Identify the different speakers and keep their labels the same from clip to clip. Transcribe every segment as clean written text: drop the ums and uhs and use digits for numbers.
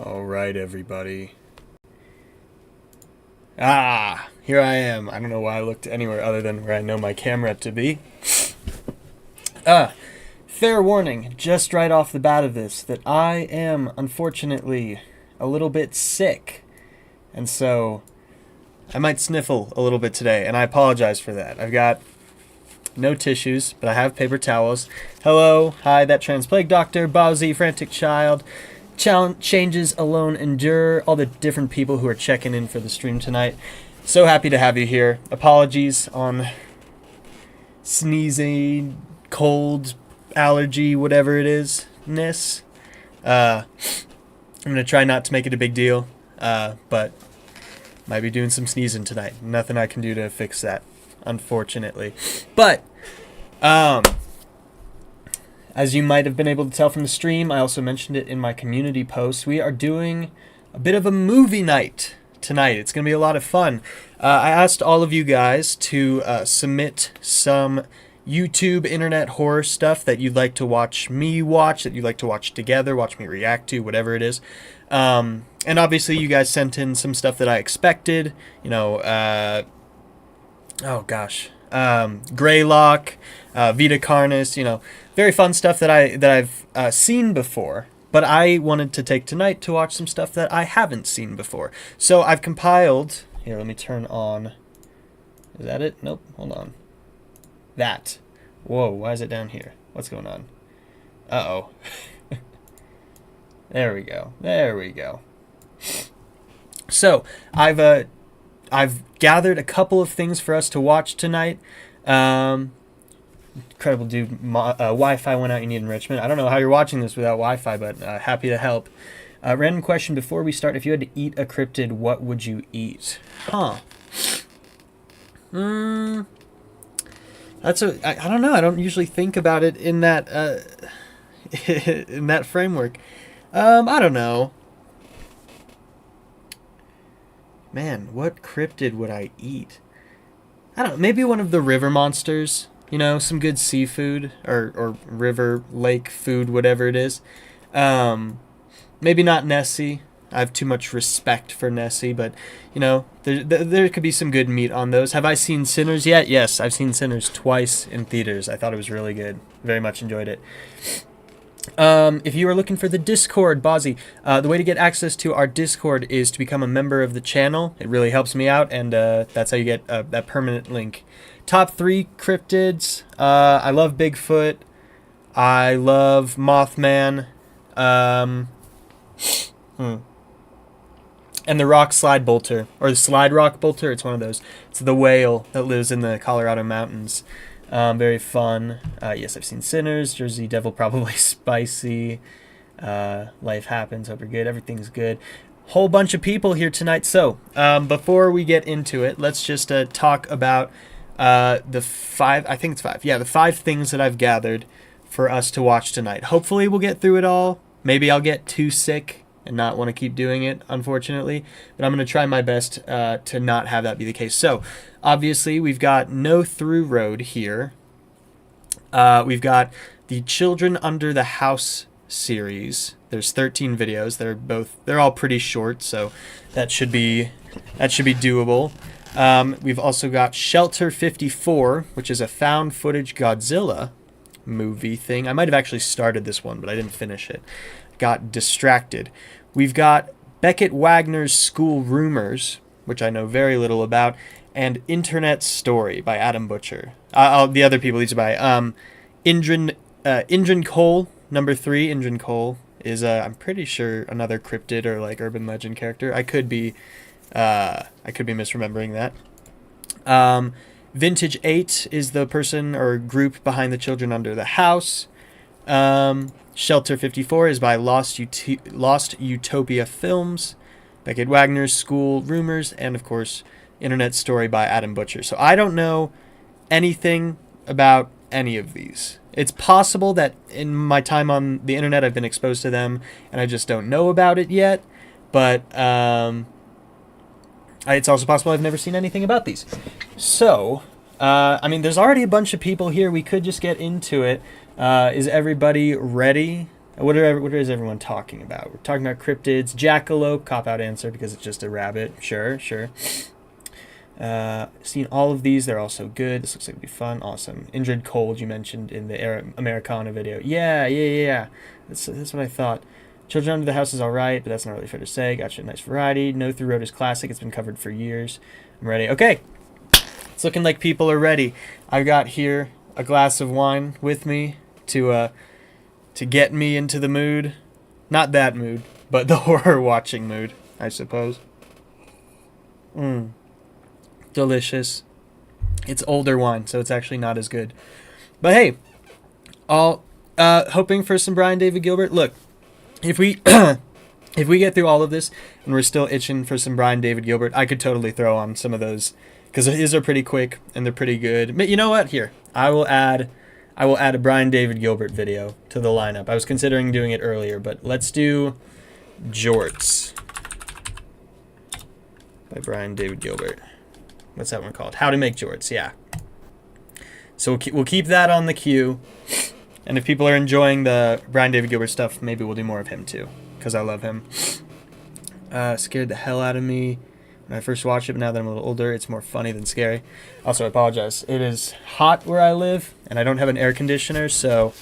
Speaker 1: All right, everybody. Here I am. I don't know why I looked anywhere other than where I know my camera to be. Fair warning, just right off the bat of this, that I am, unfortunately, a little bit sick. And so, I might sniffle a little bit today, and I apologize for that. I've got no tissues, but I have paper towels. Hello, hi, that trans plague doctor, Bowsy, frantic child, changes alone endure, all the different people who are checking in for the stream tonight. So happy to have you here. Apologies on sneezing, cold, allergy, whatever it is, ness. I'm going to try not to make it a big deal, but might be doing some sneezing tonight. Nothing I can do to fix that, unfortunately. But, as you might have been able to tell from the stream, I also mentioned it in my community post, we are doing a bit of a movie night tonight. It's going to be a lot of fun. I asked all of you guys to submit some YouTube internet horror stuff that you'd like to watch me watch, that you'd like to watch together, watch me react to, whatever it is. And obviously you guys sent in some stuff that I expected, Greylock, Vita Carnis, very fun stuff that I've seen before. But I wanted to take tonight to watch some stuff that I haven't seen before. So I've compiled. Here, let me turn on. Is that it? Nope. Hold on. That. Whoa, why is it down here? What's going on? Uh-oh. There we go. There we go. So, I've gathered a couple of things for us to watch tonight. Incredible dude. Wi-Fi went out. You need enrichment. I don't know how you're watching this without Wi-Fi, but happy to help. Random question before we start. If you had to eat a cryptid, what would you eat? I don't know. I don't usually think about it in that in that framework. I don't know. Man, what cryptid would I eat? I don't know. Maybe one of the river monsters. Some good seafood or river, lake food, whatever it is. Maybe not Nessie. I have too much respect for Nessie, but, there could be some good meat on those. Have I seen Sinners yet? Yes, I've seen Sinners twice in theaters. I thought it was really good. Very much enjoyed it. If you are looking for the Discord, Bozzy, the way to get access to our Discord is to become a member of the channel. It really helps me out, and that's how you get that permanent link. Top 3 cryptids. I love Bigfoot. I love Mothman. And the rock slide bolter, or the slide rock bolter. It's one of those. It's the whale that lives in the Colorado mountains. Very fun. Yes, I've seen Sinners. Jersey Devil, probably spicy. Life Happens. Hope you're good. Everything's good. Whole bunch of people here tonight. So, before we get into it, let's just talk about the 5. I think it's 5. Yeah, the 5 things that I've gathered for us to watch tonight. Hopefully, we'll get through it all. Maybe I'll get too sick and not want to keep doing it, unfortunately. But I'm going to try my best to not have that be the case. So, obviously, we've got No Through Road here. We've got the Children Under the House series. There's 13 videos. They're all pretty short, so that should be doable. We've also got Shelter 54, which is a found footage Godzilla movie thing. I might have actually started this one, but I didn't finish it. Got distracted. We've got Beckett Wagner's School Rumors, which I know very little about, and Internet Story by Adam Butcher. The other people these are by Indran Cole, number 3. Indran Cole is I'm pretty sure another cryptid or like urban legend character. I could be misremembering that. Vintage 8 is the person or group behind the Children Under the House. Shelter 54 is by Lost Utopia Films. Beckett Wagner's School Rumors, and of course, Internet Story by Adam Butcher. So I don't know anything about any of these. It's possible that in my time on the internet I've been exposed to them and I just don't know about it yet, but it's also possible I've never seen anything about these. So, there's already a bunch of people here. We could just get into it. Is everybody ready What is everyone talking about? We're talking about cryptids. Jackalope, cop-out answer because it's just a rabbit. Sure. Seen all of these. They're all so good. This looks like it'd be fun. Awesome. Indrid Cold, you mentioned in the Americana video. Yeah. That's what I thought. Children Under the House is alright, but that's not really fair to say. Gotcha. Nice variety. No Through Road is classic. It's been covered for years. I'm ready. Okay. It's looking like people are ready. I've got here a glass of wine with me to get me into the mood. Not that mood, but the horror watching mood, I suppose. Delicious. It's older wine, so it's actually not as good. But hey, all hoping for some Brian David Gilbert. Look, if we if we get through all of this and we're still itching for some Brian David Gilbert, I could totally throw on some of those because his are pretty quick and they're pretty good. But you know what? Here, I will add a Brian David Gilbert video to the lineup. I was considering doing it earlier, but let's do Jorts by Brian David Gilbert. What's that one called? How to Make Jorts, yeah. So we'll keep that on the queue. And if people are enjoying the Brian David Gilbert stuff, maybe we'll do more of him too, because I love him. Scared the hell out of me when I first watched it, but now that I'm a little older, it's more funny than scary. Also, I apologize. It is hot where I live, and I don't have an air conditioner, so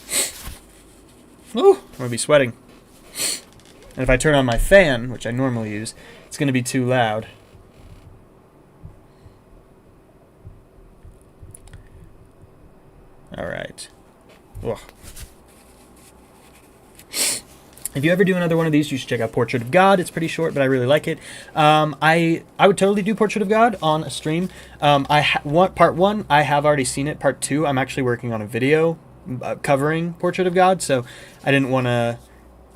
Speaker 1: I'm going to be sweating. And if I turn on my fan, which I normally use, it's going to be too loud. All right. Ugh. If you ever do another one of these, you should check out Portrait of God. It's pretty short, but I really like it. I would totally do Portrait of God on a stream. Part 1, I have already seen it. Part 2, I'm actually working on a video covering Portrait of God, so I didn't want to...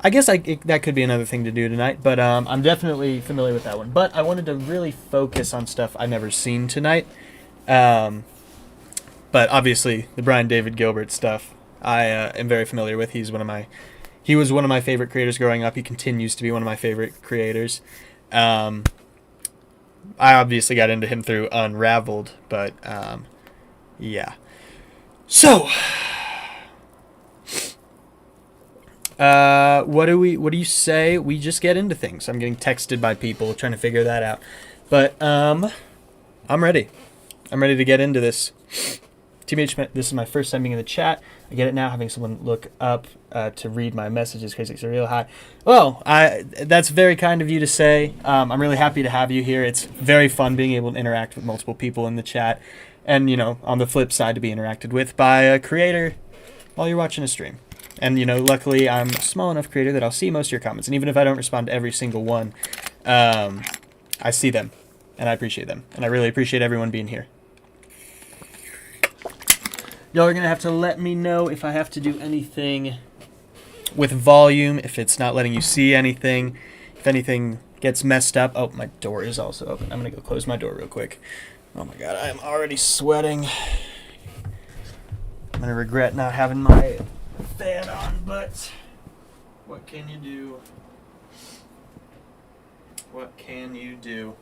Speaker 1: I guess that could be another thing to do tonight, but I'm definitely familiar with that one. But I wanted to really focus on stuff I've never seen tonight. But obviously, the Brian David Gilbert stuff, I am very familiar with. He was one of my favorite creators growing up. He continues to be one of my favorite creators. I obviously got into him through Unraveled, but yeah. So, what do you say we just get into things? I'm getting texted by people trying to figure that out. But I'm ready. I'm ready to get into this. TBH, this is my first time being in the chat. I get it now. Having someone look up to read my messages crazy. It's real high. Well, that's very kind of you to say. I'm really happy to have you here. It's very fun being able to interact with multiple people in the chat. And, on the flip side, to be interacted with by a creator while you're watching a stream. And, luckily, I'm a small enough creator that I'll see most of your comments. And even if I don't respond to every single one, I see them. And I appreciate them. And I really appreciate everyone being here. Y'all are going to have to let me know if I have to do anything with volume, if it's not letting you see anything, if anything gets messed up. Oh, my door is also open. I'm going to go close my door real quick. Oh my god, I am already sweating. I'm going to regret not having my fan on, but what can you do? What can you do?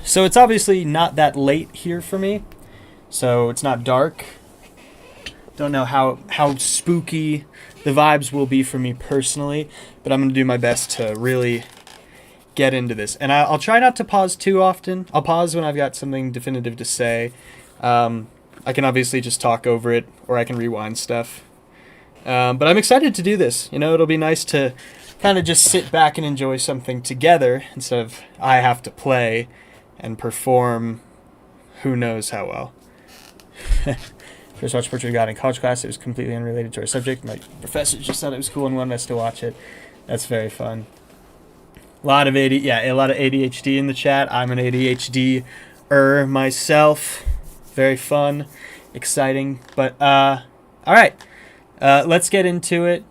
Speaker 1: So it's obviously not that late here for me. So it's not dark. Don't know how spooky the vibes will be for me personally, but I'm going to do my best to really get into this. And I'll try not to pause too often. I'll pause when I've got something definitive to say. I can obviously just talk over it, or I can rewind stuff. But I'm excited to do this. It'll be nice to kind of just sit back and enjoy something together instead of I have to play and perform who knows how well. First watched Portrait of God in college class. It was completely unrelated to our subject. My professor just thought it was cool and wanted us to watch it. That's very fun. A lot of ADHD in the chat. I'm an ADHD-er myself. Very fun, exciting. But all right, let's get into it.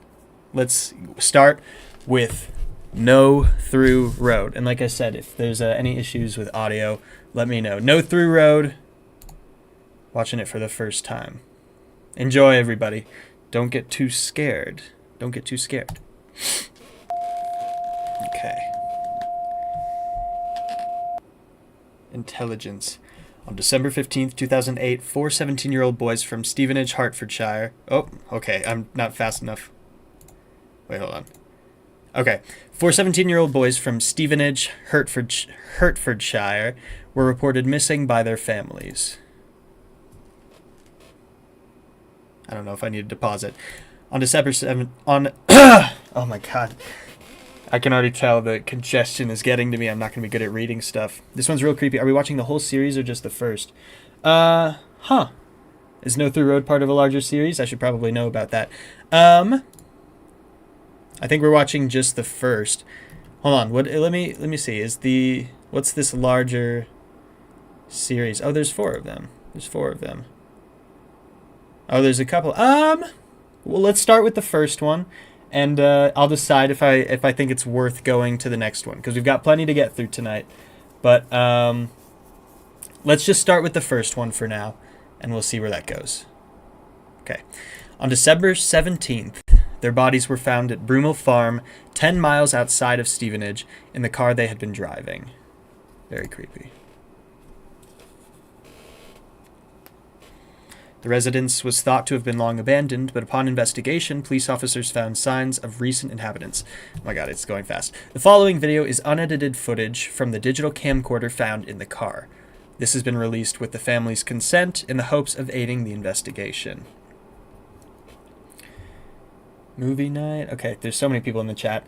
Speaker 1: Let's start with No Through Road. And like I said, if there's any issues with audio, let me know. No Through Road. Watching it for the first time. Enjoy, everybody. Don't get too scared. Don't get too scared. Okay. Intelligence. On December 15th, 2008, four 17-year-old boys from Stevenage, Hertfordshire. Oh, okay, I'm not fast enough. Wait, hold on. Okay, four 17-year-old boys from Stevenage, Hertfordshire were reported missing by their families. I don't know if I needed to pause it. On December 7th, oh my god. I can already tell the congestion is getting to me. I'm not going to be good at reading stuff. This one's real creepy. Are we watching the whole series or just the first? Is No Through Road part of a larger series? I should probably know about that. I think we're watching just the first. Hold on. Let me see. What's this larger series? Oh, there's four of them. Oh, there's a couple. Well, let's start with the first one. And I'll decide if I think it's worth going to the next one, because we've got plenty to get through tonight. But let's just start with the first one for now, and we'll see where that goes. Okay. On December 17th, their bodies were found at Broomall Farm, 10 miles outside of Stevenage, in the car they had been driving. Very creepy. The residence was thought to have been long abandoned, but upon investigation, police officers found signs of recent inhabitants. Oh my god, it's going fast. The following video is unedited footage from the digital camcorder found in the car. This has been released with the family's consent in the hopes of aiding the investigation. Movie night. Okay, there's so many people in the chat.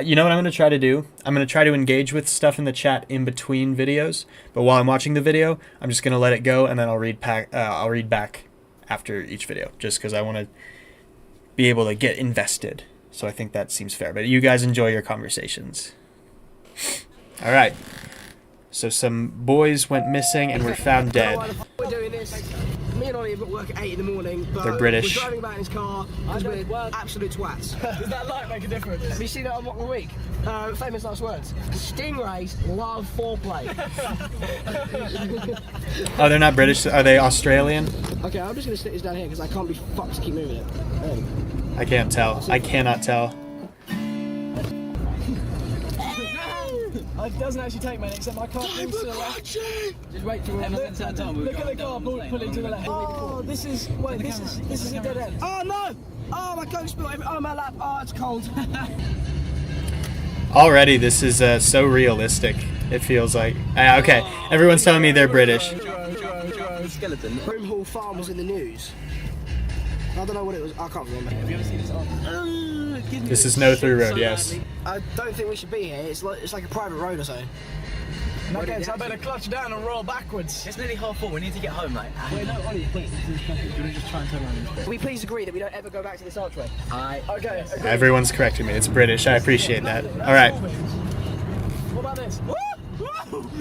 Speaker 1: You know what I'm going to try to do? I'm going to try to engage with stuff in the chat in between videos. But while I'm watching the video, I'm just going to let it go, and then I'll read back after each video, just because I want to be able to get invested. So I think that seems fair. But you guys enjoy your conversations. All right. So some boys went missing and were found dead.
Speaker 2: We're doing this. Me and Ollie have got work at 8 in the morning, but
Speaker 1: They're British.
Speaker 2: we're driving about in his car because we're absolute twats.
Speaker 3: Does that light make a difference?
Speaker 2: Have you seen that on What the Week? Famous last words. Stingrays love foreplay.
Speaker 1: Oh, they're not British. Are they Australian?
Speaker 2: Okay, I'm just going to stick this down here because I can't be fucked to keep moving it.
Speaker 1: I can't tell. I cannot tell.
Speaker 3: It doesn't actually take many, except I can't move to the left. Just wait till we're look at the car, pull it to the left.
Speaker 2: Oh, this is a dead end. Oh no! Oh, my coat spilled every. Oh, my lap. Oh, it's cold.
Speaker 1: Already, this is so realistic. It feels like. Okay, everyone's telling me they're British.
Speaker 3: Skeleton.
Speaker 2: Broomall Farm was in the news. I don't know what it was. I can't remember.
Speaker 3: Have you ever seen this on?
Speaker 1: This is No Through Road, yes.
Speaker 2: I don't think we should be here. It's like a private road or so.
Speaker 3: Okay, so I better clutch down and roll backwards. It's nearly 4:30. We need to get home, mate. Wait, no, Ollie, wait. Do you just try and turn around?
Speaker 2: Can we please agree that we don't ever go back to this archway?
Speaker 3: Okay.
Speaker 1: Everyone's correcting me. It's British. I appreciate that. All right.
Speaker 3: What about this? Woo!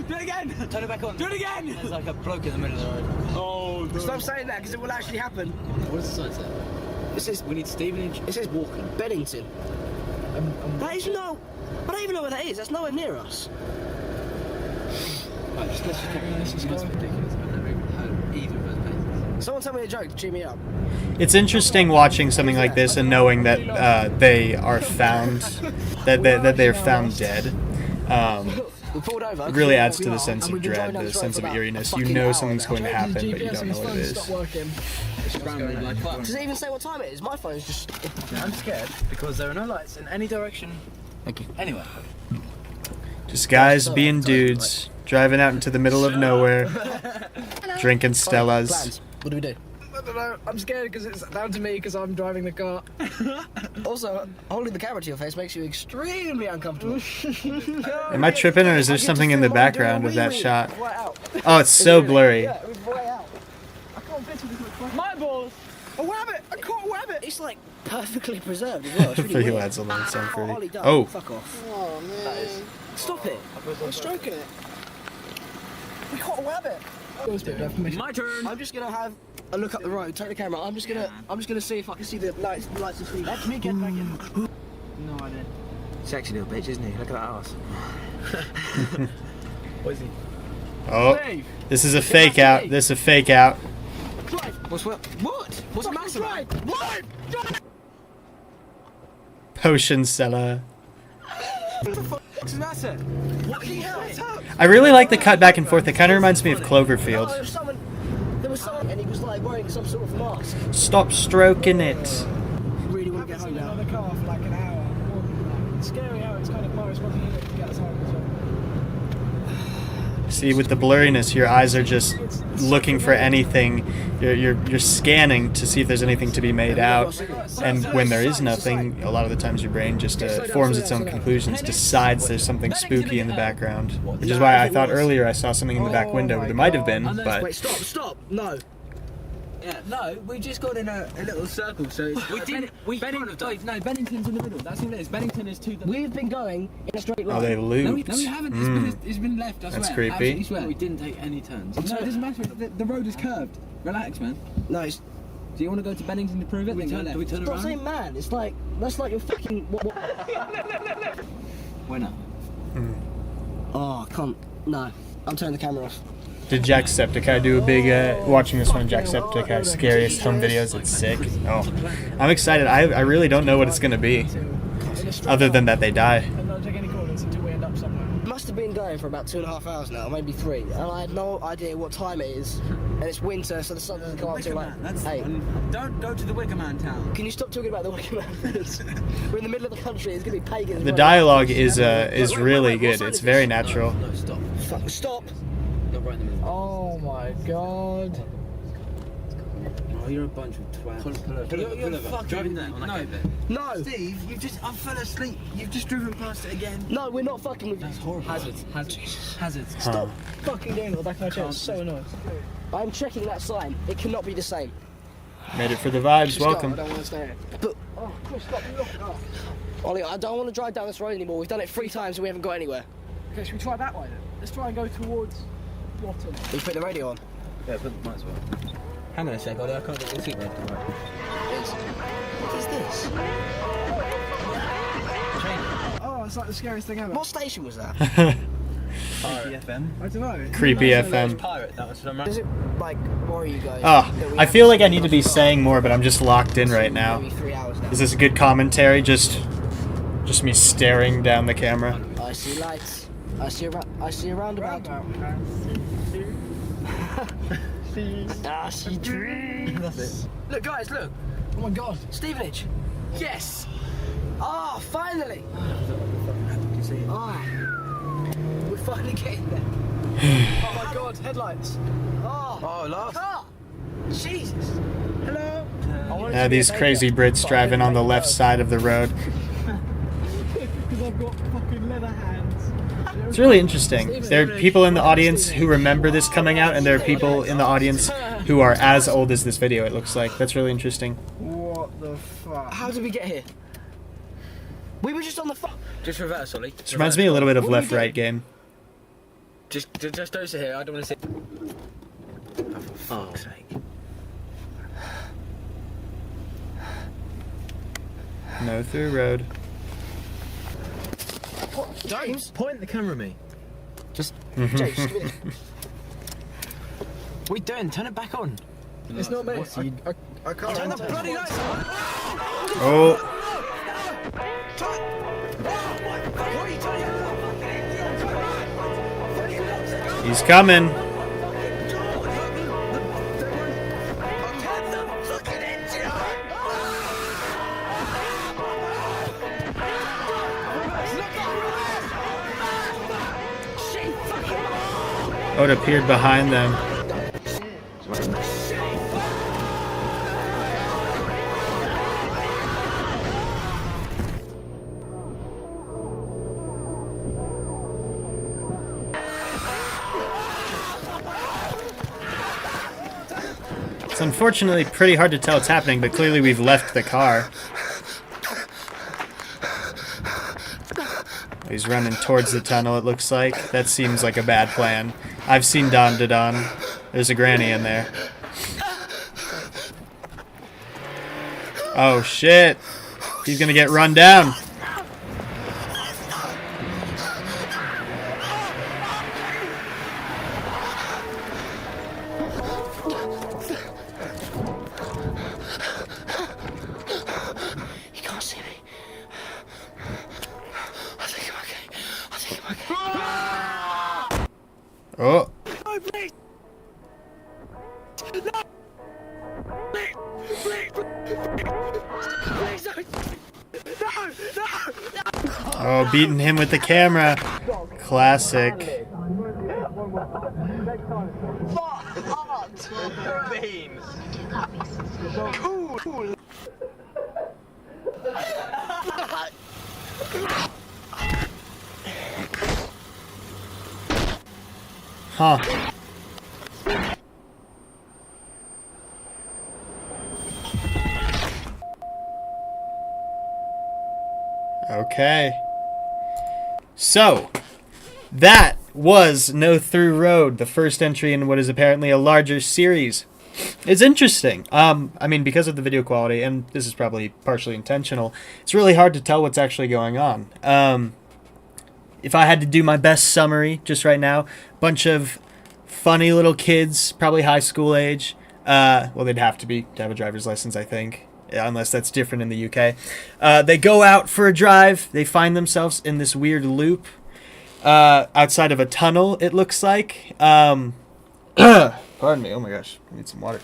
Speaker 3: Do it again! Turn it back on. Do it again! There's like a bloke in the middle of the road. Oh, no.
Speaker 2: Stop saying that because it will actually happen.
Speaker 3: What does the sign say?
Speaker 2: It says
Speaker 3: We need Stevenage.
Speaker 2: It says Walking Beddington. That is no. I don't even know where that is. That's nowhere near us.
Speaker 3: Right, let's just carry on. This is ridiculous. I've never even heard of either of those places.
Speaker 2: Someone tell me a joke to cheer me up.
Speaker 1: It's interesting watching something like this and knowing that they are found, that they are found dead.
Speaker 2: We pulled over.
Speaker 1: It really adds to the sense of dread, the sense of eeriness. You know something's going to happen, but you don't know what it is.
Speaker 2: Does it even say what time it is? My phone's just.
Speaker 3: I'm scared because there are no lights in any direction.
Speaker 2: Thank you.
Speaker 3: Anyway.
Speaker 1: Just guys being dudes, driving out into the middle of nowhere, drinking Stellas.
Speaker 2: Plans. What do we do?
Speaker 3: I don't know. I'm scared because it's down to me because I'm driving the car.
Speaker 2: Also, holding the camera to your face makes you extremely uncomfortable.
Speaker 1: Am I tripping, or is there something in the background of that shot?
Speaker 2: Right out.
Speaker 1: Oh, it's so blurry.
Speaker 2: Yeah, it was right out.
Speaker 3: I can't picture this much. My balls!
Speaker 2: A rabbit! I caught a rabbit! It's like perfectly preserved as well. It's really
Speaker 1: Three
Speaker 2: weird.
Speaker 1: lads alone sound
Speaker 2: Ollie,
Speaker 1: pretty.
Speaker 2: don't.
Speaker 1: Oh,
Speaker 2: Fuck off.
Speaker 3: Oh, man.
Speaker 2: Stop it. I'm stroking it. We caught a rabbit.
Speaker 3: My turn!
Speaker 2: I'm just gonna have a look up the road, take the camera. I'm just gonna see if I can see the lights and street.
Speaker 3: Let me get back in. No idea.
Speaker 2: Sexy little bitch, isn't he? Look at that ass.
Speaker 3: What is he?
Speaker 1: oh, this is a fake out. This is a fake out.
Speaker 2: Drive. What's a massive drive?
Speaker 1: Potion seller.
Speaker 3: What's the matter? What are you doing?
Speaker 1: I really like the cut back and forth. It kind of reminds me of Cloverfield.
Speaker 2: There was someone, and he was like wearing some sort of mask.
Speaker 1: Stop stroking it.
Speaker 2: Really want to get home now.
Speaker 4: Another car for like an hour. It's scary how it's kind of my responsibility to get us home as well.
Speaker 1: See, with the blurriness, your eyes are just looking for anything. You're scanning to see if there's anything to be made out. And when there is nothing, a lot of the times your brain just forms its own conclusions, decides there's something spooky in the background. Which is why I thought earlier I saw something in the back window. There might have been,
Speaker 2: Wait,
Speaker 1: but
Speaker 2: stop, no.
Speaker 3: Yeah, no, we just got in a little circle, so it's... Bennington's in the middle, that's all it is. Bennington is to the...
Speaker 2: We've been going in a straight line.
Speaker 1: oh, they
Speaker 3: No,
Speaker 1: looped.
Speaker 3: we haven't. It's been left, I swear.
Speaker 1: That's creepy.
Speaker 3: Absolutely swear. We didn't take any turns. No, it doesn't matter. The road is curved. Relax, man.
Speaker 2: No, it's
Speaker 3: Do you want to go to Bennington to prove it? Then go left. Do we turn
Speaker 2: not
Speaker 3: around?
Speaker 2: saying man. It's like that's like your fucking.
Speaker 3: Why not?
Speaker 2: Oh, come no. I'm turning the camera off.
Speaker 1: Did Jacksepticeye do a big, watching this one, Jacksepticeye's scariest home videos? It's sick. Oh, I'm excited. I really don't know what it's going to be, other than that they die.
Speaker 4: And not take any corners until we end up somewhere.
Speaker 2: Must have been going for about 2.5 hours now, maybe 3, and I had no idea what time it is. And it's winter, so the sun doesn't come up till like 8.
Speaker 3: Don't go to the Wicker Man town.
Speaker 2: Can you stop talking about the Wicker Man? We're in the middle of the country. It's gonna be pagans.
Speaker 1: The dialogue is really good. It's very natural.
Speaker 3: No, stop.
Speaker 2: Fuck, stop.
Speaker 3: Not right in the middle.
Speaker 4: Oh my god.
Speaker 3: Oh, you're a bunch of twats. You're fucking driving there on that bit.
Speaker 2: No.
Speaker 3: Steve, I fell asleep. You've just driven past it again.
Speaker 2: No, we're not fucking with you.
Speaker 3: That's horrible. Hazards.
Speaker 2: Stop.
Speaker 4: Fucking doing it on the back of my chair. It's so annoying.
Speaker 2: I'm checking that sign. It cannot be the same.
Speaker 1: Made it for the vibes.
Speaker 2: Just go.
Speaker 1: Welcome.
Speaker 2: I don't want to stay here. But Chris, stop. Look. Oh. Ollie, I don't want to drive down this road anymore. We've done it 3 times and we haven't got anywhere.
Speaker 4: Okay, should we try that way then? Let's try and go towards Watton.
Speaker 2: You put the radio on.
Speaker 3: Yeah, but might as well. Hang on a sec, Ollie, I can't get the seat there.
Speaker 2: What is this?
Speaker 4: Oh, it's like the scariest thing ever.
Speaker 2: What station was that?
Speaker 3: Pirate FM.
Speaker 4: I don't know.
Speaker 1: Creepy FM.
Speaker 3: Pirate, that was from
Speaker 2: Is it like worry you guys?
Speaker 1: Oh,
Speaker 2: that we
Speaker 1: I
Speaker 2: have
Speaker 1: feel
Speaker 2: to
Speaker 1: like I
Speaker 2: stay
Speaker 1: need to be
Speaker 2: non-stop
Speaker 1: saying more, but I'm just locked in right
Speaker 2: for
Speaker 1: now.
Speaker 2: Maybe 3 hours now.
Speaker 1: Is this a good commentary? Just me staring down the camera.
Speaker 2: I see lights. I see a roundabout. I see trees.
Speaker 3: That's it.
Speaker 2: Look, guys, look.
Speaker 4: Oh my god.
Speaker 2: Stevenage. Yes. Ah, finally. Ah, we're finally getting there.
Speaker 4: Oh my god, headlights.
Speaker 2: Oh,
Speaker 3: Oh, last.
Speaker 2: car. Jesus. Hello. I wanted to
Speaker 1: Yeah,
Speaker 2: be
Speaker 1: these
Speaker 2: a baker,
Speaker 1: crazy Brits
Speaker 2: but I
Speaker 1: driving
Speaker 2: didn't
Speaker 1: on the
Speaker 2: make
Speaker 1: left
Speaker 2: it.
Speaker 1: side of the road.
Speaker 4: Because I've got fucking leather hands.
Speaker 1: It's really interesting. There are people in the audience who remember this coming out, and there are people in the audience who are as old as this video, it looks like. That's really interesting.
Speaker 4: What the fuck?
Speaker 2: How did we get here? We were just on the phone.
Speaker 3: Just reverse, Ollie.
Speaker 1: This reminds me a little bit of
Speaker 2: What are we
Speaker 1: left-right game.
Speaker 3: Just don't sit here, I don't want to sit. Oh, for fuck's sake.
Speaker 1: No through road.
Speaker 2: James.
Speaker 3: Point the camera at me.
Speaker 2: James, just give me this.
Speaker 3: What are you doing? Turn it back on.
Speaker 4: It's not me. I can't.
Speaker 3: Turn the bloody lights on.
Speaker 1: Oh, he's coming. Oh, it appeared behind them. It's unfortunately pretty hard to tell what's happening, but clearly we've left the car. He's running towards the tunnel, it looks like. That seems like a bad plan. I've seen Dawn to Dawn. There's a granny in there. Oh shit! He's gonna get run down.
Speaker 2: He can't see me. I think I'm okay. I
Speaker 1: Oh, beating him with the camera. Classic.
Speaker 3: Cool.
Speaker 1: Huh. Okay. So, that was No Through Road, the first entry in what is apparently a larger series. It's interesting. I mean, because of the video quality, and this is probably partially intentional, it's really hard to tell what's actually going on. If I had to do my best summary just right now, bunch of funny little kids, probably high school age. Well, they'd have to have a driver's license, I think, unless that's different in the UK. They go out for a drive. They find themselves in this weird loop outside of a tunnel, it looks like. Pardon me. Oh my gosh. I need some water.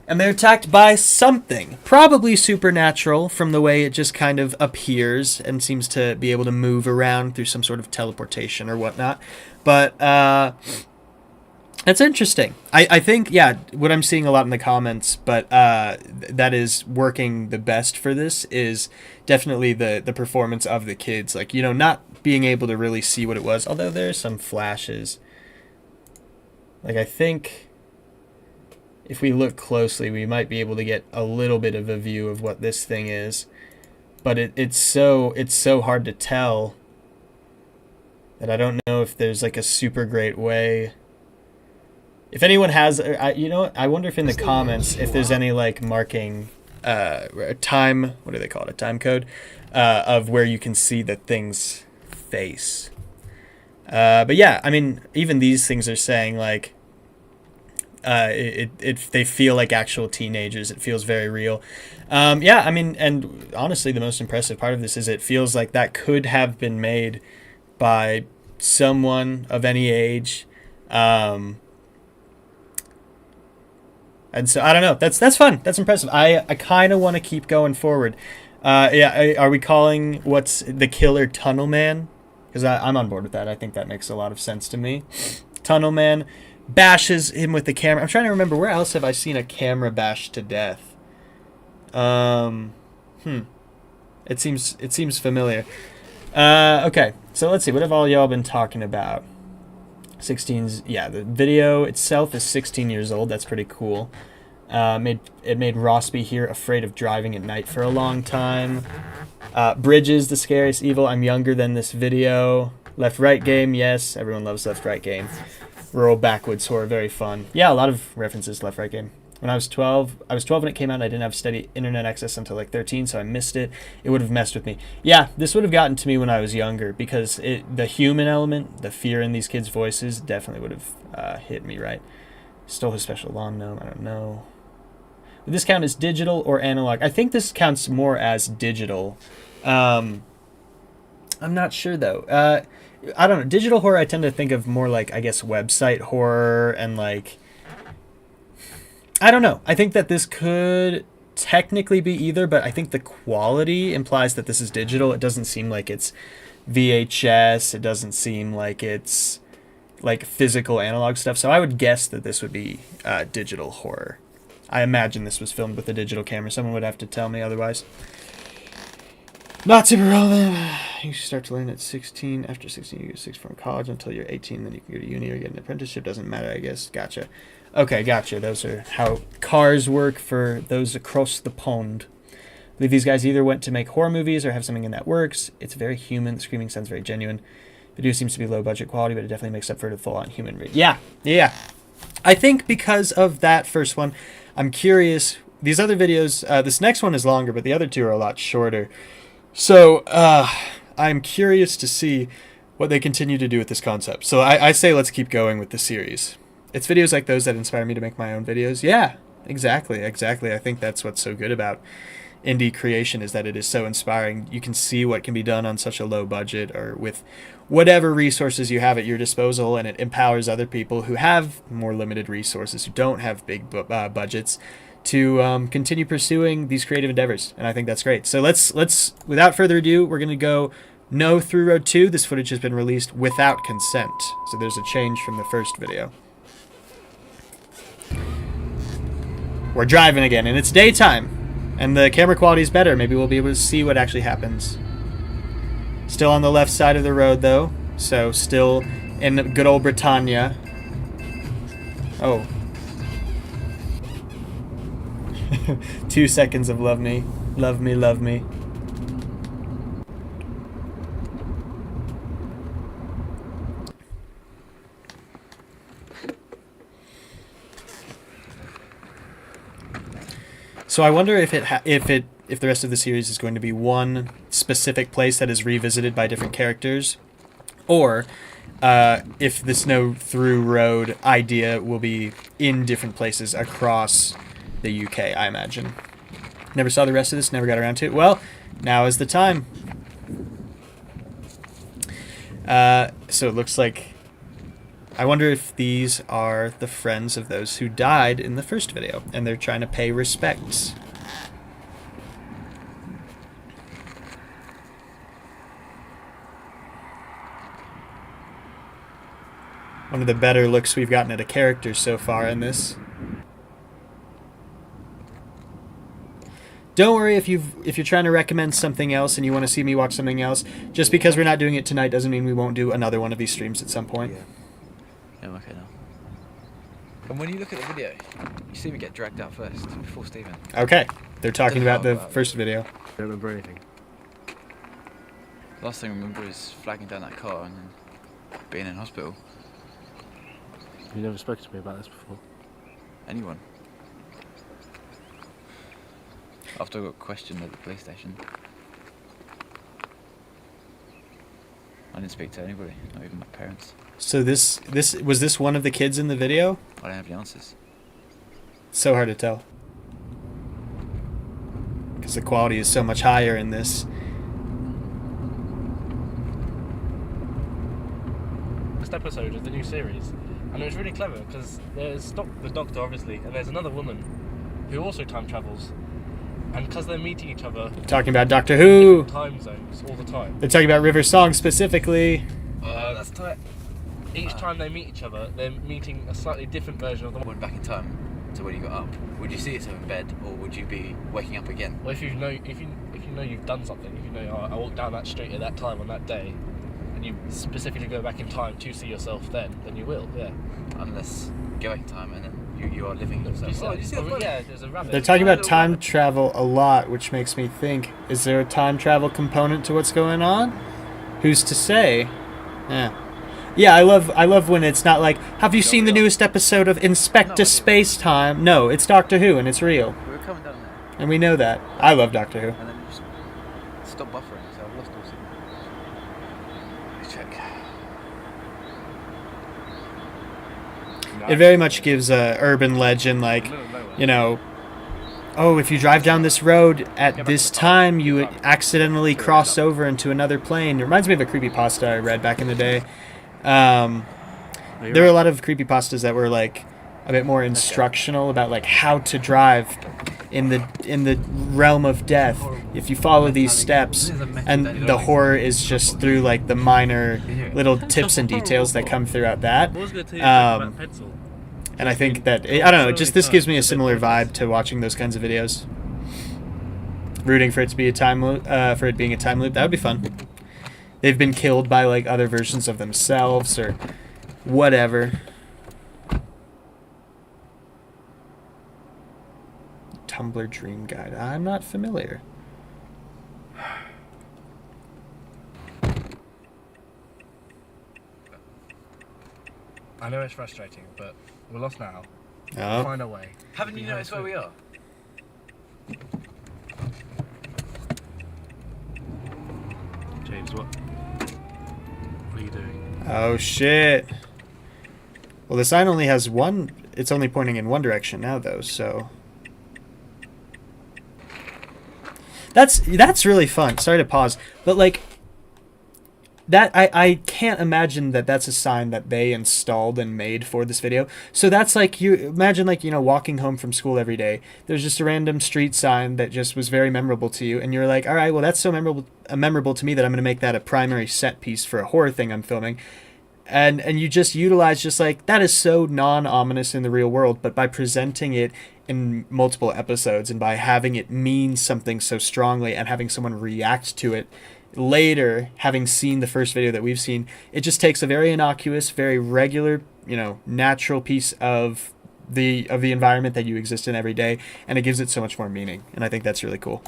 Speaker 1: And they're attacked by something, probably supernatural from the way it just kind of appears and seems to be able to move around through some sort of teleportation or whatnot. But that's interesting. I think, yeah, what I'm seeing a lot in the comments, but that is working the best for this is definitely the performance of the kids. Like, not being able to really see what it was, although there's some flashes. Like, I think if we look closely, we might be able to get a little bit of a view of what this thing is. But it's so hard to tell that I don't know if there's like a super great way. If anyone has, I wonder if in the comments if there's any like marking time, what do they call it, a time code of where you can see the thing's face. But yeah, I mean, even these things are saying like they feel like actual teenagers. It feels very real. Yeah, I mean, and honestly, the most impressive part of this is it feels like that could have been made by someone of any age. And so, I don't know. That's fun. That's impressive. I kind of want to keep going forward. Yeah, are we calling what's the killer Tunnel Man? Because I'm on board with that. I think that makes a lot of sense to me. Tunnel Man bashes him with the camera. I'm trying to remember, where else have I seen a camera bash to death? It seems familiar. Okay, so let's see. What have all y'all been talking about? 16's, yeah, the video itself is 16 years old. That's pretty cool. It made Rossby here afraid of driving at night for a long time. Bridges, the scariest evil. I'm younger than this video. Left-right game, yes. Everyone loves left-right game. Rural backwoods horror, very fun. Yeah, a lot of references to left-right game. When I was 12 when it came out, and I didn't have steady internet access until like 13, so I missed it. It would have messed with me. Yeah, this would have gotten to me when I was younger, because the human element, the fear in these kids' voices, definitely would have hit me right. Stole his special lawn gnome, I don't know. Would this count as digital or analog? I think this counts more as digital. I'm not sure, though. I don't know. Digital horror, I tend to think of more like, I guess, website horror and like... I don't know. I think that this could technically be either, but I think the quality implies that this is digital. It doesn't seem like it's VHS. It doesn't seem like it's like physical analog stuff. So I would guess that this would be digital horror. I imagine this was filmed with a digital camera. Someone would have to tell me otherwise. Not super relevant. You start to learn at 16. After 16, you get 6 from college until you're 18. Then you can go to uni or get an apprenticeship. Doesn't matter, I guess. Gotcha. Okay, gotcha. Those are how cars work for those across the pond. I believe these guys either went to make horror movies or have something in that works. It's very human. The screaming sounds very genuine. Video seems to be low budget quality, but it definitely makes up for the full-on human rate. Yeah. I think because of that first one, I'm curious. These other videos, this next one is longer, but the other two are a lot shorter. So I'm curious to see what they continue to do with this concept. So I say let's keep going with the series. It's videos like those that inspire me to make my own videos. Yeah, exactly. I think that's what's so good about indie creation is that it is so inspiring. You can see what can be done on such a low budget or with whatever resources you have at your disposal, and it empowers other people who have more limited resources, who don't have big budgets, to continue pursuing these creative endeavors. And I think that's great. So let's without further ado, we're going to go no through Road 2. This footage has been released without consent, so there's a change from the first video. We're driving again, and it's daytime, and the camera quality is better. Maybe we'll be able to see what actually happens. Still on the left side of the road, though, so still in good old Britannia. Oh. 2 seconds of love me. Love me, love me. So I wonder if the rest of the series is going to be one specific place that is revisited by different characters, or if this no through road idea will be in different places across the UK, I imagine. Never saw the rest of this, never got around to it. Well, now is the time. So it looks like, I wonder if these are the friends of those who died in the first video, and they're trying to pay respects. One of the better looks we've gotten at a character so far in this. Don't worry if you're trying to recommend something else and you want to see me watch something else. Just because we're not doing it tonight doesn't mean we won't do another one of these streams at some point.
Speaker 3: Yeah, I'm okay now. And when you look at the video, you see me get dragged out first, before Stephen.
Speaker 1: Okay, they're talking about the first video.
Speaker 5: I don't remember anything.
Speaker 3: Last thing I remember is flagging down that car and then being in hospital.
Speaker 5: You never spoken to me about this before.
Speaker 3: Anyone. After I got questioned at the police station. I didn't speak to anybody, not even my parents.
Speaker 1: So this was this one of the kids in the video?
Speaker 3: I don't have the answers.
Speaker 1: So hard to tell. Because the quality is so much higher in this.
Speaker 5: First episode of the new series, and it was really clever because there's the Doctor obviously, and there's another woman who also time travels, and because they're meeting each other,
Speaker 1: Talking about Doctor Who.
Speaker 5: time zones all the time.
Speaker 1: They're talking about River Song specifically.
Speaker 5: That's tight. Each time they meet each other, they're meeting a slightly different version of the.
Speaker 3: Went back in time to when you got up. Would you see yourself in bed, or would you be waking up again?
Speaker 5: Well, if you know you've done something, if you know, oh, I walked down that street at that time on that day, and you specifically go back in time to see yourself then you will, yeah.
Speaker 3: Unless you go back in time and then you are living yourself.
Speaker 5: Yeah, there's a rabbit.
Speaker 1: They're talking about time travel a lot, which makes me think, is there a time travel component to what's going on? Who's to say? Yeah. Yeah, I love when it's not like, have you seen the newest episode of Inspector Spacetime? No, it's Doctor Who and it's real.
Speaker 3: We were coming down there,
Speaker 1: And we know that. I love Doctor Who.
Speaker 3: and then it just stopped buffering, so I've lost all signal. Let's check.
Speaker 1: It very much gives a urban legend, like, you know, oh, if you drive down this road at this time, you accidentally cross over into another plane. It reminds me of a creepypasta I read back in the day. There were a lot of creepypastas that were like a bit more instructional about like how to drive in the realm of death if you follow these steps, and the horror is just through like the minor little tips and details that come throughout that. And I think that I don't know, just this gives me a similar vibe to watching those kinds of videos. Rooting for it to be a time loop, for it being a time loop, that would be fun. They've been killed by like other versions of themselves or whatever. Tumblr Dream Guide. I'm not familiar.
Speaker 5: I know it's frustrating, but we're lost now.
Speaker 1: Oh.
Speaker 5: We'll find a way.
Speaker 3: Haven't you noticed where we are?
Speaker 5: James, what are you doing?
Speaker 1: Oh shit. Well, the sign only has one. It's only pointing in one direction now, though. So That's really fun. Sorry to pause, but like that I can't imagine that that's a sign that they installed and made for this video. So that's like, you imagine, like, you know, walking home from school every day, there's just a random street sign that just was very memorable to you, and you're like, all right, well, that's so memorable to me that I'm going to make that a primary set piece for a horror thing I'm filming. And you just utilize, just like, that is so non-ominous in the real world, but by presenting it in multiple episodes and by having it mean something so strongly and having someone react to it later, having seen the first video that we've seen, it just takes a very innocuous, very regular, you know, natural piece of the environment that you exist in every day, and it gives it so much more meaning. And I think that's really cool.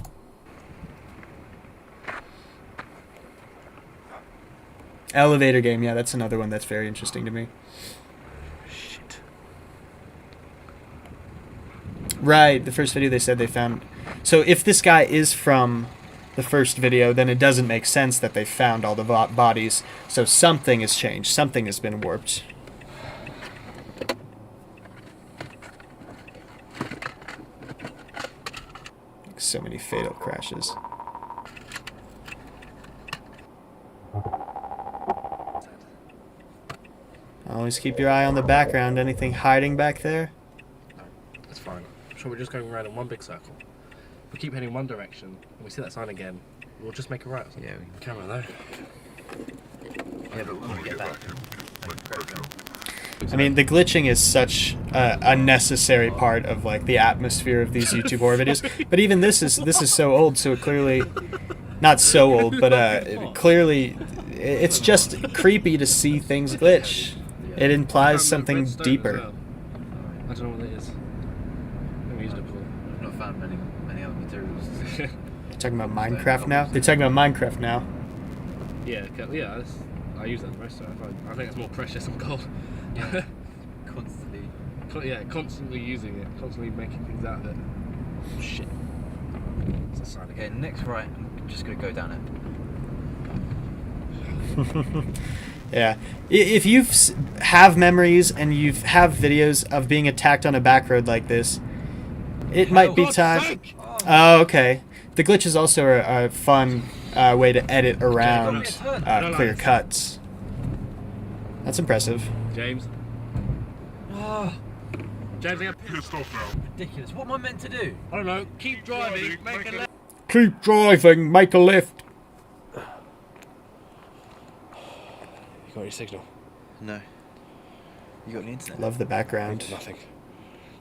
Speaker 1: Elevator game, yeah, that's another one that's very interesting to me.
Speaker 5: Shit.
Speaker 1: Right, the first video they said they found. So if this guy is from the first video, then it doesn't make sense that they found all the bodies. So something has changed. Something has been warped. So many fatal crashes. Always keep your eye on the background. Anything hiding back there?
Speaker 5: No, that's fine. I'm sure we're just going around in one big circle. If we keep heading one direction and we see that sign again, we'll just make a right.
Speaker 3: Yeah, we can.
Speaker 5: Camera though.
Speaker 3: Yeah, but when we get back.
Speaker 1: I mean, the glitching is such a necessary part of like the atmosphere of these YouTube horror videos. But even this is so old, so it clearly, not so old, but clearly, it's just creepy to see things glitch. It implies something deeper.
Speaker 5: I don't know what it is. Never used it before.
Speaker 3: I've not found many other materials.
Speaker 1: They're talking about Minecraft now? They're talking about Minecraft now.
Speaker 5: Yeah, yeah. I use that the most. So I think it's more precious than gold.
Speaker 3: Yeah. Constantly.
Speaker 5: Constantly using it, constantly making things out of it. Oh, shit. It's a sign
Speaker 3: Okay,
Speaker 5: again.
Speaker 3: next right, I'm just gonna go down it.
Speaker 1: Yeah. If you have memories and you have videos of being attacked on a back road like this, it might be time. Oh, okay. The glitch is also a fun way to edit around clear cuts. That's impressive.
Speaker 5: James.
Speaker 3: Oh,
Speaker 5: James, I got pissed off now.
Speaker 3: ridiculous. What am I meant to do?
Speaker 5: I don't know. Keep driving. Make a left.
Speaker 1: Keep driving, make a left.
Speaker 5: You got any signal?
Speaker 3: No. You got any internet?
Speaker 1: Love the background.
Speaker 5: Nothing.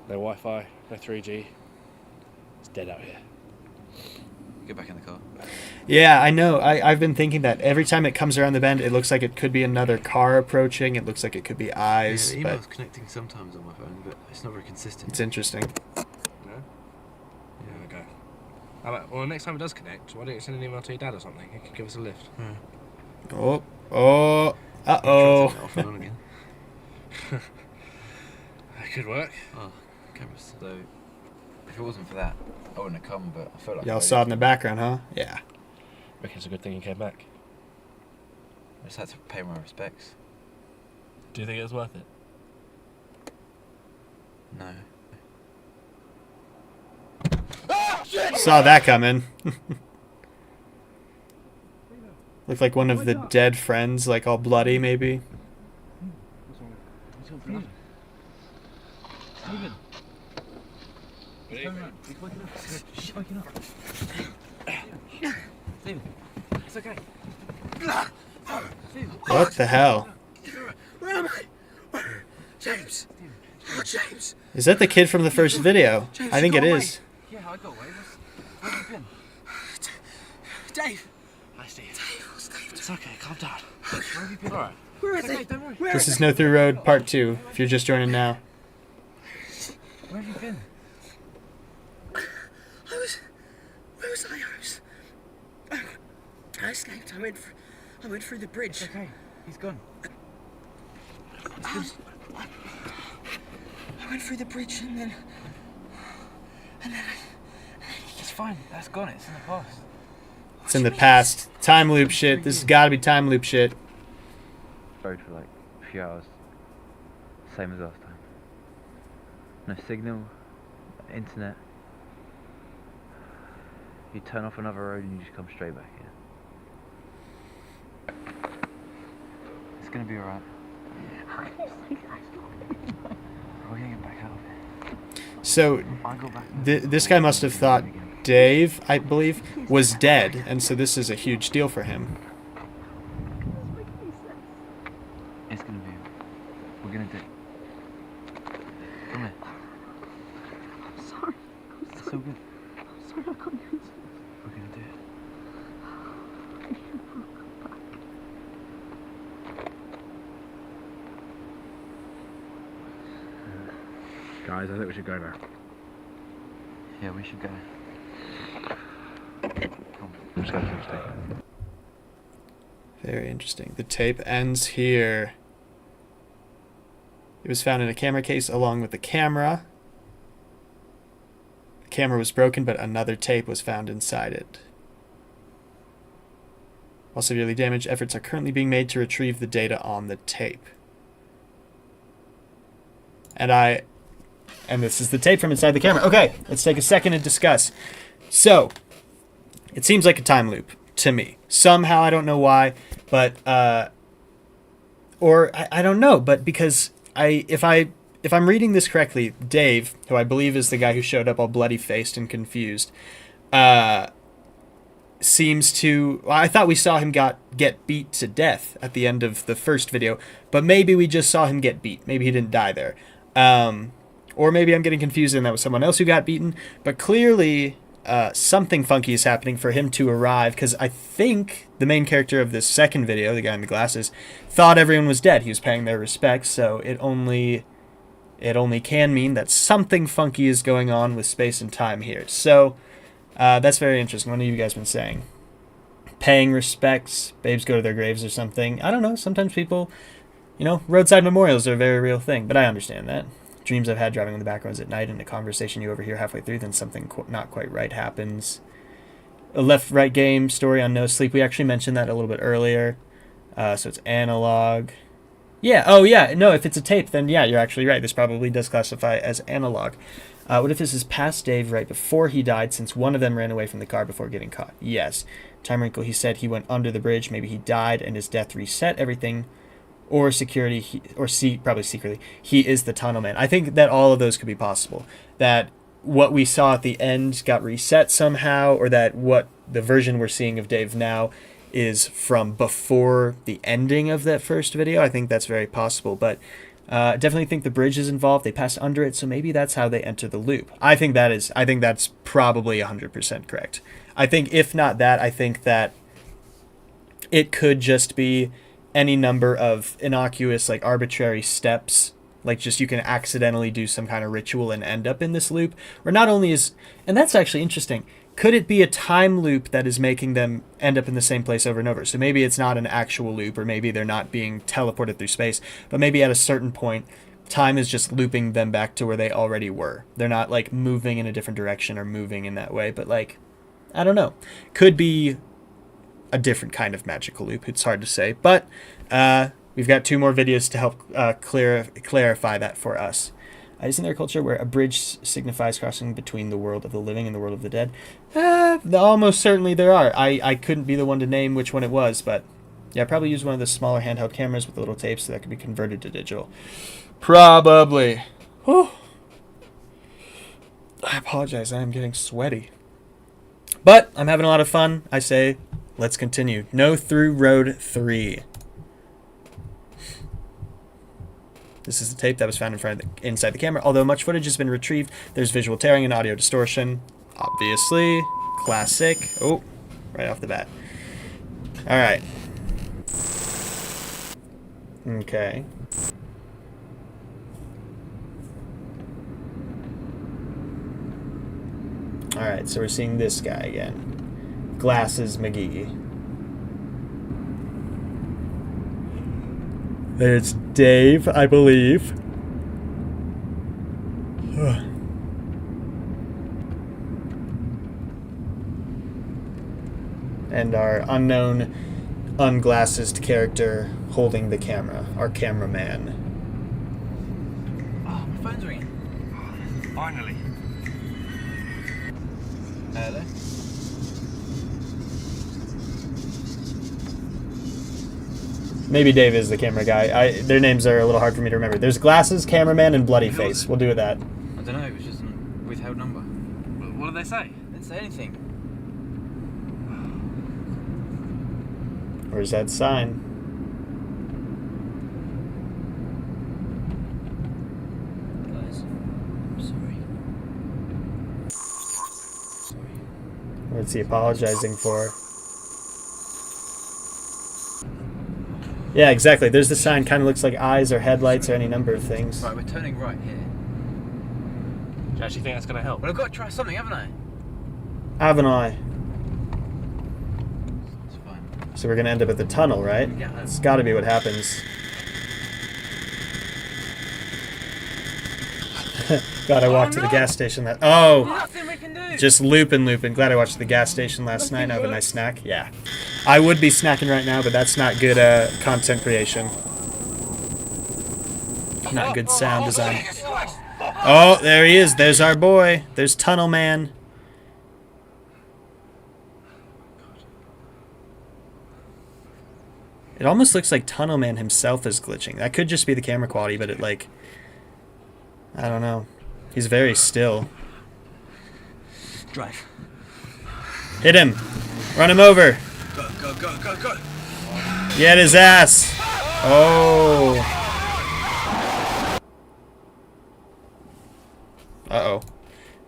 Speaker 5: No Wi-Fi. No 3G. It's dead out here.
Speaker 3: Get back in the car.
Speaker 1: Yeah, I know. I've been thinking that every time it comes around the bend, it looks like it could be another car approaching. It looks like it could be eyes.
Speaker 3: Yeah, the
Speaker 1: But
Speaker 3: email's connecting sometimes on my phone, but it's not very consistent.
Speaker 1: it's interesting.
Speaker 5: No? Yeah, okay. How about, well, next time it does connect, why don't you send an email to your dad or something? He can give us a lift.
Speaker 1: Oh.
Speaker 3: Try
Speaker 1: Uh-oh.
Speaker 3: turning it off and on again.
Speaker 5: That could work.
Speaker 3: Oh, cameras. So, if it wasn't for that, I wouldn't have come, but I felt like
Speaker 1: Y'all saw it in the background, huh? Yeah.
Speaker 5: Reckon it's a good thing you came back.
Speaker 3: I just had to pay my respects.
Speaker 5: Do you think it was worth it?
Speaker 3: No.
Speaker 1: Saw that coming. Looked like one of the dead friends, like all bloody, maybe.
Speaker 3: Steven. He's waking up. He's waking up. Steven. It's okay. Steven.
Speaker 1: What the hell?
Speaker 2: Where am I? James. Oh, James.
Speaker 1: Is that the kid from the first video? I think it is.
Speaker 3: Yeah, I got away. Where have you been?
Speaker 2: Dave.
Speaker 5: Hi, Steve.
Speaker 2: Dave.
Speaker 5: It's okay, calm down.
Speaker 3: Where have you been?
Speaker 5: Alright.
Speaker 2: Where is
Speaker 3: Okay,
Speaker 2: he?
Speaker 3: don't worry.
Speaker 2: Where
Speaker 1: This
Speaker 2: is
Speaker 1: is No Through Road Part 2, if you're just joining now.
Speaker 3: Where have you been?
Speaker 2: Where was I? I escaped. I went through the bridge.
Speaker 3: It's okay. He's gone.
Speaker 2: I went through the bridge and then
Speaker 3: It's fine. That's gone. It's in the past.
Speaker 1: It's in the past. Time loop shit. This has got to be time loop shit.
Speaker 6: Road for like a few hours. Same as last time. No signal, internet. You turn off another road and you just come straight back here. It's gonna be alright. We're gonna get back out of here.
Speaker 1: So
Speaker 6: I'll go back.
Speaker 1: this guy must have thought Dave, I believe, was dead, and so this is a huge deal for him.
Speaker 6: It's gonna be. We're gonna do. Come here.
Speaker 7: I'm sorry.
Speaker 6: It's so good.
Speaker 7: I'm sorry I couldn't do it.
Speaker 6: We're gonna do it.
Speaker 3: Guys, I think we should go now.
Speaker 6: Yeah, we should go. Come.
Speaker 3: Let's go to the tape.
Speaker 1: Very interesting. The tape ends here. It was found in a camera case along with the camera. The camera was broken, but another tape was found inside it. While severely damaged, efforts are currently being made to retrieve the data on the tape. And this is the tape from inside the camera. Okay, let's take a second and discuss. So, it seems like a time loop to me. Somehow, I don't know why, but or I don't know, but because if I'm reading this correctly, Dave, who I believe is the guy who showed up all bloody faced and confused, seems to. Well, I thought we saw him get beat to death at the end of the first video, but maybe we just saw him get beat. Maybe he didn't die there. Or maybe I'm getting confused and that was someone else who got beaten. But clearly, something funky is happening for him to arrive, because I think the main character of this second video, the guy in the glasses, thought everyone was dead. He was paying their respects, so it only can mean that something funky is going on with space and time here. So that's very interesting. What have you guys been saying? Paying respects, babes go to their graves or something. I don't know. Sometimes people, roadside memorials are a very real thing, but I understand that. Dreams I've had driving on the back roads at night, in a conversation you overhear halfway through, then something not quite right happens. A left-right game story on No Sleep. We actually mentioned that a little bit earlier. So it's analog. Yeah, oh yeah, no, if it's a tape, then yeah, you're actually right. This probably does classify as analog. What if this is past Dave right before he died, since one of them ran away from the car before getting caught? Yes. Time wrinkle, he said he went under the bridge. Maybe he died and his death reset everything. Or security, probably secretly, he is the tunnel man. I think that all of those could be possible. That what we saw at the end got reset somehow, or that what the version we're seeing of Dave now is from before the ending of that first video. I think that's very possible, but definitely think the bridge is involved. They passed under it, so maybe that's how they enter the loop. I think that's probably 100% correct. I think if not that, I think that it could just be any number of innocuous, like arbitrary steps, like just you can accidentally do some kind of ritual and end up in this loop. Or not only and that's actually interesting, could it be a time loop that is making them end up in the same place over and over? So maybe it's not an actual loop, or maybe they're not being teleported through space, but maybe at a certain point, time is just looping them back to where they already were. They're not like moving in a different direction or moving in that way, but like, I don't know. Could be a different kind of magical loop. It's hard to say, but we've got 2 more videos to help clarify that for us. Isn't there a culture where a bridge signifies crossing between the world of the living and the world of the dead? Almost certainly there are. I couldn't be the one to name which one it was, but yeah, probably use one of the smaller handheld cameras with the little tapes so that could be converted to digital. Probably. Whew. I apologize, I am getting sweaty. But I'm having a lot of fun. I say, let's continue. No Through Road 3. This is the tape that was found inside the camera. Although much footage has been retrieved, there's visual tearing and audio distortion. Obviously. Classic. Oh, right off the bat. Alright. Okay. Alright, so we're seeing this guy again. Glasses McGee. There's Dave, I believe. And our unknown, unglassed character holding the camera, our cameraman.
Speaker 3: Oh, my phone's ringing. Finally. Hello?
Speaker 1: Maybe Dave is the camera guy. Their names are a little hard for me to remember. There's Glasses, Cameraman, and Bloody Face. We'll do with that.
Speaker 6: I don't know, it was just a withheld number.
Speaker 5: What did they say?
Speaker 6: Didn't say anything.
Speaker 1: Where's that sign?
Speaker 2: Guys, I'm sorry.
Speaker 1: What's he apologizing for? Yeah, exactly. There's the sign. Kind of looks like eyes or headlights or any number of things.
Speaker 6: Right, we're turning right here.
Speaker 5: Do you actually think that's going to help?
Speaker 6: Well, I've got to try something, haven't I?
Speaker 1: Haven't I?
Speaker 6: It's fine.
Speaker 1: So we're going to end up at the tunnel, right?
Speaker 6: Yeah.
Speaker 1: It's got to be what happens. Glad I walked to the gas station.
Speaker 6: Nothing we can do.
Speaker 1: Just looping. Glad I watched the gas station last night. I have a nice snack. Yeah. I would be snacking right now, but that's not good content creation. Not good sound design. Oh, there he is. There's our boy. There's Tunnel Man. It almost looks like Tunnel Man himself is glitching. That could just be the camera quality, but it like... I don't know. He's very still.
Speaker 6: Drive.
Speaker 1: Hit him. Run him over.
Speaker 6: Go.
Speaker 1: Get his ass. Oh. Uh-oh.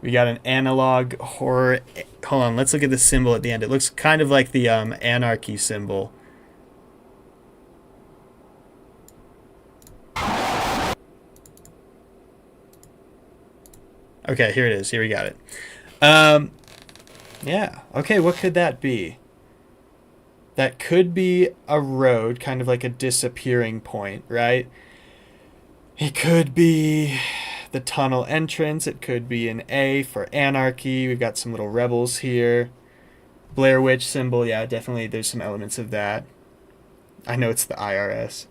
Speaker 1: We got an analog horror. Hold on. Let's look at the symbol at the end. It looks kind of like the anarchy symbol. Okay, here it is. Here we got it. Yeah. Okay, what could that be? That could be a road, kind of like a disappearing point, right? It could be the tunnel entrance. It could be an A for anarchy. We've got some little rebels here. Blair Witch symbol. Yeah, definitely there's some elements of that. I know it's the IRS.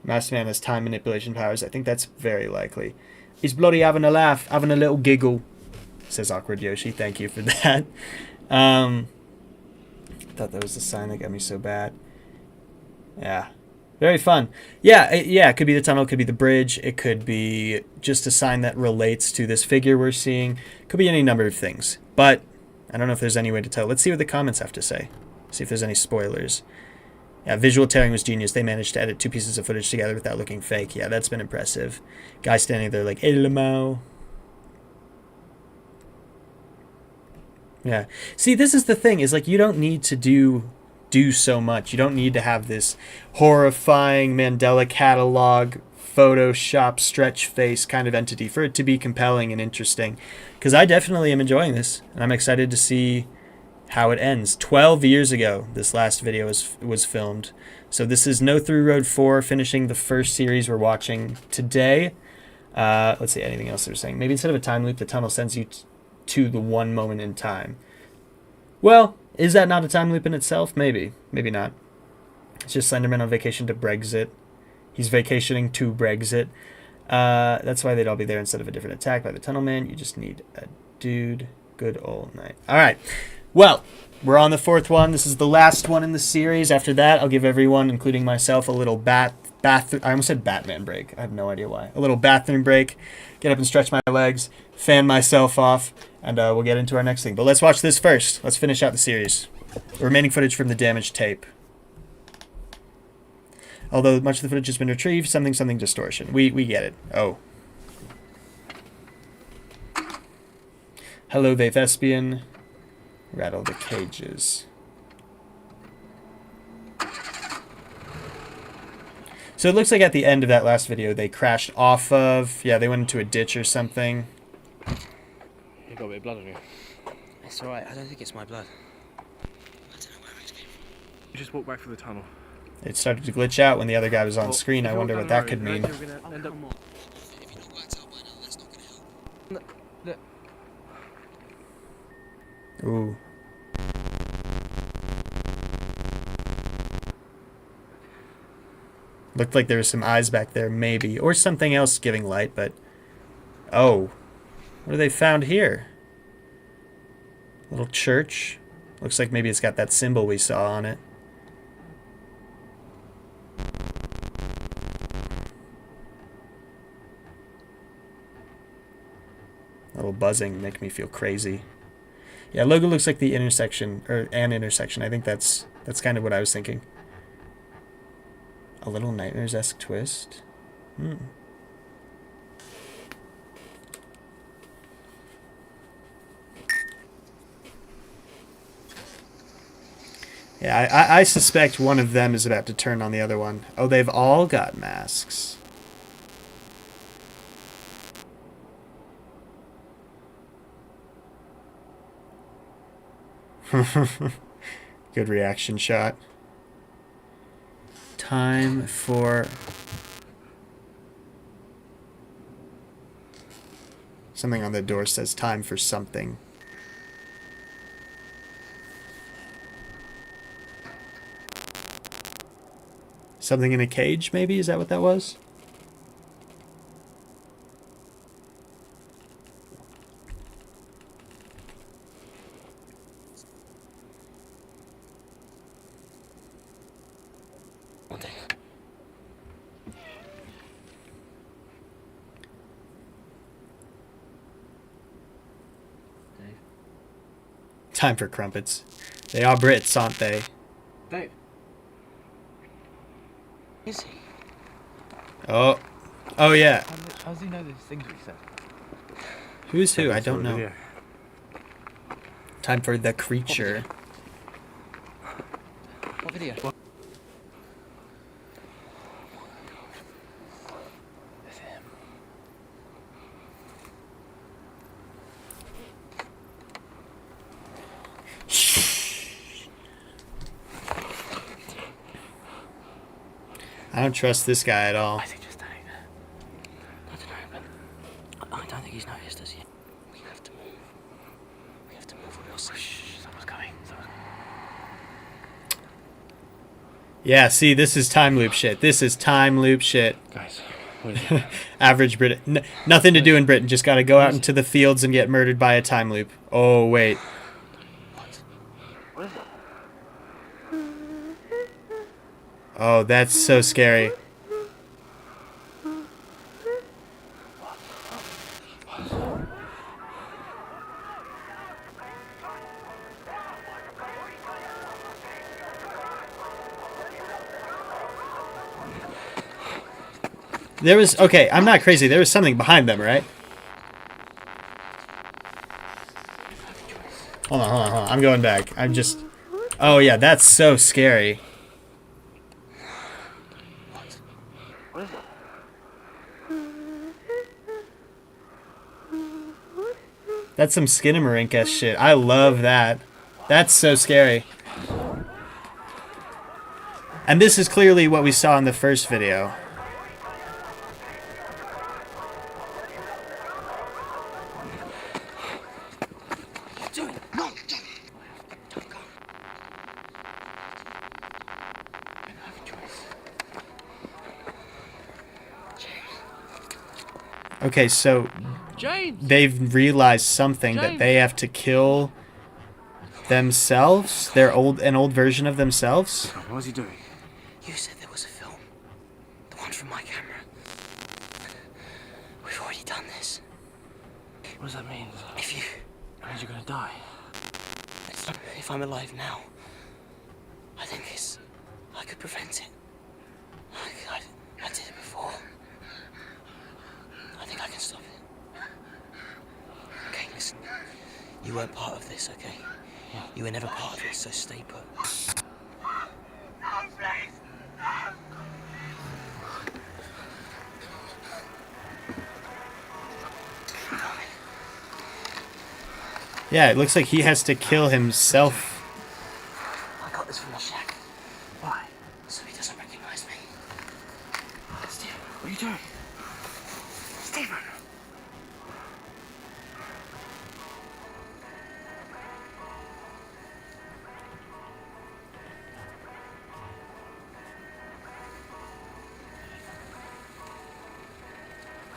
Speaker 1: Master Man has time manipulation powers. I think that's very likely. He's bloody having a laugh, having a little giggle, says Awkward Yoshi. Thank you for that. Thought that was the sign that got me so bad. Yeah. Very fun. Yeah, it could be the tunnel, it could be the bridge, it could be just a sign that relates to this figure we're seeing. It could be any number of things. But I don't know if there's any way to tell. Let's see what the comments have to say. See if there's any spoilers. Yeah, visual tearing was genius. They managed to edit 2 pieces of footage together without looking fake. Yeah, that's been impressive. Guy standing there like, hey, Lamau. Yeah. See, this is the thing, is like you don't need to do so much. You don't need to have this horrifying Mandela catalog, Photoshop, stretch face kind of entity for it to be compelling and interesting. Because I definitely am enjoying this, and I'm excited to see how it ends. 12 years ago, this last video was filmed. So this is No Through Road 4, finishing the first series we're watching today. Let's see, anything else they're saying. Maybe instead of a time loop, the tunnel sends you to the one moment in time. Well, is that not a time loop in itself? Maybe. Maybe not. It's just Slenderman on vacation to Brexit. He's vacationing to Brexit. That's why they'd all be there instead of a different attack by the Tunnel Man. You just need a dude. Good old night. All right. Well, we're on the 4th one. This is the last one in the series. After that, I'll give everyone, including myself, a little I almost said Batman break. I have no idea why. A little bathroom break. Get up and stretch my legs. Fan myself off. And we'll get into our next thing. But let's watch this first. Let's finish out the series. The remaining footage from the damaged tape. Although much of the footage has been retrieved, something distortion. We get it. Oh. Hello, they thespian. Rattle the cages. So it looks like at the end of that last video they crashed off of... Yeah, they went into a ditch or something.
Speaker 5: You got a bit of blood on you.
Speaker 2: It's alright, I don't think it's my blood. I don't know where it came from.
Speaker 5: You just walk back through the tunnel.
Speaker 1: It started to glitch out when the other guy was on screen. I wonder what that could mean.
Speaker 2: If you're not worked out by now, that's not going to help.
Speaker 1: Ooh. Looked like there was some eyes back there, maybe. Or something else giving light, but... Oh. What have they found here? Little church. Looks like maybe it's got that symbol we saw on it. little buzzing make me feel crazy. Yeah, logo looks like the intersection, or an intersection. I think that's kind of what I was thinking. A Little Nightmares-esque twist. Yeah, I suspect one of them is about to turn on the other one. Oh, they've all got masks. Good reaction shot. Time for... Something on the door says time for something. Something in a cage, maybe? Is that what that was? Time for crumpets. They are Brits, aren't they?
Speaker 3: Dave. Is he?
Speaker 1: Oh. Oh, yeah.
Speaker 6: How does he know these things we said?
Speaker 1: Who's who? I don't know. Time for the creature.
Speaker 3: What video?
Speaker 1: I don't trust this guy at all.
Speaker 2: I think just staying there. I don't know, but I don't think he's noticed us yet. We have to move. We have to move or we'll see. Someone's coming.
Speaker 1: Yeah, see, this is time loop shit. This is time loop shit.
Speaker 5: Guys, what is it?
Speaker 1: Average Brit. Nothing to do in Britain. Just gotta go out into the fields and get murdered by a time loop. Oh, wait.
Speaker 2: What is it?
Speaker 1: Oh, that's so scary. There was... Okay, I'm not crazy. There was something behind them, right? Hold on. I'm going back. I'm just... Oh, yeah, that's so scary.
Speaker 2: What is it?
Speaker 1: That's some Skinamarink-esque shit. I love that. That's so scary. And this is clearly what we saw in the first video. Okay, so
Speaker 5: James!
Speaker 1: they've realized something that they have to kill themselves. An old version of themselves.
Speaker 6: What was he doing?
Speaker 2: You said there was a film. The one from my camera. We've already done this.
Speaker 5: What does that mean?
Speaker 2: If you...
Speaker 5: Means you're gonna die.
Speaker 2: If I'm alive now, I think this... I could prevent it. I did it before. I think I can stop it. Okay, listen. You weren't part of this, okay? You were never part of it, so stay put.
Speaker 1: Yeah, it looks like he has to kill himself.
Speaker 2: I got this from the shack.
Speaker 3: Why?
Speaker 2: So he doesn't recognize me.
Speaker 3: Stephen, what are you doing? Stephen!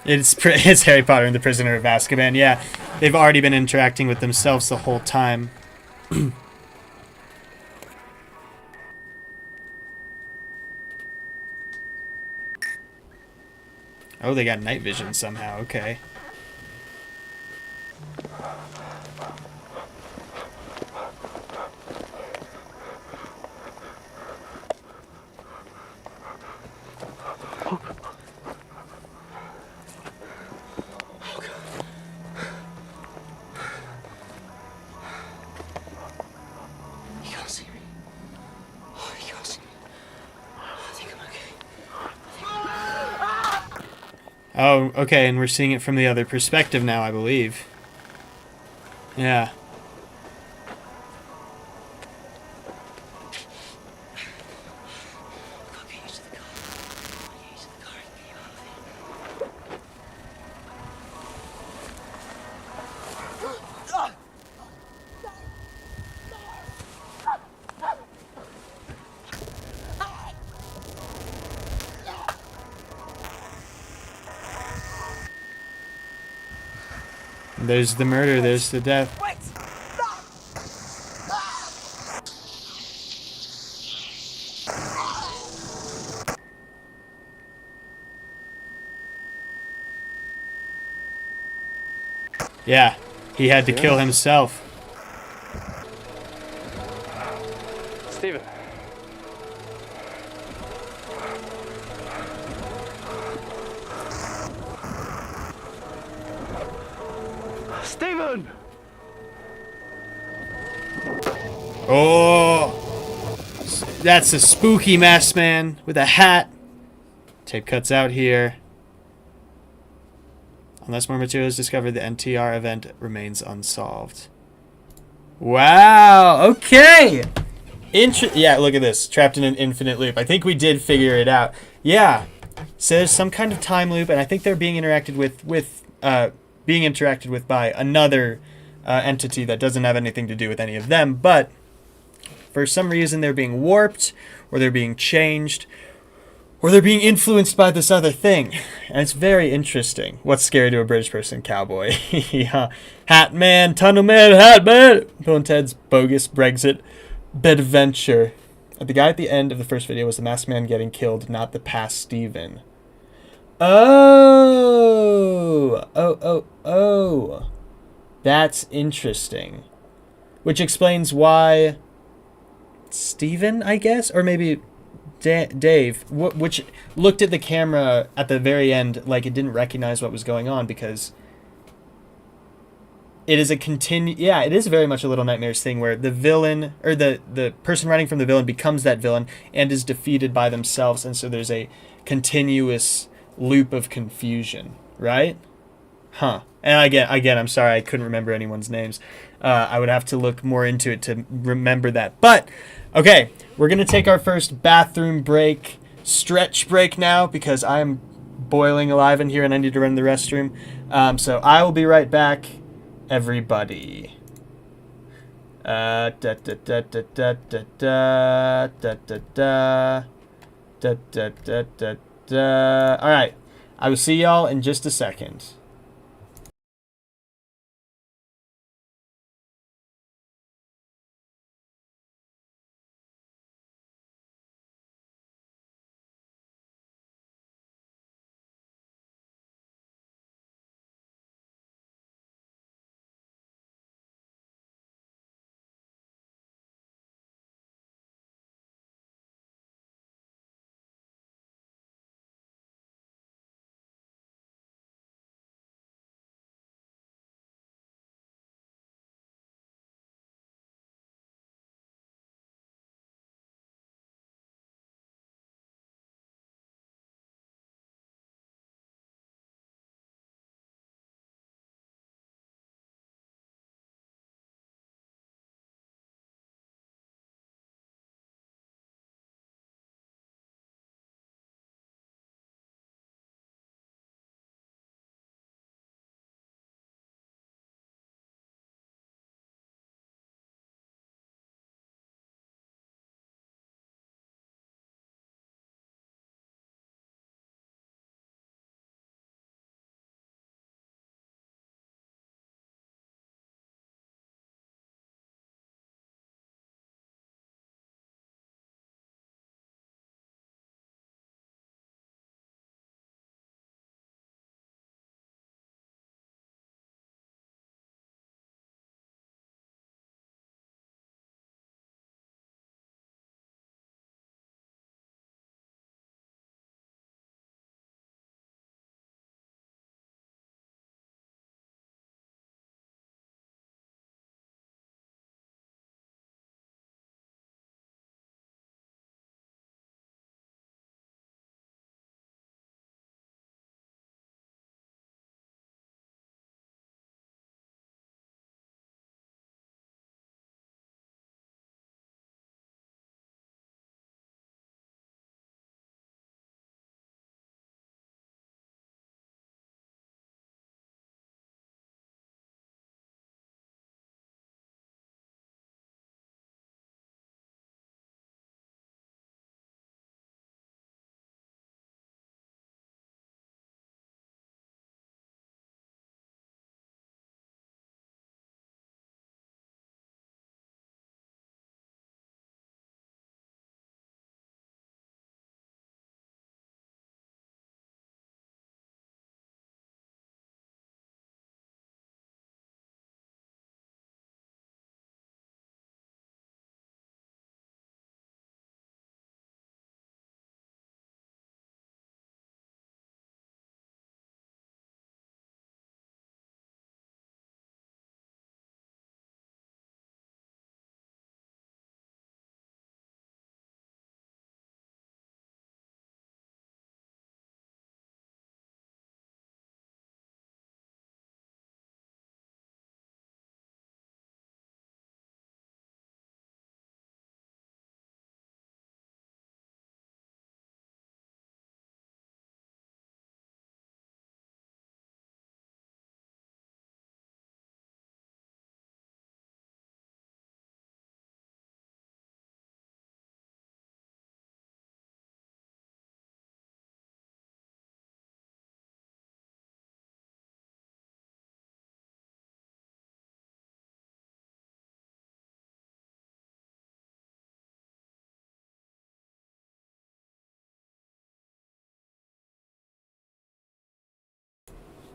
Speaker 1: It's Harry Potter and the Prisoner of Azkaban. Yeah, they've already been interacting with themselves the whole time. Oh, they got night vision somehow. Okay. Oh, okay, and we're seeing it from the other perspective now, I believe. Yeah. There's the murder, there's the death. Yeah, he had to kill himself.
Speaker 5: Stephen. Stephen!
Speaker 1: Oh! That's a spooky masked man with a hat. Tape cuts out here. Unless more material is discovered, the NTR event remains unsolved. Wow, okay! Yeah, look at this. Trapped in an infinite loop. I think we did figure it out. Yeah. So there's some kind of time loop, and I think they're being interacted with by another entity that doesn't have anything to do with any of them, but for some reason they're being warped, or they're being changed, or they're being influenced by this other thing. And it's very interesting. What's scary to a British person? Cowboy. Yeah. Hat man, tunnel man, hat man. Bill and Ted's Bogus Brexit Bedventure. The guy at the end of the first video was the masked man getting killed, not the past Steven. Oh. That's interesting. Which explains why Steven, I guess? Or maybe Dave, which looked at the camera at the very end like it didn't recognize what was going on, because it is it is very much a Little Nightmares thing where the villain, or the person running from the villain, becomes that villain and is defeated by themselves, and so there's a continuous loop of confusion, right? Huh. And again, I'm sorry I couldn't remember anyone's names. I would have to look more into it to remember that. But, okay, we're going to take our first bathroom break, stretch break now, because I'm boiling alive in here and I need to run to the restroom. So I will be right back, everybody. All right. I will see y'all in just a second.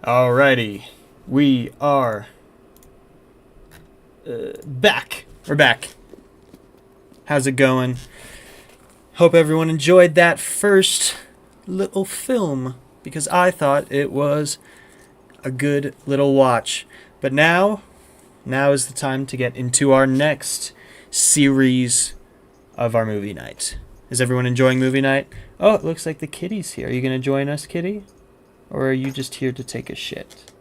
Speaker 1: Alrighty, we are back. We're back. How's it going? Hope everyone enjoyed that first little film, because I thought it was a good little watch. But now is the time to get into our next series of our movie night. Is everyone enjoying movie night? Oh, it looks like the kitty's here. Are you going to join us, kitty? Or are you just here to take a shit?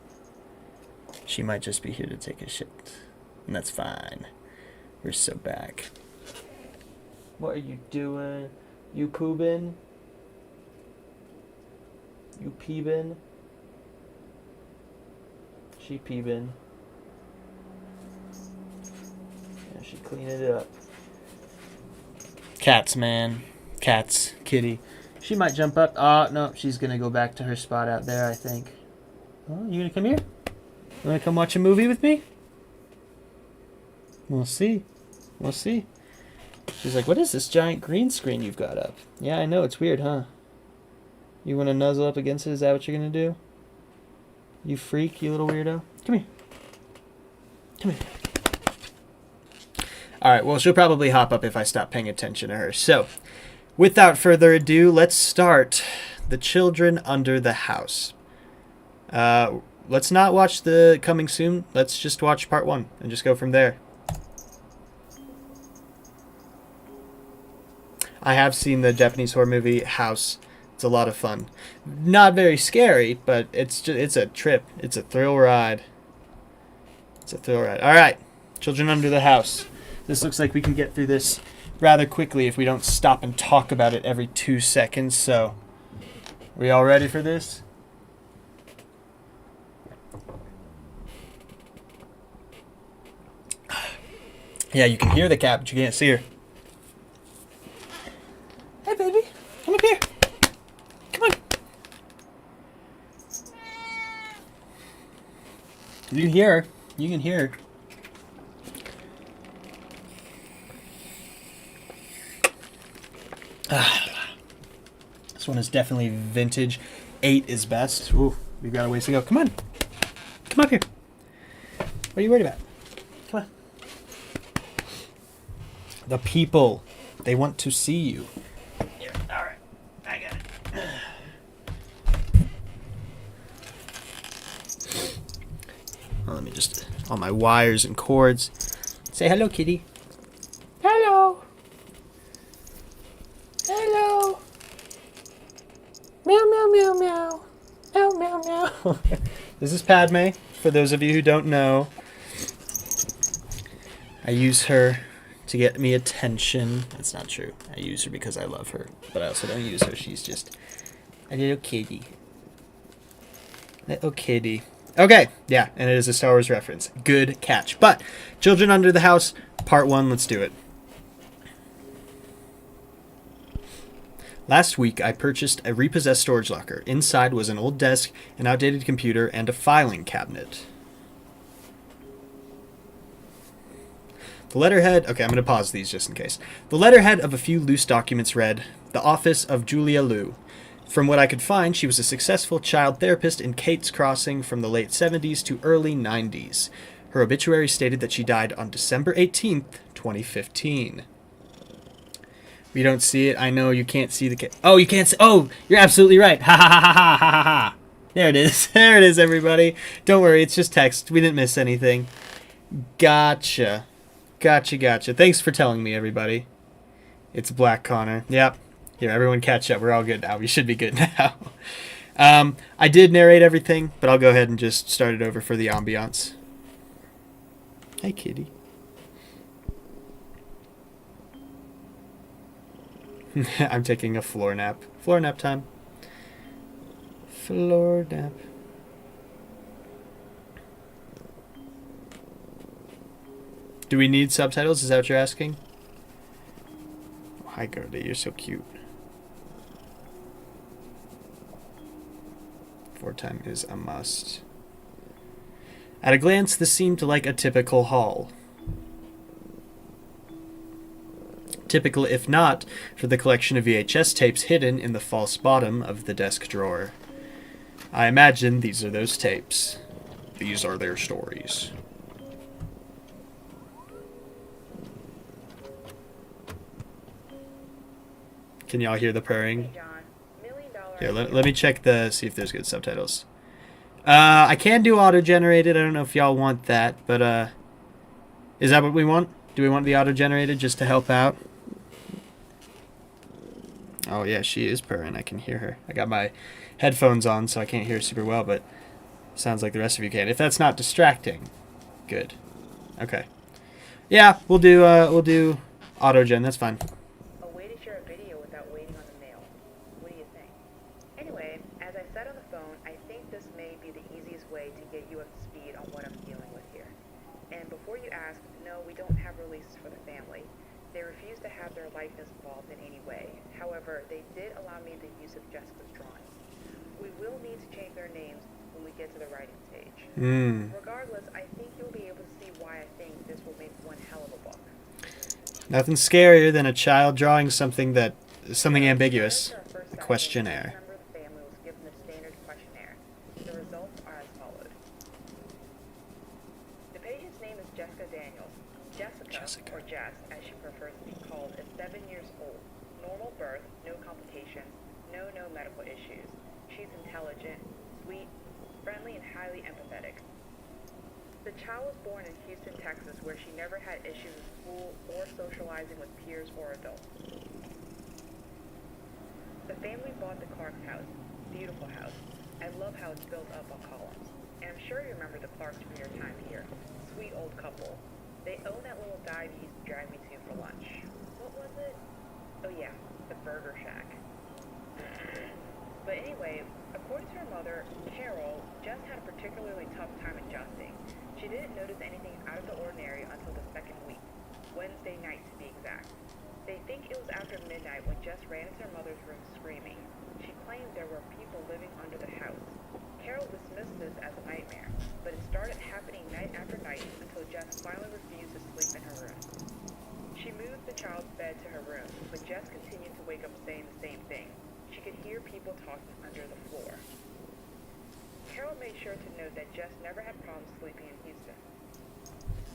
Speaker 1: She might just be here to take a shit. And that's fine. We're so back. What are you doing? You pooping? You peebin'? She peebin'. Yeah, she cleaning it up. Cats, man. Cats. Kitty. She might jump up. Oh, no. She's going to go back to her spot out there, I think. Oh, you going to come here? You want to come watch a movie with me? We'll see. We'll see. She's like, what is this giant green screen you've got up? Yeah, I know. It's weird, huh? You want to nuzzle up against it? Is that what you're going to do? You freak, you little weirdo. Come here. Come here. Alright, well, she'll probably hop up if I stop paying attention to her. So, without further ado, let's start The Children Under the House. Let's not watch the coming soon. Let's just watch part 1 and just go from there. I have seen the Japanese horror movie House. It's a lot of fun. Not very scary, but it's a trip. It's a thrill ride. It's a thrill ride. All right, Children Under the House. This looks like we can get through this rather quickly if we don't stop and talk about it every 2 seconds. So, we all ready for this? Yeah, you can hear the cat, but you can't see her. Hey, baby. Come up here. Come on. You can hear her. You can hear her. This one is definitely vintage. 8 is best. Ooh, we've got a ways to go. Come on. Come up here. What are you worried about? Come on. The people. They want to see you. Here. All right. I got it. Well, let me just... all my wires and cords. Say hello, kitty. Hello. Hello. Meow, meow, meow, meow. Meow, meow, meow. This is Padme. For those of you who don't know, I use her to get me attention. That's not true. I use her because I love her. But I also don't use her. She's just a little kitty. Little kitty. Okay. Yeah, and it is a Star Wars reference. Good catch. But Children Under the House, part 1. Let's do it. Last week, I purchased a repossessed storage locker. Inside was an old desk, an outdated computer, and a filing cabinet. The letterhead... okay, I'm going to pause these just in case. The letterhead of a few loose documents read, "The Office of Julia Liu." From what I could find, she was a successful child therapist in Kate's Crossing from the late 70s to early 90s. Her obituary stated that she died on December 18th, 2015. We don't see it. I know you can't see the... oh, you can't see... oh, you're absolutely right. Ha ha ha ha ha ha ha. There it is. There it is, everybody. Don't worry, it's just text. We didn't miss anything. Gotcha. Gotcha. Thanks for telling me, everybody. It's Black Connor. Yep. Here, everyone catch up. We're all good now. We should be good now. I did narrate everything, but I'll go ahead and just start it over for the ambiance. Hi, kitty. I'm taking a floor nap. Floor nap time. Floor nap. Do we need subtitles? Is that what you're asking? Hi, Gertie. You're so cute. Floor time is a must. At a glance, this seemed like a typical hall. Typical, if not, for the collection of VHS tapes hidden in the false bottom of the desk drawer. I imagine these are those tapes. These are their stories. Can y'all hear the purring? Here, let me check see if there's good subtitles. I can do auto-generated. I don't know if y'all want that, but is that what we want? Do we want the auto-generated just to help out? Oh yeah, she is purring. I can hear her. I got my headphones on, so I can't hear super well, but sounds like the rest of you can. If that's not distracting, good. Okay. Yeah, we'll do auto-gen. That's fine.
Speaker 8: A way to share a video without waiting on the mail. What do you think? Anyway, as I said on the phone, I think this may be the easiest way to get you up to speed on what I'm dealing with here. And before you ask, no, we don't have releases for the family. They refuse to have their likeness involved in any way. However, they did allow me the use of Jessica's drawings. We will need to change their names when we get to the writing stage. Regardless, I think you'll be able to see why I think this will make one hell of a book.
Speaker 1: Nothing scarier than a child drawing something ambiguous. A questionnaire.
Speaker 8: Each member of the family was given the standard questionnaire. The results are as followed. The patient's name is Jessica Daniels. Jessica, or Jess, as she prefers to be called, is 7 years old. Normal birth, no complications, no medical issues. She's intelligent, sweet, friendly, and highly empathetic. The child was born in Houston, Texas, where she never had issues in school or socializing with peers or adults. The family bought the Clark's house. Beautiful house. I love how it's built up on columns. And I'm sure you remember the Clarks from your time here. Sweet old couple. They own that little dive you used to drag me to for lunch. What was it? Oh yeah, the Burger Shack. But anyway, according to her mother, Carol, Jess had a particularly tough time adjusting. She didn't notice anything out of the ordinary until the second week, Wednesday night to be exact. They think it was after midnight when Jess ran into her mother's room screaming. She claimed there were people living under the house. Carol dismissed this as a nightmare, but it started happening night after night until Jess finally refused to sleep in her room. She moved the child's bed to her room, but Jess continued to wake up saying the same thing. She could hear people talking under the floor. Carol made sure to note that Jess never had problems sleeping in Houston.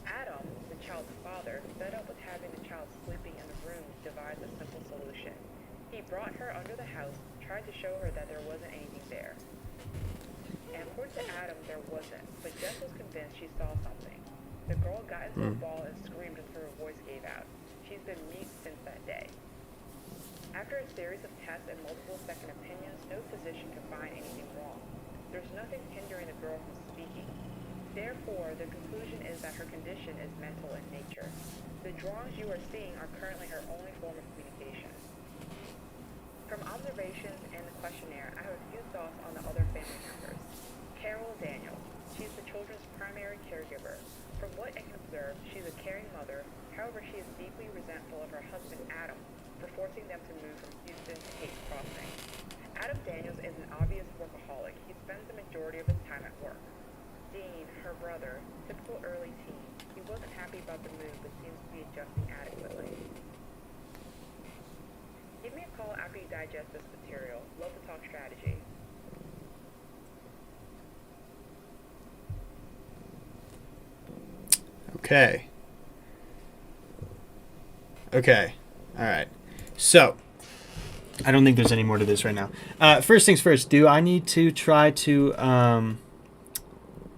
Speaker 8: Adam, the child's father, fed up with having the child sleeping in the room, devised a simple solution. He brought her under the house, tried to show her that there wasn't anything there. And according to Adam, there wasn't, but Jess was convinced she saw something. The girl got into a ball and screamed until her voice gave out. She's been mute since that day. After a series of tests and multiple second opinions, no physician could find anything wrong. There's nothing hindering the girl from speaking. Therefore, the conclusion is that her condition is mental in nature. The drawings you are seeing are currently her only form of communication. From observations and the questionnaire, I have a few thoughts on the other family members. Carol Daniels. She's the children's primary caregiver. From what I can observe, she's a caring mother. However, she is deeply resentful of her husband, Adam, for forcing them to move from Houston to Cape Crossing. Adam Daniels is an obvious workaholic. He spends the majority of his time at work. Dean, her brother, typical early teen. He wasn't happy about the move, but seems to be adjusting adequately. Give me a call after you digest this material. Love to talk strategy.
Speaker 1: Okay. All right. So, I don't think there's any more to this right now. First things first, do I need to try to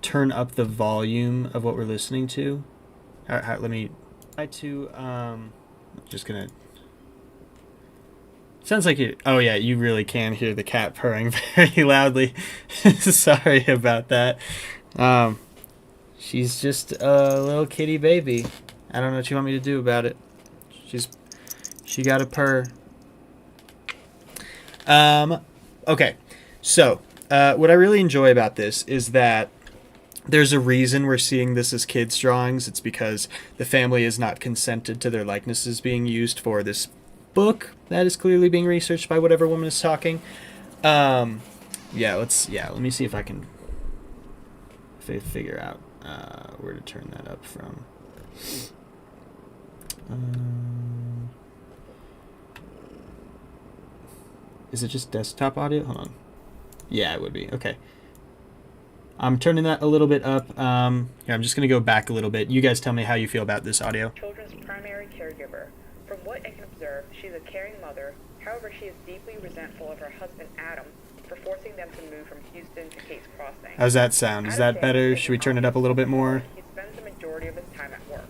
Speaker 1: turn up the volume of what we're listening to? Let me try to, just gonna, sounds like you, oh yeah, you really can hear the cat purring very loudly. Sorry about that. She's just a little kitty baby. I don't know what you want me to do about it. She got a purr. Okay, so what I really enjoy about this is that there's a reason we're seeing this as kids' drawings. It's because the family has not consented to their likenesses being used for this book that is clearly being researched by whatever woman is talking. Let me see if I can figure out where to turn that up from. Is it just desktop audio? Hold on. Yeah, it would be. Okay. I'm turning that a little bit up. Here, I'm just going to go back a little bit. You guys tell me how you feel about this audio.
Speaker 8: Children's primary caregiver. From what I can observe, she's a caring mother. However, she is deeply resentful of her husband, Adam, for forcing them to move from Houston to Kate's Crossing.
Speaker 1: How's that sound? Is that better? Should we turn it up a little bit more?
Speaker 8: He spends the majority of his time at work.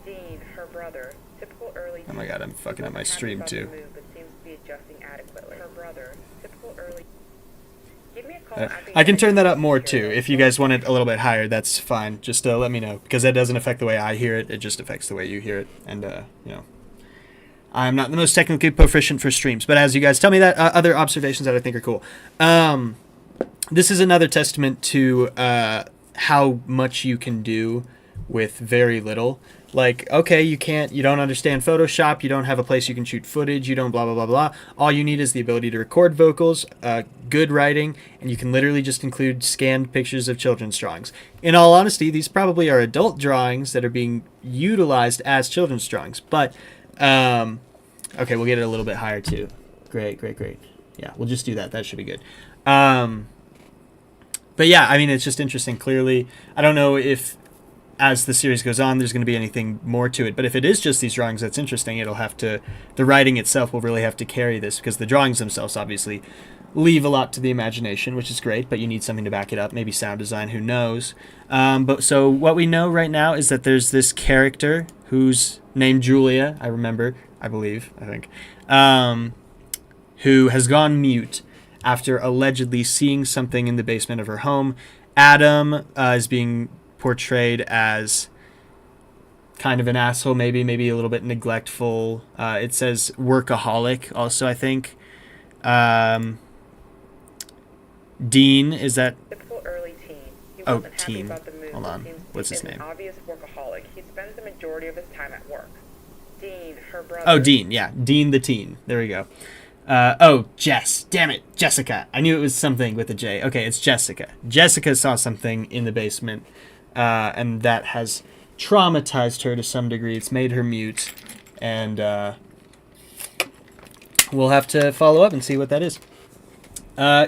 Speaker 8: Dean, her brother, typical early...
Speaker 1: Oh my god, I'm fucking up my stream too.
Speaker 8: Move, but seems to be adjusting adequately. Her brother, typical early... Give me a call after
Speaker 1: I can turn that up more too. If you guys want it a little bit higher, that's fine. Just let me know, because that doesn't affect the way I hear it. It just affects the way you hear it. And, you know, I'm not the most technically proficient for streams, but as you guys tell me that, other observations that I think are cool. This is another testament to how much you can do with very little. Like, okay, you don't understand Photoshop, you don't have a place you can shoot footage, you don't blah, blah, blah, blah. All you need is the ability to record vocals, good writing, and you can literally just include scanned pictures of children's drawings. In all honesty, these probably are adult drawings that are being utilized as children's drawings. But, okay, we'll get it a little bit higher too. Great. Yeah, we'll just do that. That should be good. But yeah, I mean, it's just interesting. Clearly, I don't know if as the series goes on, there's going to be anything more to it. But if it is just these drawings, that's interesting. It'll have to, the writing itself will really have to carry this, because the drawings themselves obviously leave a lot to the imagination, which is great, but you need something to back it up. Maybe sound design, who knows? But so what we know right now is that there's this character who's named Julia, I think, who has gone mute after allegedly seeing something in the basement of her home. Adam is being portrayed as kind of an asshole, maybe a little bit neglectful. It says workaholic also, I think. Dean, is that...
Speaker 8: Typical early teen. He
Speaker 1: Oh,
Speaker 8: wasn't happy
Speaker 1: teen.
Speaker 8: about the move,
Speaker 1: Hold
Speaker 8: but
Speaker 1: on.
Speaker 8: seems
Speaker 1: What's his
Speaker 8: he's
Speaker 1: name?
Speaker 8: An obvious workaholic. He spends the majority of his time at work. Dean, her brother...
Speaker 1: Oh, Dean, yeah. Dean the teen. There we go. Jess. Damn it. Jessica. I knew it was something with a J. Okay, it's Jessica. Jessica saw something in the basement, and that has traumatized her to some degree. It's made her mute, and we'll have to follow up and see what that is.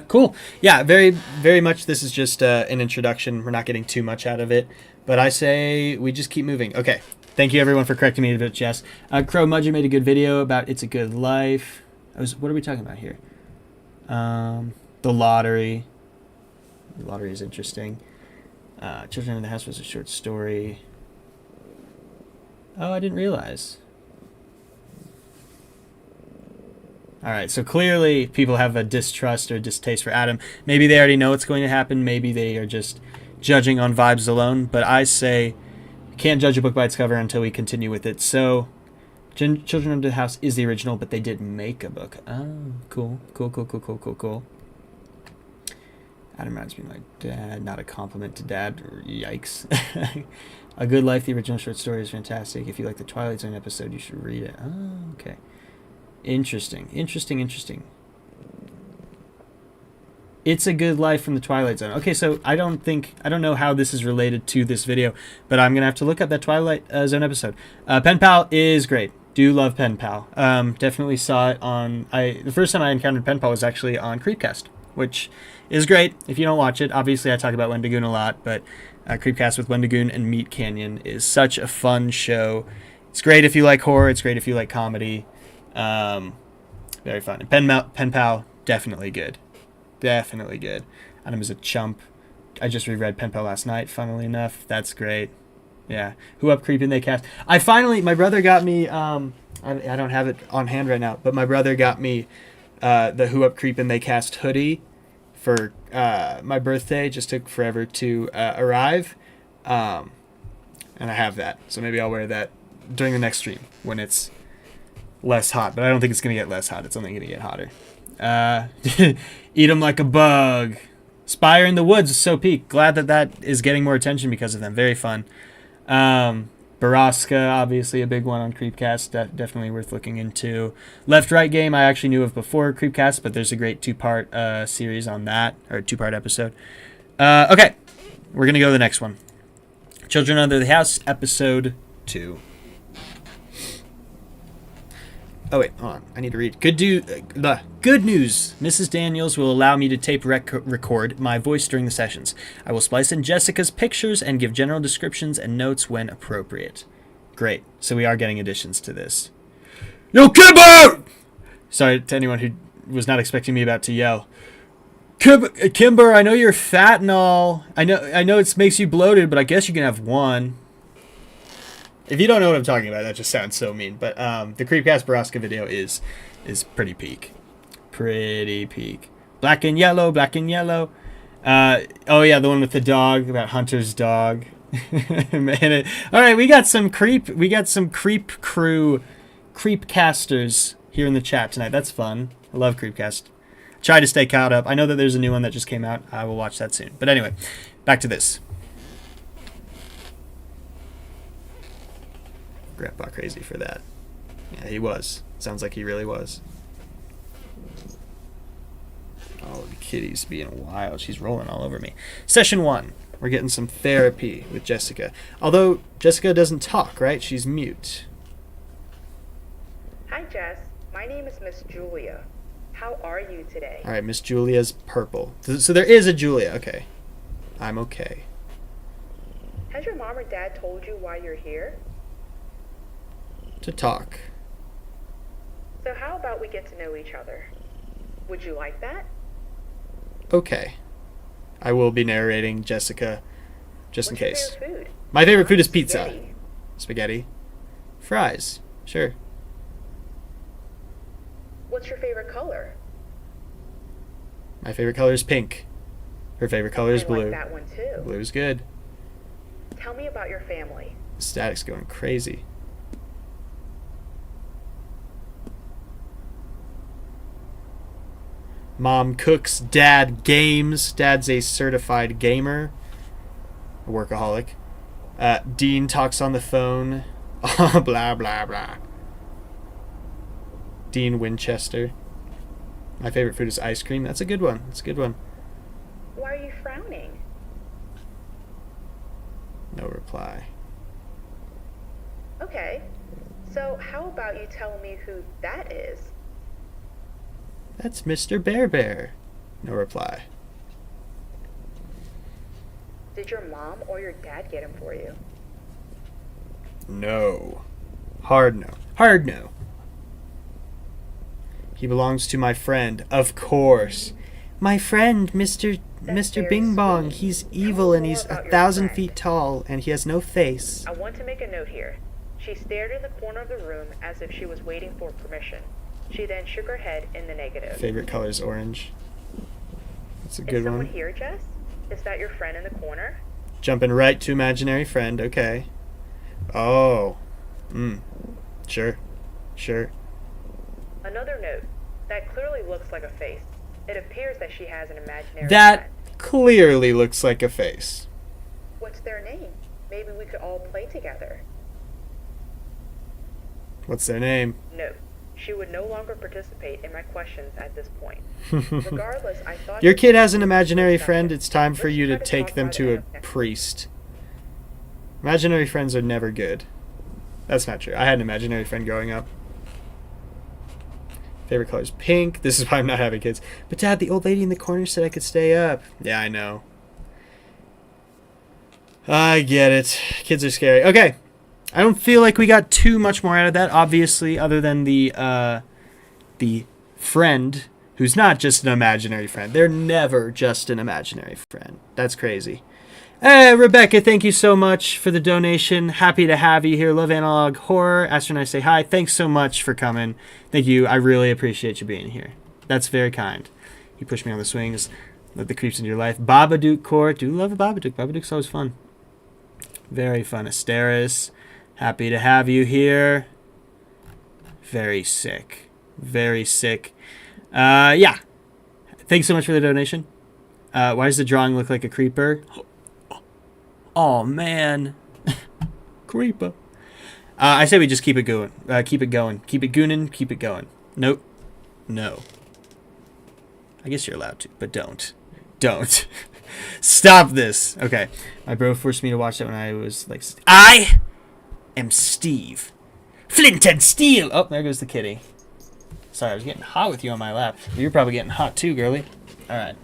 Speaker 1: Cool. Yeah, very, very much this is just an introduction. We're not getting too much out of it, but I say we just keep moving. Okay. Thank you, everyone, for correcting me a bit, Jess. Crow Mudger made a good video about It's a Good Life. What are we talking about here? The lottery. The lottery is interesting. Children in the House was a short story. Oh, I didn't realize. Alright, so clearly people have a distrust or distaste for Adam. Maybe they already know what's going to happen. Maybe they are just judging on vibes alone. But I say you can't judge a book by its cover until we continue with it. So... Children of the House is the original, but they did make a book. Oh, cool. Adam reminds me of my dad. Not a compliment to dad. Yikes. A Good Life, the original short story, is fantastic. If you like the Twilight Zone episode, you should read it. Oh, okay. Interesting. It's a Good Life from the Twilight Zone. Okay, so I don't know how this is related to this video, but I'm going to have to look up that Twilight Zone episode. Pen Pal is great. Do love Pen Pal. Definitely saw it on... The first time I encountered Pen Pal was actually on Creepcast, which is great. If you don't watch it, obviously I talk about Wendigoon a lot, but Creepcast with Wendigoon and Meat Canyon is such a fun show. It's great if you like horror. It's great if you like comedy. Very fun. And Pen Pal, definitely good. Definitely good. Adam is a chump. I just reread Pen Pal last night, funnily enough. That's great. Yeah. Who Up Creepin' They Cast. My brother got me, I don't have it on hand right now, but my brother got me the Who Up Creepin' They Cast hoodie for my birthday. Just took forever to arrive. And I have that. So maybe I'll wear that during the next stream when it's less hot. But I don't think it's going to get less hot. It's only going to get hotter. Eat 'em like a bug. Spire in the Woods is so peak. Glad that is getting more attention because of them. Very fun. Baraska, obviously a big one on Creepcast. Definitely worth looking into. Left Right Game I actually knew of before Creepcast, but there's a great two-part series on that, or two-part episode. Okay, we're going to go to the next one. Children Under the House, Episode 2. Oh wait, hold on. I need to read. Good news. Mrs. Daniels will allow me to tape record my voice during the sessions. I will splice in Jessica's pictures and give general descriptions and notes when appropriate. Great. So we are getting additions to this. Yo, Kimber! Sorry to anyone who was not expecting me about to yell. Kimber, I know you're fat and all. I know it makes you bloated, but I guess you can have one. If you don't know what I'm talking about, that just sounds so mean. But the Creepcast Baraska video is pretty peak. Pretty peak. Black and yellow, black and yellow. Oh yeah, the one with the dog, about Hunter's dog. Man, all right, we got some creep crew, creepcasters here in the chat tonight. That's fun. I love Creepcast. Try to stay caught up. I know that there's a new one that just came out. I will watch that soon. But anyway, back to this. Grandpa crazy for that. Yeah, he was. Sounds like he really was. Oh, the kitty's being wild. She's rolling all over me. Session 1. We're getting some therapy with Jessica. Although Jessica doesn't talk, right? She's mute.
Speaker 8: Hi, Jess. My name is Miss Julia. How are you today?
Speaker 1: All right, Miss Julia's purple. So there is a Julia. Okay. I'm okay.
Speaker 8: Has your mom or dad told you why you're here?
Speaker 1: To talk.
Speaker 8: So how about we get to know each other? Would you like that?
Speaker 1: Okay. I will be narrating Jessica just
Speaker 8: What's
Speaker 1: in case.
Speaker 8: your favorite food?
Speaker 1: My favorite food is pizza.
Speaker 8: Spaghetti.
Speaker 1: Spaghetti. Fries. Sure.
Speaker 8: What's your favorite color?
Speaker 1: My favorite color is pink. Her favorite color is
Speaker 8: I
Speaker 1: blue.
Speaker 8: like that one too.
Speaker 1: Blue is good.
Speaker 8: Tell me about your family.
Speaker 1: The static's going crazy. Mom cooks, dad games. Dad's a certified gamer. A workaholic. Dean talks on the phone. Blah, blah, blah. Dean Winchester. My favorite food is ice cream. That's a good one. That's a good one.
Speaker 8: Why are you frowning?
Speaker 1: No reply.
Speaker 8: Okay. So how about you tell me who that is?
Speaker 1: That's Mr. Bear Bear. No reply.
Speaker 8: Did your mom or your dad get him for you?
Speaker 1: No. Hard no. Hard no. He belongs to my friend. Of course. My friend, Mr.
Speaker 8: very
Speaker 1: Bing Bong.
Speaker 8: sweet.
Speaker 1: He's
Speaker 8: Tell me
Speaker 1: evil and
Speaker 8: more
Speaker 1: he's
Speaker 8: about your
Speaker 1: 1,000
Speaker 8: friend.
Speaker 1: feet tall and he has no face.
Speaker 8: I want to make a note here. She stared in the corner of the room as if she was waiting for permission. She then shook her head in the negative.
Speaker 1: Favorite color is orange. That's a
Speaker 8: Is
Speaker 1: good
Speaker 8: someone
Speaker 1: one.
Speaker 8: here, Jess? Is that your friend in the corner?
Speaker 1: Jumping right to imaginary friend. Okay. Oh. Sure. Sure.
Speaker 8: Another note. That clearly looks like a face. It appears that she has an imaginary
Speaker 1: That
Speaker 8: friend.
Speaker 1: clearly looks like a face.
Speaker 8: What's their name? Maybe we could all play together.
Speaker 1: What's their name?
Speaker 8: No. She would no longer participate in my questions at this point. Regardless, I thought
Speaker 1: Your
Speaker 8: you
Speaker 1: kid
Speaker 8: would
Speaker 1: has an
Speaker 8: be
Speaker 1: imaginary
Speaker 8: something.
Speaker 1: friend. It's time for
Speaker 8: Let's
Speaker 1: you to
Speaker 8: try
Speaker 1: take
Speaker 8: talk
Speaker 1: them
Speaker 8: about
Speaker 1: to
Speaker 8: it
Speaker 1: a
Speaker 8: okay.
Speaker 1: priest. Imaginary friends are never good. That's not true. I had an imaginary friend growing up. Favorite color is pink. This is why I'm not having kids. But Dad, the old lady in the corner said I could stay up. Yeah, I know. I get it. Kids are scary. Okay. I don't feel like we got too much more out of that, obviously, other than the friend who's not just an imaginary friend. They're never just an imaginary friend. That's crazy. Hey, Rebecca, thank you so much for the donation. Happy to have you here. Love Analog Horror. Astro and I say hi. Thanks so much for coming. Thank you. I really appreciate you being here. That's very kind. You pushed me on the swings. Let the creeps into your life. Babadook Court. Do love a Babadook. Babadook's always fun. Very fun. Asteris. Happy to have you here. Very sick. Very sick. Yeah. Thanks so much for the donation. Why does the drawing look like a creeper? Oh, man. Creeper. I say we just keep it going. Keep it going. Keep it goonin'. Keep it going. Nope. No. I guess you're allowed to, but don't. Don't. Stop this. Okay. My bro forced me to watch that when I was like... I am Steve. Flint and Steel. Oh, there goes the kitty. Sorry, I was getting hot with you on my lap. You're probably getting hot too, girly. All right.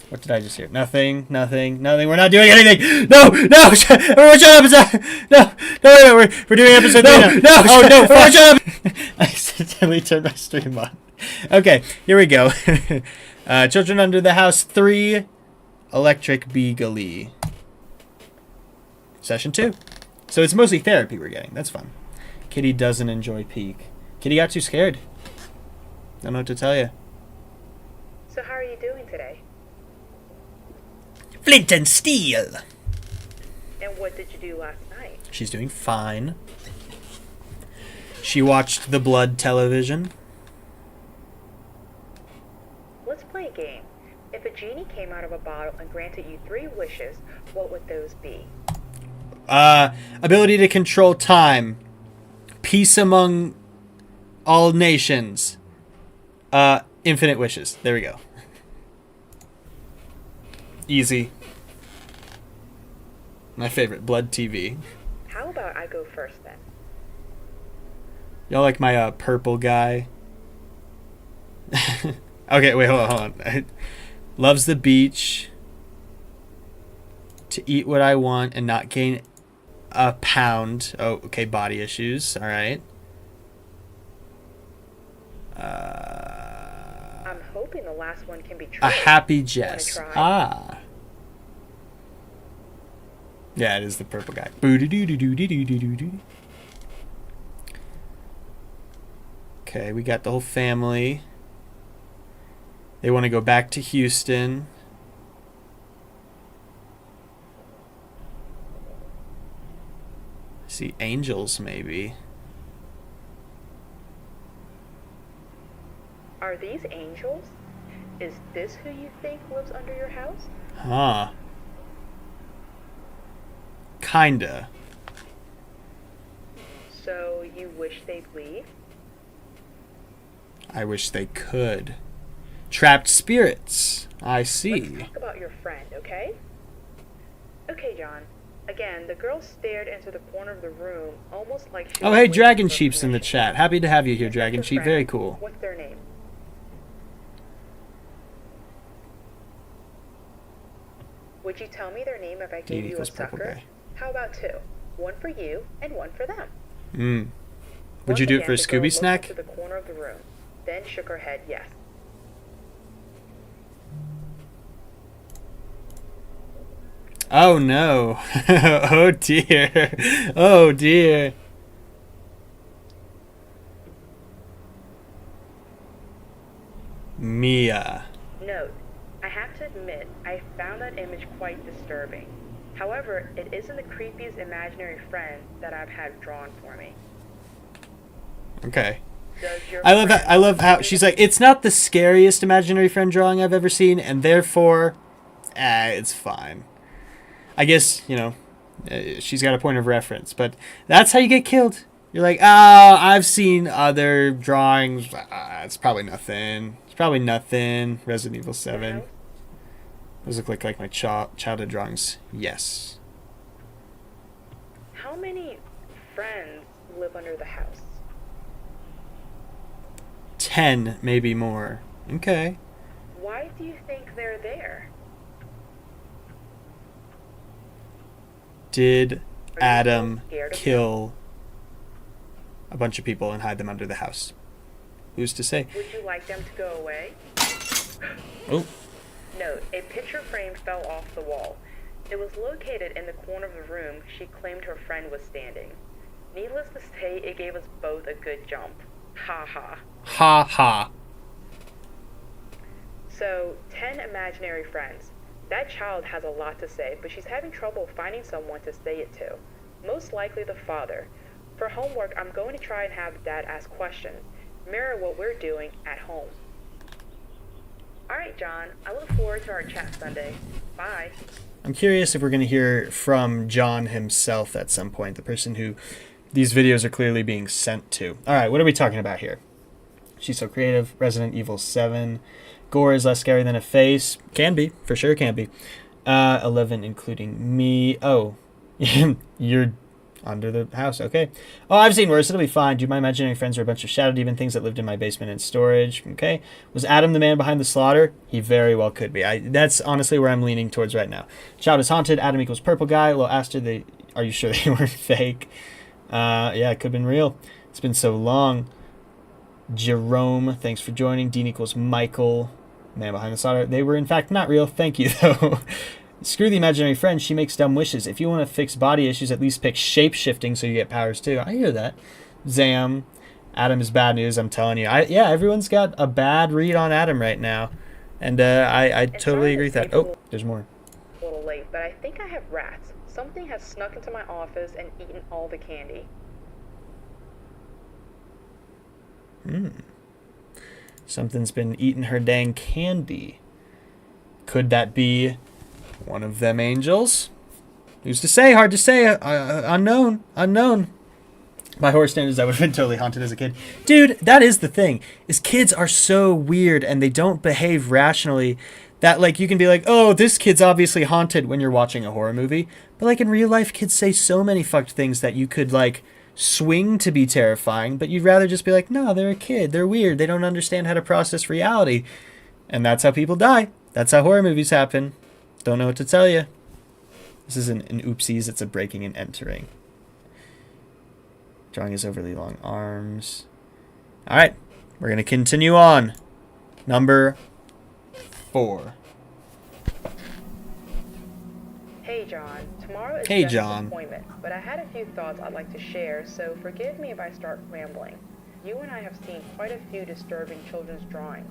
Speaker 1: What did I just hear? Nothing. We're not doing anything. No. Everyone shut up. No. We're doing episode 3 now. No. Oh, no. Everyone shut up. I accidentally turned my stream on. Okay, here we go. Children Under the House 3, Electric Beagle. Session 2. So it's mostly therapy we're getting. That's fun. Kitty doesn't enjoy Peek. Kitty got too scared. Don't know what to tell you.
Speaker 8: So how are you doing today?
Speaker 1: Flint and steel.
Speaker 8: And what did you do last night?
Speaker 1: She's doing fine. She watched the Blood television.
Speaker 8: Let's play a game. If a genie came out of a bottle and granted you 3 wishes, what would those be?
Speaker 1: Ability to control time. Peace among all nations. Infinite wishes. There we go. Easy. My favorite, Blood TV.
Speaker 8: How about I go first then?
Speaker 1: Y'all like my purple guy? Okay, wait, hold on. Loves the beach. To eat what I want and not gain a pound. Oh, okay, body issues. All right.
Speaker 8: I'm hoping the last one can be true.
Speaker 1: A happy
Speaker 8: Wanna
Speaker 1: Jess.
Speaker 8: try?
Speaker 1: Ah. Yeah, it is the purple guy. Boo-doo-doo-doo-doo-doo-doo-doo. Okay, we got the whole family. They want to go back to Houston. See angels, maybe.
Speaker 8: Are these angels? Is this who you think lives under your house?
Speaker 1: Huh. Kinda.
Speaker 8: So you wish they'd leave?
Speaker 1: I wish they could. Trapped spirits. I
Speaker 8: Let's
Speaker 1: see.
Speaker 8: talk about your friend, okay? Okay, John. Again, the girl stared into the corner of the room, almost like she
Speaker 1: Oh,
Speaker 8: was
Speaker 1: hey,
Speaker 8: waiting
Speaker 1: Dragon
Speaker 8: for
Speaker 1: Sheep's in the
Speaker 8: permission.
Speaker 1: chat. Happy to have you here,
Speaker 8: That's
Speaker 1: Dragon
Speaker 8: your
Speaker 1: Sheep.
Speaker 8: friend.
Speaker 1: Very cool.
Speaker 8: What's their name? Would you tell me their name if I gave
Speaker 1: D
Speaker 8: you a
Speaker 1: equals purple
Speaker 8: sucker?
Speaker 1: guy.
Speaker 8: How about 2? One for you and one for them.
Speaker 1: Would
Speaker 8: Once
Speaker 1: you do it
Speaker 8: again,
Speaker 1: for a
Speaker 8: the girl
Speaker 1: Scooby
Speaker 8: looked
Speaker 1: snack?
Speaker 8: into the corner of the room, then shook her head yes.
Speaker 1: Oh no. Oh dear. Oh dear. Mia.
Speaker 8: Note, I have to admit, I found that image quite disturbing. However, it isn't the creepiest imaginary friend that I've had drawn for me.
Speaker 1: Okay.
Speaker 8: Does your
Speaker 1: I love that.
Speaker 8: friend
Speaker 1: I love how
Speaker 8: see
Speaker 1: she's
Speaker 8: the-
Speaker 1: like, it's not the scariest imaginary friend drawing I've ever seen, and therefore, it's fine. I guess, you know, she's got a point of reference, but that's how you get killed. You're like, oh, I've seen other drawings. It's probably nothing. It's probably nothing. Resident Evil 7.
Speaker 8: house?
Speaker 1: Those look like my childhood drawings. Yes.
Speaker 8: How many friends live under the house?
Speaker 1: 10, maybe more. Okay.
Speaker 8: Why do you think they're there?
Speaker 1: Did
Speaker 8: Are you
Speaker 1: Adam
Speaker 8: scared of
Speaker 1: kill a bunch of people and hide them under the house? Who's to say?
Speaker 8: Would you like them to go away?
Speaker 1: Oh.
Speaker 8: Note, a picture frame fell off the wall. It was located in the corner of the room she claimed her friend was standing. Needless to say, it gave us both a good jump. Ha ha.
Speaker 1: Ha ha.
Speaker 8: So, 10 imaginary friends. That child has a lot to say, but she's having trouble finding someone to say it to. Most likely the father. For homework, I'm going to try and have Dad ask questions. Mirror what we're doing at home. Alright, John. I look forward to our chat Sunday. Bye.
Speaker 1: I'm curious if we're going to hear from John himself at some point, the person who these videos are clearly being sent to. All right, what are we talking about here? She's so creative. Resident Evil 7. Gore is less scary than a face. Can be. For sure can be. 11 including me. Oh. You're Under the house, okay. Oh, I've seen worse. It'll be fine. Do my imaginary friends are a bunch of shadow demon things that lived in my basement in storage? Okay. Was Adam the man behind the slaughter? He very well could be. That's honestly where I'm leaning towards right now. Child is haunted. Adam equals purple guy. Lil Aster, are you sure they weren't fake? Yeah, it could have been real. It's been so long. Jerome, thanks for joining. Dean equals Michael. Man behind the slaughter. They were in fact not real. Thank you, though. Screw the imaginary friend. She makes dumb wishes. If you want to fix body issues, at least pick shape-shifting so you get powers too. I hear that. Zam. Adam is bad news, I'm telling you. Yeah, everyone's got a bad read on Adam right now. And I totally agree with that. Oh, there's more.
Speaker 8: A little late, but I think I have rats. Something has snuck into my office and eaten all the candy.
Speaker 1: Something's been eating her dang candy. Could that be one of them angels? Who's to say? Hard to say. Unknown. By horror standards, I would have been totally haunted as a kid. Dude, that is the thing. Is kids are so weird and they don't behave rationally that, like, you can be like, oh, this kid's obviously haunted when you're watching a horror movie. But, like, in real life, kids say so many fucked things that you could, like, swing to be terrifying, but you'd rather just be like, no, they're a kid. They're weird. They don't understand how to process reality. And that's how people die. That's how horror movies happen. Don't know what to tell you. This isn't an oopsies, it's a breaking and entering. Drawing his overly long arms. Alright, we're going to continue on. Number 4.
Speaker 8: Hey John, tomorrow is
Speaker 1: Hey,
Speaker 8: Jess's
Speaker 1: John.
Speaker 8: appointment, but I had a few thoughts I'd like to share, so forgive me if I start rambling. You and I have seen quite a few disturbing children's drawings.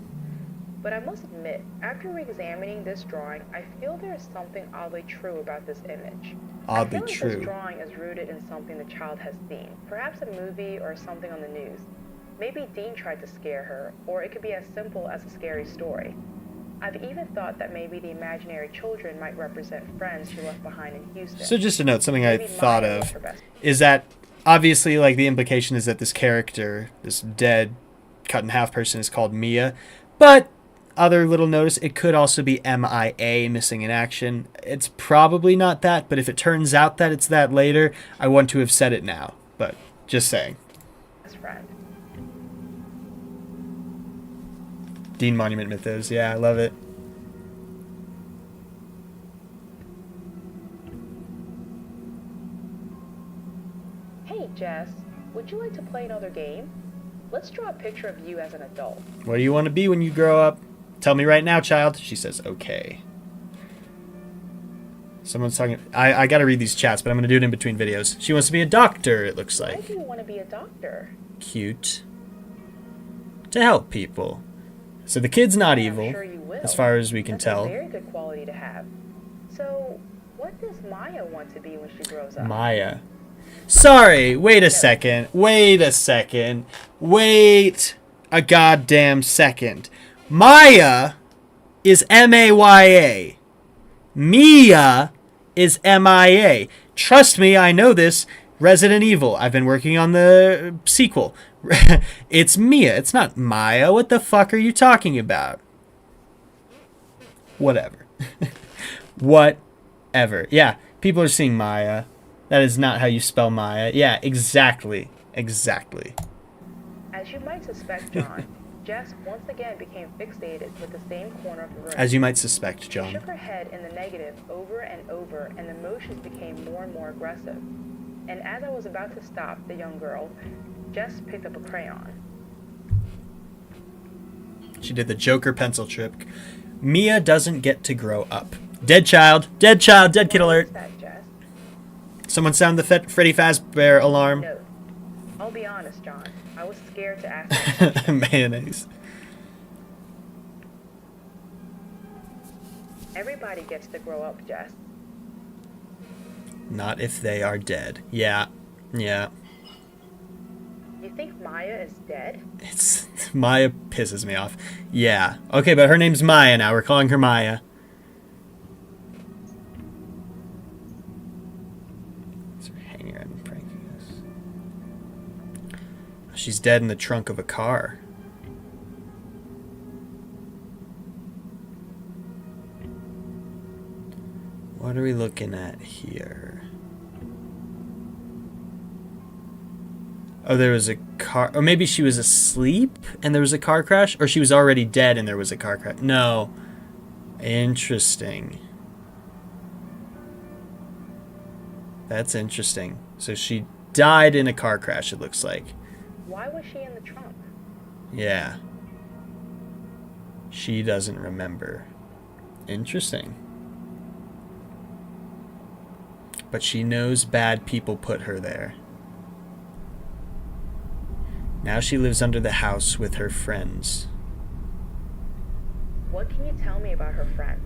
Speaker 8: But I must admit, after re-examining this drawing, I feel there is something oddly true about this image.
Speaker 1: Oddly
Speaker 8: I feel like
Speaker 1: true.
Speaker 8: this drawing is rooted in something the child has seen, perhaps a movie or something on the news. Maybe Dean tried to scare her, or it could be as simple as a scary story. I've even thought that maybe the imaginary children might represent friends she left behind in Houston.
Speaker 1: So just to note, something I
Speaker 8: Maybe
Speaker 1: thought
Speaker 8: Maya was
Speaker 1: of
Speaker 8: her best
Speaker 1: is that obviously, like, the implication is that this character, this dead, cut in half person, is called Mia. But other little notice, it could also be MIA, missing in action. It's probably not that, but if it turns out that it's that later, I want to have said it now. But just saying.
Speaker 8: friend.
Speaker 1: Dean Monument Mythos. Yeah, I love it.
Speaker 8: Hey, Jess, would you like to play another game? Let's draw a picture of you as an adult.
Speaker 1: What do you want to be when you grow up? Tell me right now, child. She says, okay. Someone's talking. I got to read these chats, but I'm going to do it in between videos. She wants to be a doctor, it looks
Speaker 8: Why
Speaker 1: like.
Speaker 8: do you want to be a doctor?
Speaker 1: Cute. To help people. So the kid's not
Speaker 8: I'm
Speaker 1: evil,
Speaker 8: sure you will.
Speaker 1: as far as we can
Speaker 8: That's
Speaker 1: tell.
Speaker 8: a very good quality to have. So, what does Maya want to be when she grows up?
Speaker 1: Maya. Sorry, wait a second. Wait a second. Wait a goddamn second. Maya is M-A-Y-A. Mia is M-I-A. Trust me, I know this. Resident Evil. I've been working on the sequel. It's Mia. It's not Maya. What the fuck are you talking about? Whatever. Whatever. Yeah, people are seeing Maya. That is not how you spell Maya. Yeah, exactly. Exactly.
Speaker 8: As you might suspect, John, Jess once again became fixated with the same corner of the room.
Speaker 1: As you might suspect,
Speaker 8: She
Speaker 1: John.
Speaker 8: shook her head in the negative over and over, and the motions became more and more aggressive. And as I was about to stop the young girl, Jess picked up a crayon.
Speaker 1: She did the Joker pencil trick. Mia doesn't get to grow up. Dead child. Dead child. Dead kid
Speaker 8: What
Speaker 1: alert.
Speaker 8: is that, Jess?
Speaker 1: Someone sound the Freddy Fazbear alarm.
Speaker 8: No. I'll be honest, John. I was scared to ask.
Speaker 1: Mayonnaise.
Speaker 8: Everybody gets to grow up, Jess.
Speaker 1: Not if they are dead. Yeah. Yeah.
Speaker 8: You think Maya is dead?
Speaker 1: It's Maya pisses me off. Yeah. Okay, but her name's Maya now. We're calling her Maya. So we're hanging around and pranking us. She's dead in the trunk of a car. What are we looking at here? Oh, there was a car. Or maybe she was asleep and there was a car crash? Or she was already dead and there was a car crash? No. Interesting. That's interesting. So she died in a car crash, it looks like.
Speaker 8: Why was she in the trunk?
Speaker 1: Yeah. She doesn't remember. Interesting. But she knows bad people put her there. Now she lives under the house with her friends.
Speaker 8: What can you tell me about her friends?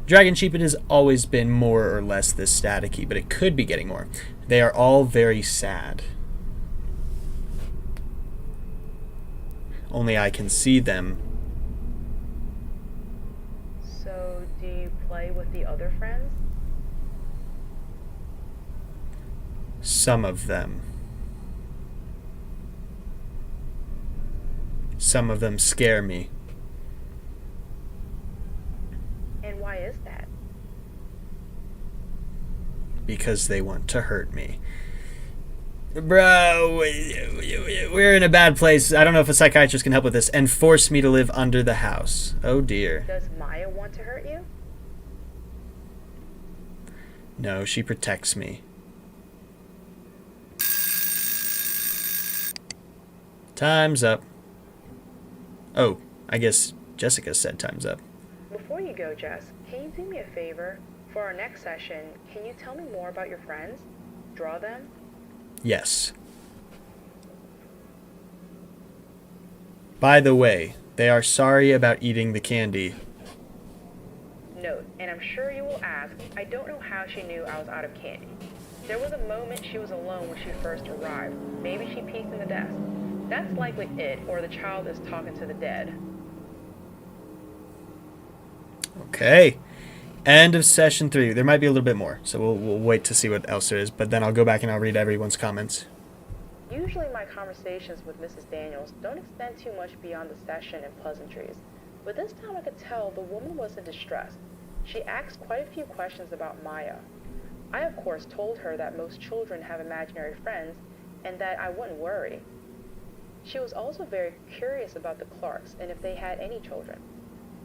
Speaker 1: Dragon Sheep, it has always been more or less this staticky, but it could be getting more. They are all very sad. Only I can see them.
Speaker 8: So, do you play with the other friends?
Speaker 1: Some of them. Some of them scare me.
Speaker 8: And why is that?
Speaker 1: Because they want to hurt me. Bro, we're in a bad place. I don't know if a psychiatrist can help with this. And force me to live under the house. Oh dear.
Speaker 8: Does Maya want to hurt you?
Speaker 1: No, she protects me. Time's up. Oh, I guess Jessica said time's up.
Speaker 8: Before you go, Jess, can you do me a favor? For our next session, can you tell me more about your friends? Draw them?
Speaker 1: Yes. By the way, they are sorry about eating the candy.
Speaker 8: Note, and I'm sure you will ask, I don't know how she knew I was out of candy. There was a moment she was alone when she first arrived. Maybe she peeked in the desk. That's likely it, or the child is talking to the dead.
Speaker 1: Okay. End of session 3. There might be a little bit more, so we'll wait to see what else there is, but then I'll go back and I'll read everyone's comments.
Speaker 8: Usually my conversations with Mrs. Daniels don't extend too much beyond the session and pleasantries, but this time I could tell the woman was in distress. She asked quite a few questions about Maya. I of course told her that most children have imaginary friends and that I wouldn't worry. She was also very curious about the Clarks and if they had any children.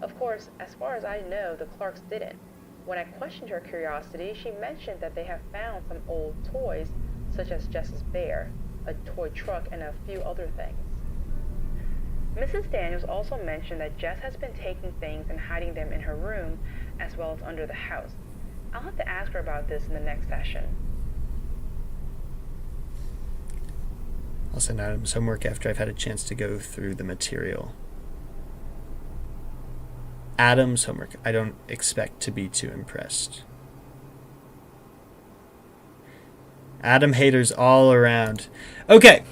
Speaker 8: Of course, as far as I know, the Clarks didn't. When I questioned her curiosity, she mentioned that they have found some old toys, such as Jess's bear, a toy truck, and a few other things. Mrs. Daniels also mentioned that Jess has been taking things and hiding them in her room, as well as under the house. I'll have to ask her about this in the next session.
Speaker 1: I'll send Adam's homework after I've had a chance to go through the material. Adam's homework. I don't expect to be too impressed. Adam haters all around. Okay.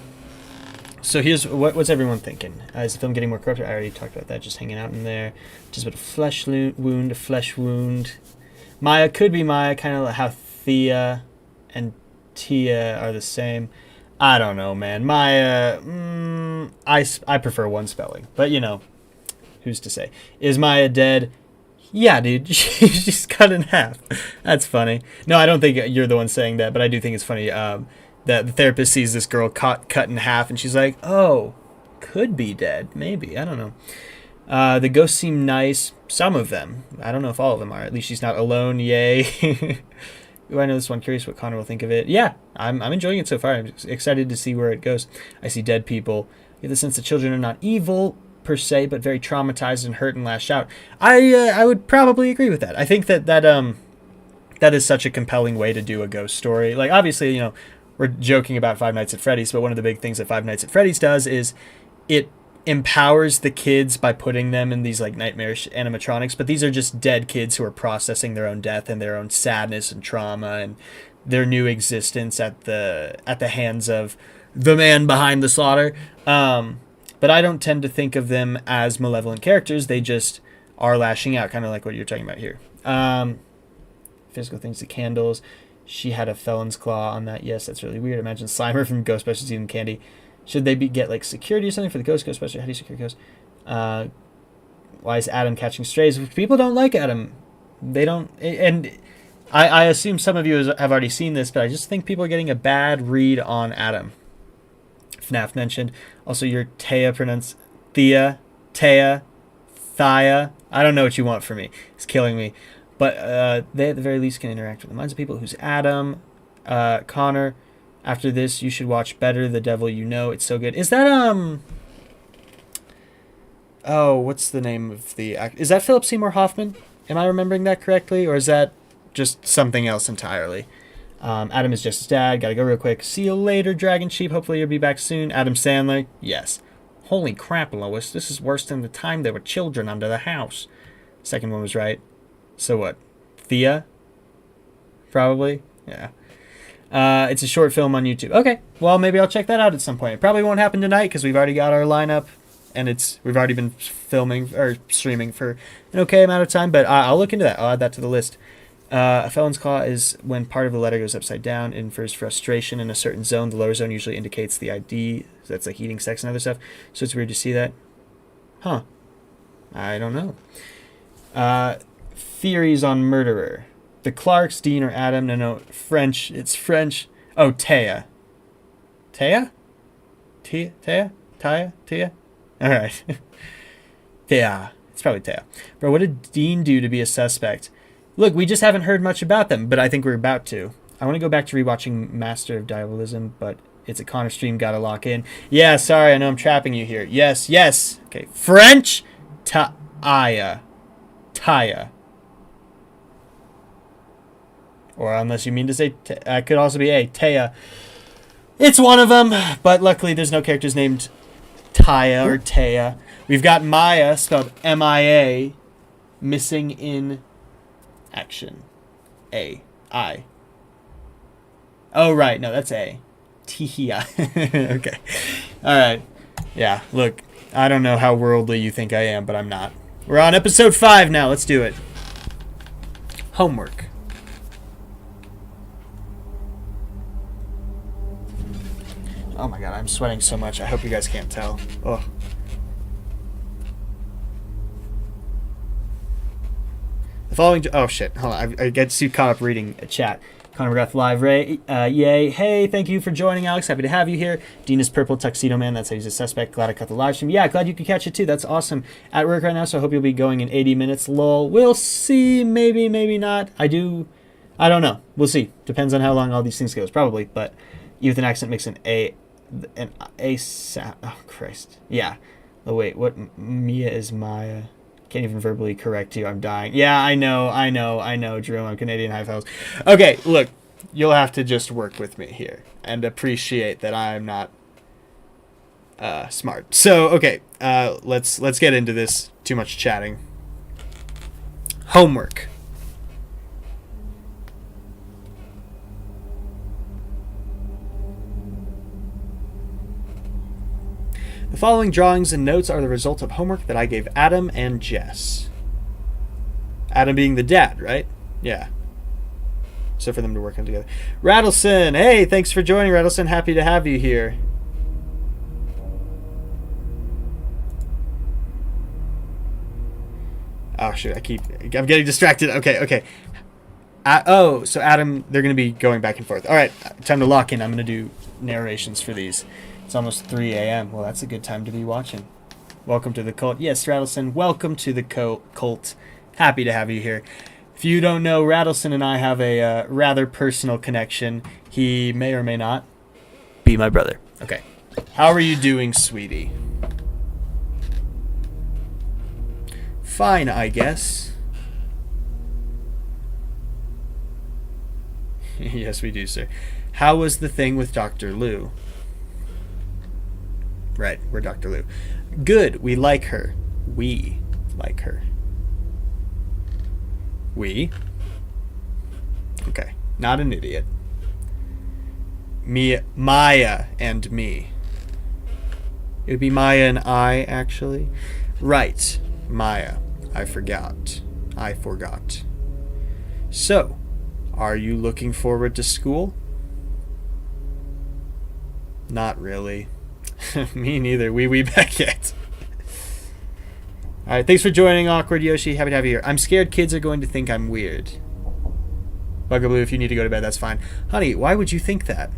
Speaker 1: So here's what's everyone thinking? Is the film getting more corrupt? I already talked about that. Just hanging out in there. Just about a flesh wound. Maya could be Maya, kind of like how Thea and Tia are the same. I don't know, man. Maya, I prefer one spelling, but you know, who's to say? Is Maya dead? Yeah, dude, she's cut in half. That's funny. No, I don't think you're the one saying that, but I do think it's funny that the therapist sees this girl cut in half, and she's like, oh, could be dead, maybe. I don't know. The ghosts seem nice. Some of them. I don't know if all of them are. At least she's not alone. Yay. Ooh, I know this one. Curious what Connor will think of it. Yeah, I'm enjoying it so far. I'm excited to see where it goes. I see dead people. I get the sense that children are not evil per se, but very traumatized and hurt and lashed out. I would probably agree with that. I think that is such a compelling way to do a ghost story. Like, obviously, you know, we're joking about Five Nights at Freddy's, but one of the big things that Five Nights at Freddy's does is it empowers the kids by putting them in these like nightmarish animatronics, but these are just dead kids who are processing their own death and their own sadness and trauma and their new existence at the hands of the man behind the slaughter. But I don't tend to think of them as malevolent characters. They just are lashing out, kind of like what you're talking about here. Physical things, the candles. She had a felon's claw on that. Yes, that's really weird. Imagine Slimer from Ghostbusters eating candy. Should they get like security or something for the Ghostbusters? How do you secure ghosts? Why is Adam catching strays? People don't like Adam. They don't, and I assume some of you have already seen this, but I just think people are getting a bad read on Adam. FNAF mentioned. Also, your Thea, Taya, I don't know what you want from me. It's killing me. But they at the very least can interact with the minds of people. Who's Adam? Connor. After this, you should watch Better the Devil You Know. It's so good. Is that oh, what's the name of the act? Is that Philip Seymour Hoffman? Am I remembering that correctly, or is that just something else entirely? Adam is just his dad. Gotta go real quick. See you later, Dragon Sheep. Hopefully you'll be back soon. Adam Sandler. Yes. Holy crap, Lois. This is worse than the time there were children under the house. Second one was right. So what? Thea? Probably? Yeah. It's a short film on YouTube. Okay. Well, maybe I'll check that out at some point. It probably won't happen tonight because we've already got our lineup. And we've already been filming or streaming for an okay amount of time. But I'll look into that. I'll add that to the list. A felon's claw is when part of the letter goes upside down. It infers frustration in a certain zone. The lower zone usually indicates the ID. That's like eating, sex, and other stuff. So it's weird to see that. Huh. I don't know. Theories on murderer. The Clarks, Dean, or Adam. No. French. It's French. Oh, Taya. Taya? Taya? Taya? Alright. Taya. It's probably Taya. Bro, what did Dean do to be a suspect? Look, we just haven't heard much about them, but I think we're about to. I want to go back to rewatching Master of Diabolism, but it's a Connor stream, gotta lock in. Yeah, sorry, I know I'm trapping you here. Yes. Okay, French, Taya. Or unless you mean to say, could also be Taya. It's one of them, but luckily there's no characters named Taya or Taya. We've got Maya, spelled M-I-A, missing in action. A-I. Oh, right. No, that's A. Tia. Okay. All right. Yeah, look, I don't know how worldly you think I am, but I'm not. We're on episode 5 now. Let's do it. Homework. Oh my god, I'm sweating so much. I hope you guys can't tell. Oh. The following... Oh, shit. Hold on. I get too caught up reading a chat. Connor McGrath Live, Ray. Yay. Hey, thank you for joining, Alex. Happy to have you here. Dean is Purple Tuxedo Man. That's how he's a suspect. Glad I cut the live stream. Yeah, glad you could catch it, too. That's awesome. At work right now, so I hope you'll be going in 80 minutes. Lol. We'll see. Maybe, maybe not. I don't know. We'll see. Depends on how long all these things goes. Probably. But you with an accent makes an A sound. Oh, Christ. Yeah. Oh, wait. What? Mia is Maya. Can't even verbally correct you. I'm dying. Yeah, I know, Drew. I'm Canadian High Fellows. Okay, look. You'll have to just work with me here and appreciate that I'm not smart. So, okay. Let's get into this. Too much chatting. Homework. The following drawings and notes are the result of homework that I gave Adam and Jess. Adam being the dad, right? Yeah. So for them to work on together. Rattleson! Hey, thanks for joining, Rattleson. Happy to have you here. Oh, shoot. I'm getting distracted. Okay. So Adam, they're going to be going back and forth. All right, time to lock in. I'm going to do narrations for these. It's almost 3 a.m. Well, that's a good time to be watching. Welcome to the cult. Yes, Rattleson, welcome to the cult. Happy to have you here. If you don't know, Rattleson and I have a rather personal connection. He may or may not be my brother. Okay. How are you doing, sweetie? Fine, I guess. Yes, we do, sir. How was the thing with Dr. Lou? Right, we're Dr. Lou. Good, we like her. We like her. We? Okay, not an idiot. Maya and me. It would be Maya and I, actually. Right, Maya. I forgot. So, are you looking forward to school? Not really. Me neither. Wee back yet. Alright, thanks for joining, Awkward Yoshi. Happy to have you here. I'm scared kids are going to think I'm weird. Bugaboo, if you need to go to bed, that's fine. Honey, why would you think that?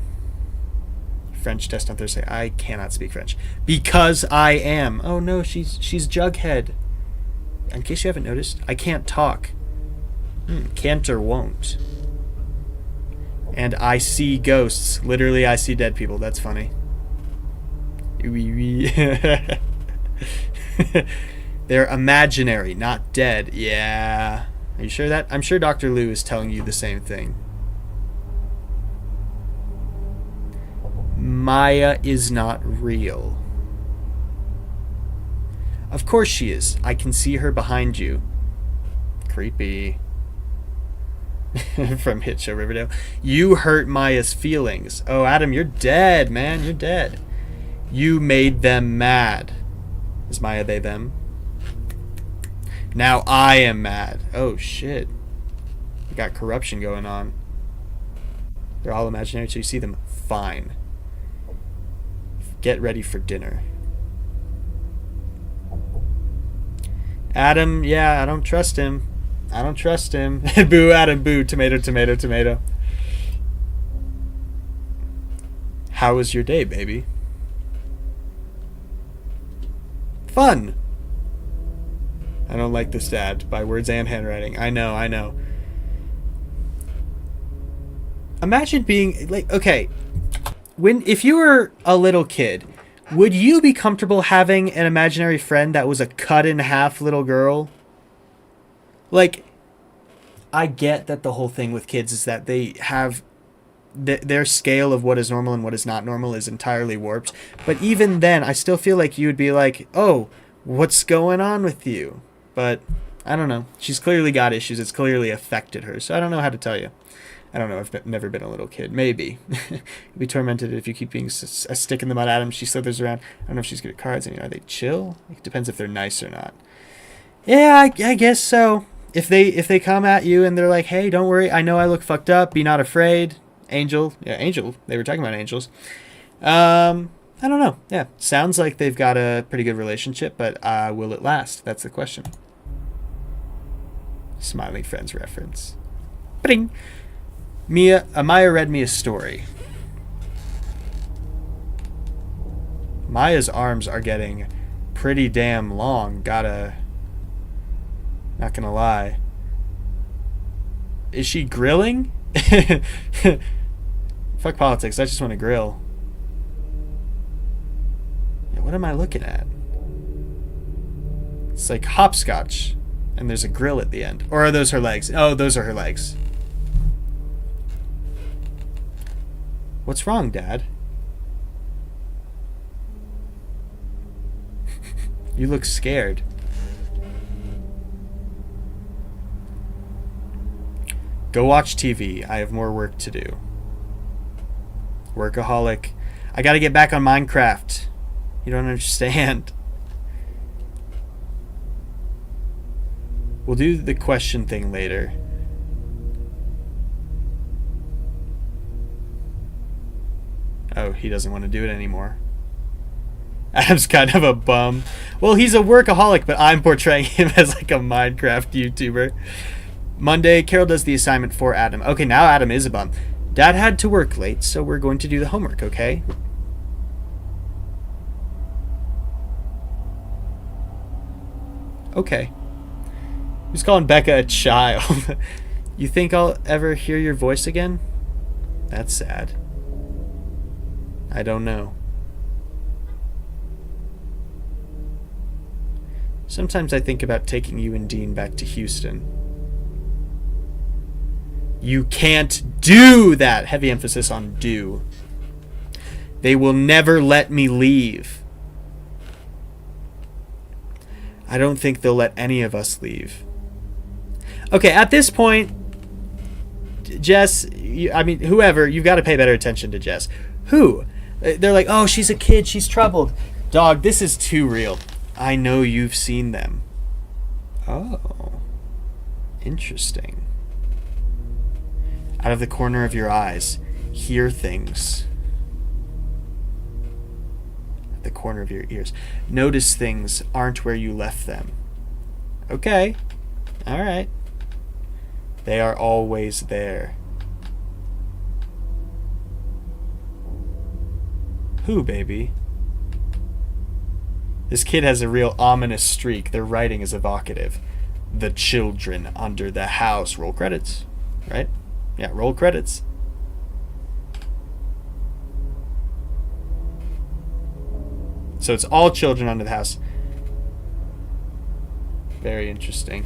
Speaker 1: French test on Thursday. I cannot speak French. Because I am. Oh no, she's Jughead. In case you haven't noticed, I can't talk. Can't or won't. And I see ghosts. Literally, I see dead people. That's funny. They're imaginary, not dead. Yeah. Are you sure that? I'm sure Dr. Lou is telling you the same thing. Maya is not real. Of course she is. I can see her behind you. Creepy. From Hit Show Riverdale. You hurt Maya's feelings. Oh, Adam, you're dead, man. You're dead. You made them mad. Is Maya they them? Now I am mad. Oh, shit. We got corruption going on. They're all imaginary, so you see them. Fine. Get ready for dinner. Adam, yeah, I don't trust him. I don't trust him. Boo, Adam, boo. Tomato, tomato, tomato. How was your day, baby? Fun. I don't like this, Dad. By words and handwriting. I know, I know. Imagine being like, okay, if you were a little kid, would you be comfortable having an imaginary friend that was a cut in half little girl? Like, I get that the whole thing with kids is that they have their scale of what is normal and what is not normal is entirely warped. But even then, I still feel like you would be like, oh, what's going on with you? But I don't know. She's clearly got issues. It's clearly affected her. So I don't know how to tell you. I don't know. I've never been a little kid. Maybe. You'll be tormented if you keep being a stick in the mud, Adam. She slithers around. I don't know if she's good at cards. I mean, are they chill? It depends if they're nice or not. Yeah, I guess so. If they come at you and they're like, hey, don't worry. I know I look fucked up. Be not afraid. Angel. Yeah, Angel. They were talking about angels. I don't know. Yeah, sounds like they've got a pretty good relationship, but will it last? That's the question. Smiling Friends reference. Bing. Maya read me a story. Maya's arms are getting pretty damn long. Not gonna lie. Is she grilling? Fuck politics. I just want to grill. Yeah, what am I looking at? It's like hopscotch. And there's a grill at the end. Or are those her legs? Oh, those are her legs. What's wrong, Dad? You look scared. Go watch TV. I have more work to do. Workaholic. I gotta get back on Minecraft. You don't understand. We'll do the question thing later. Oh, he doesn't want to do it anymore. Adam's kind of a bum. Well, he's a workaholic, but I'm portraying him as like a Minecraft YouTuber. Monday, Carol does the assignment for Adam. Okay, now Adam is a bum. Dad had to work late, so we're going to do the homework, okay? Okay. Who's calling Becca a child? You think I'll ever hear your voice again? That's sad. I don't know. Sometimes I think about taking you and Dean back to Houston. You can't do that! Heavy emphasis on do. They will never let me leave. I don't think they'll let any of us leave. Okay, at this point, Jess, whoever, you've got to pay better attention to Jess. Who? They're like, oh, she's a kid, she's troubled. Dog, this is too real. I know you've seen them. Oh. Interesting. Out of the corner of your eyes, hear things. At the corner of your ears. Notice things aren't where you left them. Okay. Alright. They are always there. Who, baby? This kid has a real ominous streak. Their writing is evocative. The children under the house. Roll credits, right? Yeah, roll credits. So it's all children under the house. Very interesting.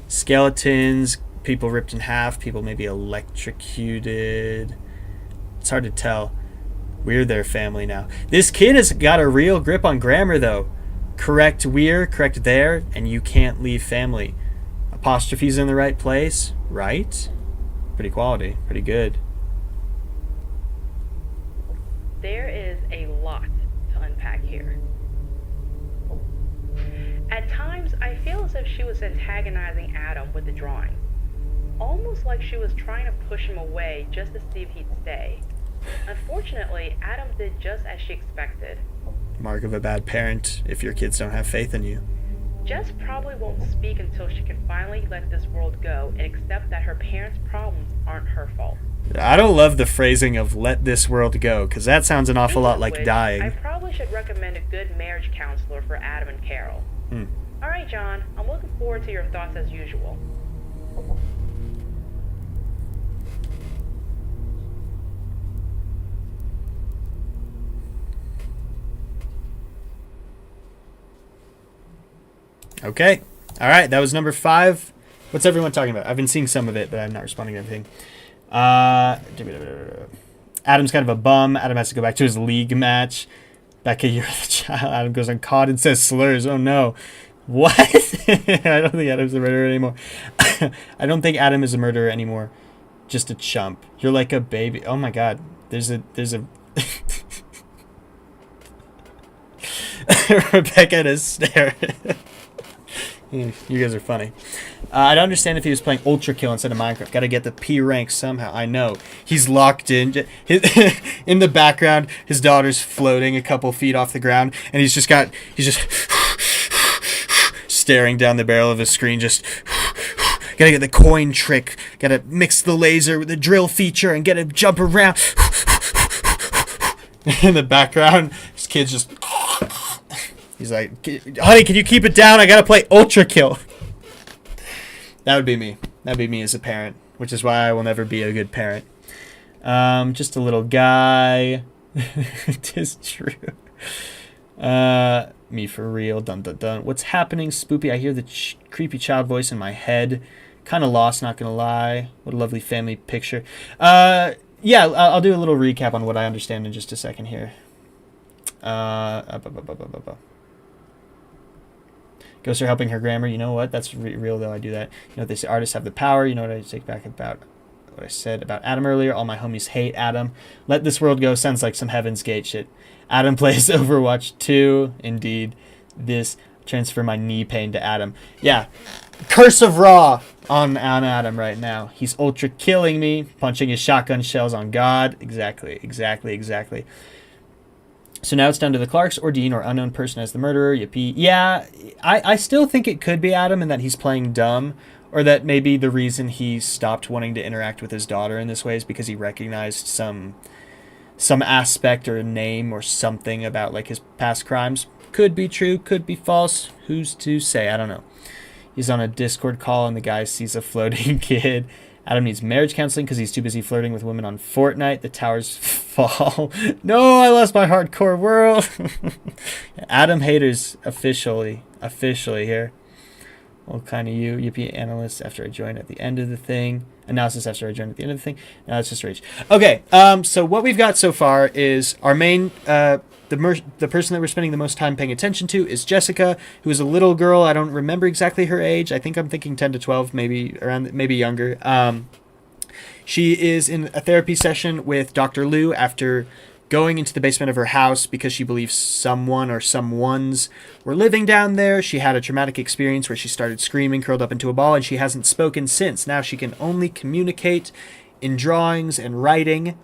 Speaker 1: Skeletons, people ripped in half, people maybe electrocuted. It's hard to tell. We're their family now. This kid has got a real grip on grammar, though. Correct we're, correct there, and you can't leave family. Apostrophes in the right place, right? Pretty quality, pretty good.
Speaker 8: There is a lot to unpack here. At times, I feel as if she was antagonizing Adam with the drawings. Almost like she was trying to push him away just to see if he'd stay. Unfortunately, Adam did just as she expected.
Speaker 1: Mark of a bad parent if your kids don't have faith in you.
Speaker 8: Jess probably won't speak until she can finally let this world go and accept that her parents' problems aren't her fault.
Speaker 1: I don't love the phrasing of let this world go, because that sounds an awful lot
Speaker 8: Speaking of
Speaker 1: like
Speaker 8: which,
Speaker 1: dying.
Speaker 8: I probably should recommend a good marriage counselor for Adam and Carol. Alright, John, I'm looking forward to your thoughts as usual.
Speaker 1: Okay. All right. That was number 5. What's everyone talking about? I've been seeing some of it, but I'm not responding to everything. Adam's kind of a bum. Adam has to go back to his league match. Becca, you're the child. Adam goes on COD and says slurs. Oh, no. What? I don't think Adam's a murderer anymore. I don't think Adam is a murderer anymore. Just a chump. You're like a baby. Oh, my God. There's a... Rebecca had a stare. You guys are funny. I don't understand if he was playing Ultra Kill instead of Minecraft. Got to get the P rank somehow. I know. He's locked in. In the background, his daughter's floating a couple feet off the ground, and he's just staring down the barrel of his screen. Just gotta get the coin trick. Gotta mix the laser with the drill feature and get it jump around. In the background, his kid's just... He's like, honey, can you keep it down? I gotta play Ultra Kill. That would be me. That'd be me as a parent, which is why I will never be a good parent. Just a little guy. It is true. Me for real. Dun dun dun. What's happening, Spoopy? I hear the creepy child voice in my head. Kind of lost, not gonna lie. What a lovely family picture. Yeah, I'll do a little recap on what I understand in just a second here. Ghosts are helping her grammar. You know what? That's real, though. I do that. You know what they say? Artists have the power. You know what I take back about what I said about Adam earlier? All my homies hate Adam. Let this world go sounds like some Heaven's Gate shit. Adam plays Overwatch 2. Indeed. This transfer my knee pain to Adam. Yeah. Curse of Ra on Adam right now. He's ultra killing me. Punching his shotgun shells on God. Exactly. So now it's down to the Clarks or Dean or unknown person as the murderer. Yippee. Yeah, I still think it could be Adam and that he's playing dumb, or that maybe the reason he stopped wanting to interact with his daughter in this way is because he recognized some aspect or a name or something about like his past crimes. Could be true, could be false. Who's to say? I don't know. He's on a Discord call and the guy sees a floating kid. Adam needs marriage counseling because he's too busy flirting with women on Fortnite. The towers fall. No, I lost my hardcore world. Adam haters officially here. Well, kind of you, Yippee analyst after I joined at the end of the thing. Analysis after I joined at the end of the thing. Now it's just rage. Okay, so what we've got so far is our main... The person that we're spending the most time paying attention to is Jessica, who is a little girl. I don't remember exactly her age. I think I'm thinking 10 to 12, maybe younger. She is in a therapy session with Dr. Liu after going into the basement of her house because she believes someone or someones were living down there. She had a traumatic experience where she started screaming, curled up into a ball, and she hasn't spoken since. Now she can only communicate in drawings and writing.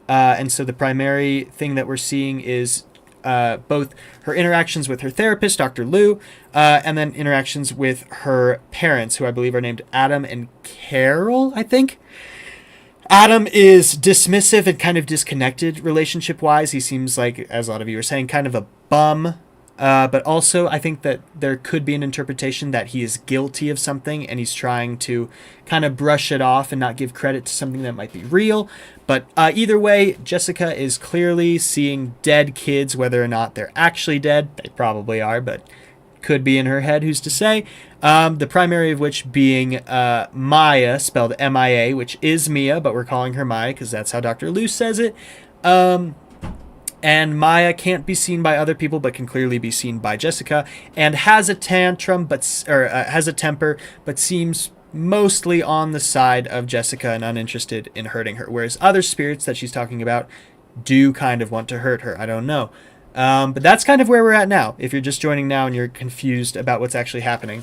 Speaker 1: And so the primary thing that we're seeing is both her interactions with her therapist, Dr. Liu, and then interactions with her parents, who I believe are named Adam and Carol, I think. Adam is dismissive and kind of disconnected relationship-wise. He seems like, as a lot of you are saying, kind of a bum. But also, I think that there could be an interpretation that he is guilty of something and he's trying to kind of brush it off and not give credit to something that might be real. But either way, Jessica is clearly seeing dead kids, whether or not they're actually dead. They probably are, but could be in her head, who's to say. The primary of which being Maya, spelled M-I-A, which is Mia, but we're calling her Maya because that's how Dr. Lou says it. And Maya can't be seen by other people, but can clearly be seen by Jessica, and has a tantrum, has a temper, but seems mostly on the side of Jessica and uninterested in hurting her. Whereas other spirits that she's talking about do kind of want to hurt her. I don't know. But that's kind of where we're at now. If you're just joining now and you're confused about what's actually happening.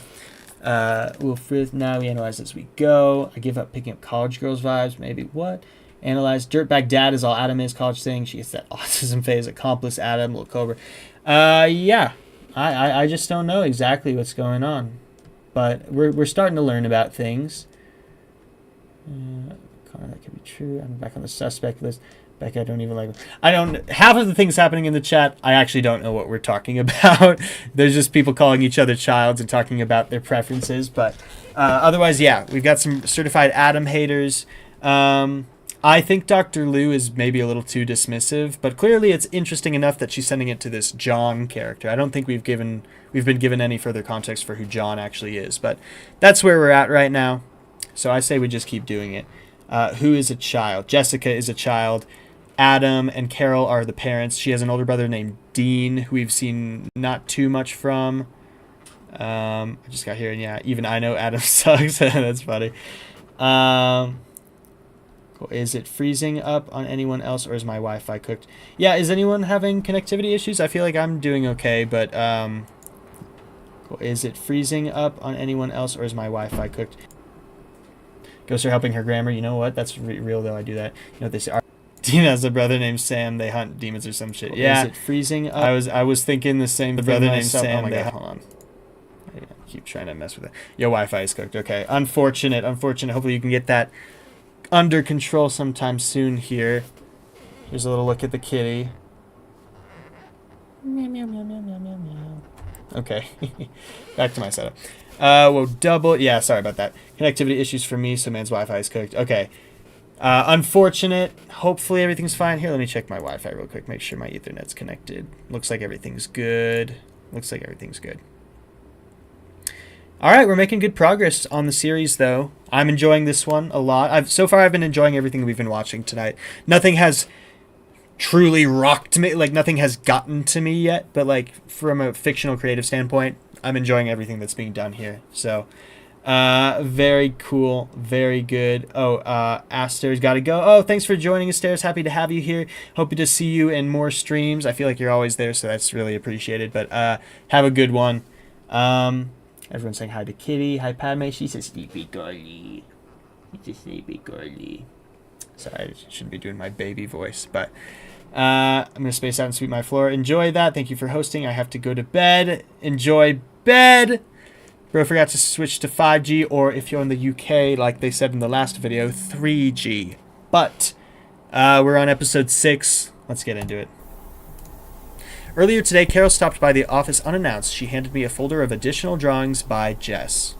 Speaker 1: Wilfrith, now we analyze as we go. I give up picking up college girls vibes. Maybe what? Analyze. Dirtbag dad is all Adam is. College thing. She gets that autism phase. Accomplice Adam. Little Cobra. Yeah. I just don't know exactly what's going on. But we're starting to learn about things. That could be true. I'm back on the suspect list. Becca, I don't even like. Half of the things happening in the chat, I actually don't know what we're talking about. There's just people calling each other childs and talking about their preferences. But otherwise, yeah, we've got some certified Adam haters. I think Dr. Lou is maybe a little too dismissive, but clearly it's interesting enough that she's sending it to this John character. I don't think we've been given any further context for who John actually is, but that's where we're at right now. So I say we just keep doing it. Who is a child? Jessica is a child. Adam and Carol are the parents. She has an older brother named Dean, who we've seen not too much from. I just got here, and yeah, even I know Adam sucks. That's funny. Cool. Is it freezing up on anyone else, or is my Wi-Fi cooked? Yeah, is anyone having connectivity issues? I feel like I'm doing okay, but cool. Is it freezing up on anyone else, or is my Wi-Fi cooked? Ghosts are helping her grammar. You know what? That's real, though. I do that. You know what they say? Dean has a brother named Sam. They hunt demons or some shit. Cool. Yeah. Is it freezing up? I was thinking the same. The brother named Sam. Oh my God. Hold on. I keep trying to mess with it. Your Wi-Fi is cooked. Okay. Unfortunate. Hopefully you can get that under control sometime soon here. Here's a little look at the kitty. Meow, meow, meow, meow, meow, meow, meow. Okay. Back to my setup. Well, double. Yeah, sorry about that. Connectivity issues for me, so man's Wi-Fi is cooked. Okay. Unfortunate. Hopefully everything's fine. Here, let me check my Wi-Fi real quick. Make sure my Ethernet's connected. Looks like everything's good. All right, we're making good progress on the series, though. I'm enjoying this one a lot. So far, I've been enjoying everything we've been watching tonight. Nothing has truly rocked me. Like, nothing has gotten to me yet. But, like, from a fictional creative standpoint, I'm enjoying everything that's being done here. So, very cool. Very good. Oh, Aster's got to go. Oh, thanks for joining us, Stairs. Happy to have you here. Hope to see you in more streams. I feel like you're always there, so that's really appreciated. But have a good one. Everyone's saying hi to Kitty. Hi, Padme. She's a sleepy girly. Sorry, I shouldn't be doing my baby voice, but I'm going to space out and sweep my floor. Enjoy that. Thank you for hosting. I have to go to bed. Enjoy bed. Bro forgot to switch to 5G, or if you're in the UK, like they said in the last video, 3G. But we're on episode 6. Let's get into it. Earlier today, Carol stopped by the office unannounced. She handed me a folder of additional drawings by Jess.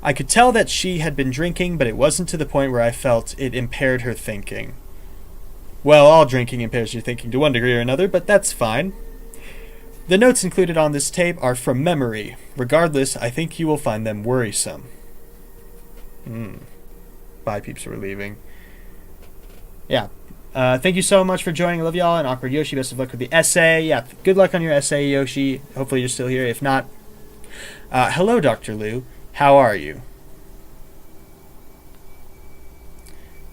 Speaker 1: I could tell that she had been drinking, but it wasn't to the point where I felt it impaired her thinking. Well, all drinking impairs your thinking to one degree or another, but that's fine. The notes included on this tape are from memory. Regardless, I think you will find them worrisome. Bye, peeps, we're leaving. Yeah. Thank you so much for joining. I love y'all. And Awkward Yoshi, best of luck with the essay. Yeah, good luck on your essay, Yoshi. Hopefully you're still here. If not, hello, Dr. Lou. How are you?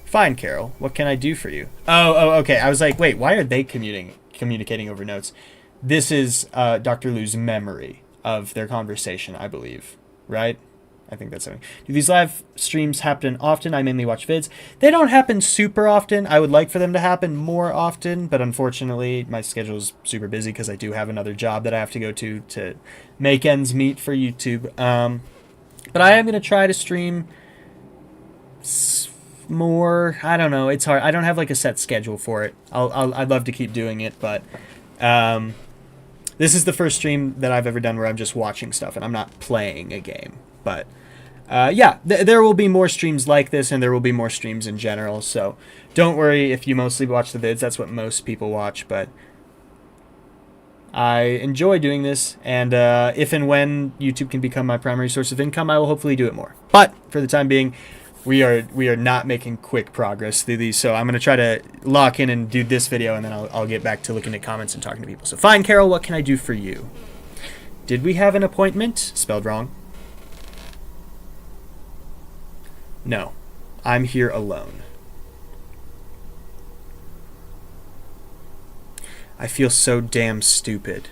Speaker 1: Fine, Carol. What can I do for you? Oh, okay. I was like, wait, why are they communicating over notes? This is Dr. Lou's memory of their conversation, I believe. Right? I think that's something. Do these live streams happen often? I mainly watch vids. They don't happen super often. I would like for them to happen more often, but unfortunately my schedule is super busy because I do have another job that I have to go to make ends meet for YouTube. But I am going to try to stream more. I don't know. It's hard. I don't have like a set schedule for it. I'd love to keep doing it, but this is the first stream that I've ever done where I'm just watching stuff and I'm not playing a game. But yeah, there will be more streams like this, and there will be more streams in general. So don't worry if you mostly watch the vids. That's what most people watch. But I enjoy doing this, and if and when YouTube can become my primary source of income, I will hopefully do it more. But for the time being, we are not making quick progress through these. So I'm going to try to lock in and do this video, and then I'll get back to looking at comments and talking to people. So fine, Carol, what can I do for you? Did we have an appointment? Spelled wrong. No, I'm here alone. I feel so damn stupid.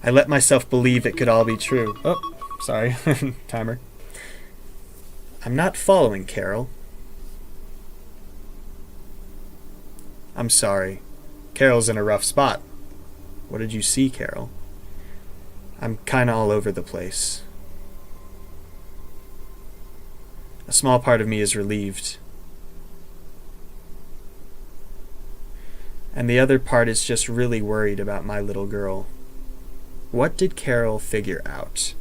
Speaker 1: I let myself believe it could all be true. Oh, sorry. Timer. I'm not following, Carol. I'm sorry. Carol's in a rough spot. What did you see, Carol? I'm kinda all over the place. A small part of me is relieved. And the other part is just really worried about my little girl. What did Carol figure out?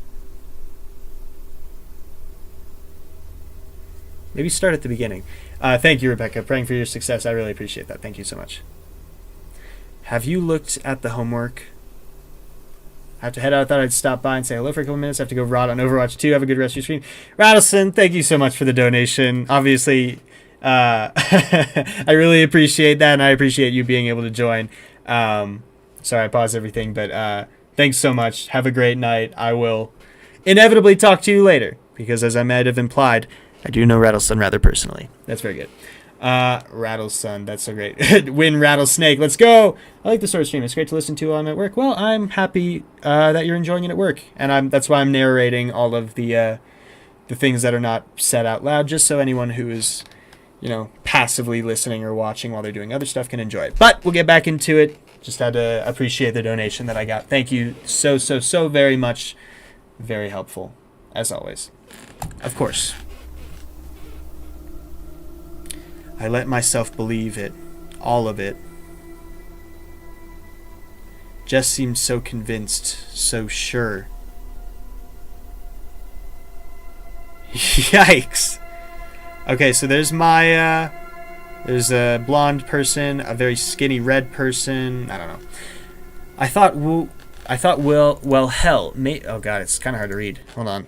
Speaker 1: Maybe start at the beginning. Thank you, Rebecca. Praying for your success. I really appreciate that. Thank you so much. Have you looked at the homework? I have to head out. I thought I'd stop by and say hello for a couple minutes. I have to go rot on Overwatch 2. Have a good rest of your stream. Rattleson, thank you so much for the donation. Obviously, I really appreciate that, and I appreciate you being able to join. Sorry, I paused everything, but thanks so much. Have a great night. I will inevitably talk to you later, because as I might have implied, I do know Rattleson rather personally. That's very good. Rattleson, that's so great. Win Rattlesnake, let's go! I like the sort of stream. It's great to listen to while I'm at work. Well, I'm happy that you're enjoying it at work, and that's why I'm narrating all of the things that are not said out loud, just so anyone who is, you know, passively listening or watching while they're doing other stuff can enjoy it. But we'll get back into it. Just had to appreciate the donation that I got. Thank you so very much. Very helpful, as always. Of course. I let myself believe it, all of it. Jess seemed so convinced, so sure. Yikes. Okay, so there's my, there's a blonde person, a very skinny red person, I don't know. I thought, well, hell, oh god, it's kind of hard to read. Hold on.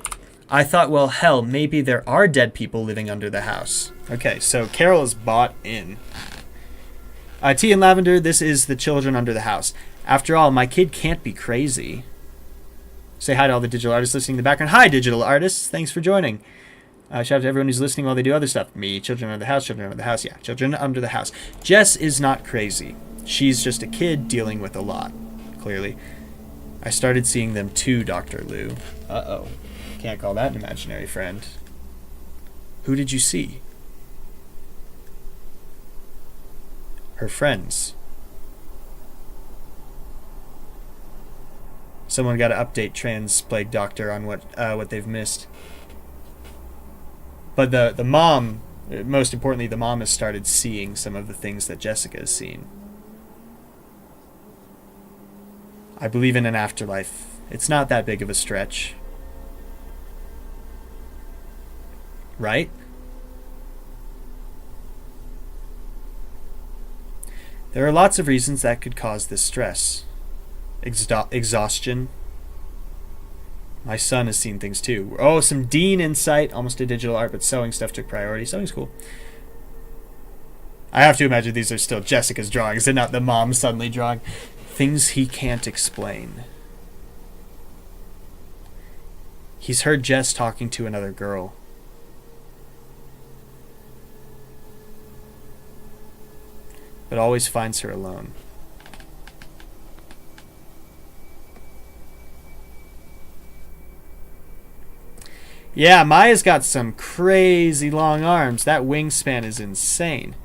Speaker 1: I thought, well, hell, maybe there are dead people living under the house. Okay, so Carol is bought in. Tea and Lavender, this is the children under the house. After all, my kid can't be crazy. Say hi to all the digital artists listening in the background. Hi, digital artists. Thanks for joining. Shout out to everyone who's listening while they do other stuff. Me, children under the house, children under the house. Yeah, children under the house. Jess is not crazy. She's just a kid dealing with a lot, clearly. I started seeing them too, Dr. Lou. Uh-oh. Can't call that an imaginary friend. Who did you see? Her friends. Someone got to update Trans Plague Doctor on what they've missed. But the mom, most importantly, the mom has started seeing some of the things that Jessica has seen. I believe in an afterlife. It's not that big of a stretch. Right? There are lots of reasons that could cause this stress. Exhaustion. My son has seen things too. Oh, some Dean insight. Almost a digital art, but sewing stuff took priority. Sewing's cool. I have to imagine these are still Jessica's drawings and not the mom suddenly drawing. Things he can't explain. He's heard Jess talking to another girl. But always finds her alone. Yeah, Maya's got some crazy long arms. That wingspan is insane.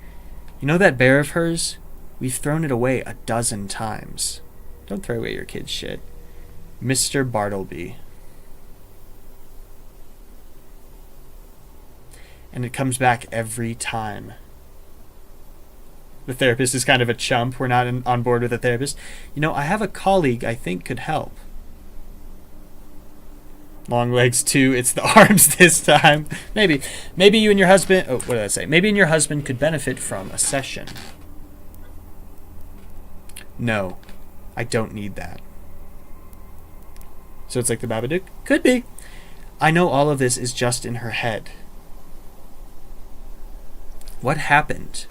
Speaker 1: You know that bear of hers? We've thrown it away 12 times. Don't throw away your kid's shit. Mr. Bartleby. And it comes back every time. The therapist is kind of a chump. We're not on board with a therapist. You know, I have a colleague I think could help. Long legs too. It's the arms this time. Maybe you and your husband... Oh, what did I say? Maybe you and your husband could benefit from a session. No, I don't need that. So it's like the Babadook? Could be. I know all of this is just in her head. What happened?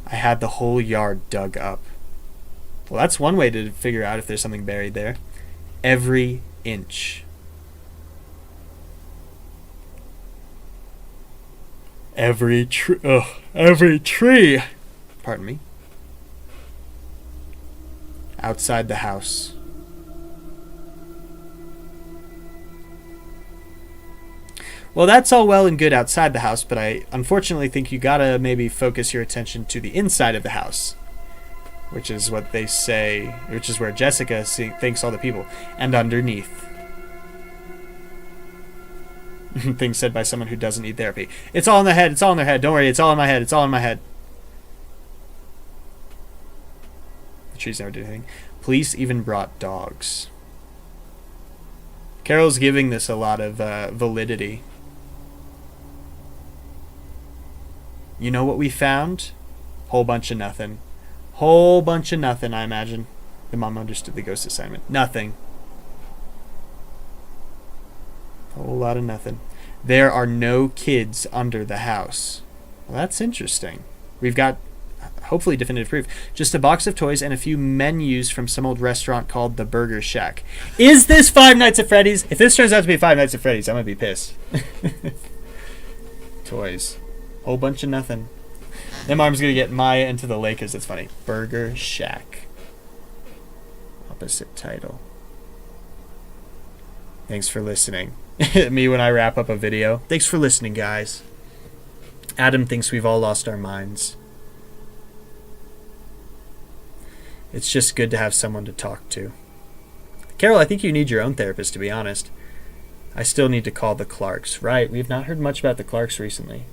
Speaker 1: I had the whole yard dug up. Well, that's one way to figure out if there's something buried there. Every inch. Every tree. Pardon me. Outside the house. Well, that's all well and good outside the house, but I unfortunately think you gotta maybe focus your attention to the inside of the house. Which is what they say, which is where Jessica thinks all the people. And underneath. Things said by someone who doesn't need therapy. It's all in the head, it's all in their head. Don't worry, it's all in my head, it's all in my head. The trees never did anything. Police even brought dogs. Carol's giving this a lot of validity. You know what we found? Whole bunch of nothing. Whole bunch of nothing, I imagine. The mom understood the ghost assignment. Nothing. Whole lot of nothing. There are no kids under the house. Well, that's interesting. We've got, hopefully, definitive proof. Just a box of toys and a few menus from some old restaurant called the Burger Shack. Is this Five Nights at Freddy's? If this turns out to be Five Nights at Freddy's, I'm going to be pissed. Toys. Whole bunch of nothing. Then Mom's going to get Maya into the Lakers. That's funny. Burger Shack. Opposite title. Thanks for listening. Me when I wrap up a video. Thanks for listening, guys. Adam thinks we've all lost our minds. It's just good to have someone to talk to. Carol, I think you need your own therapist, to be honest. I still need to call the Clarks. Right, we've not heard much about the Clarks recently.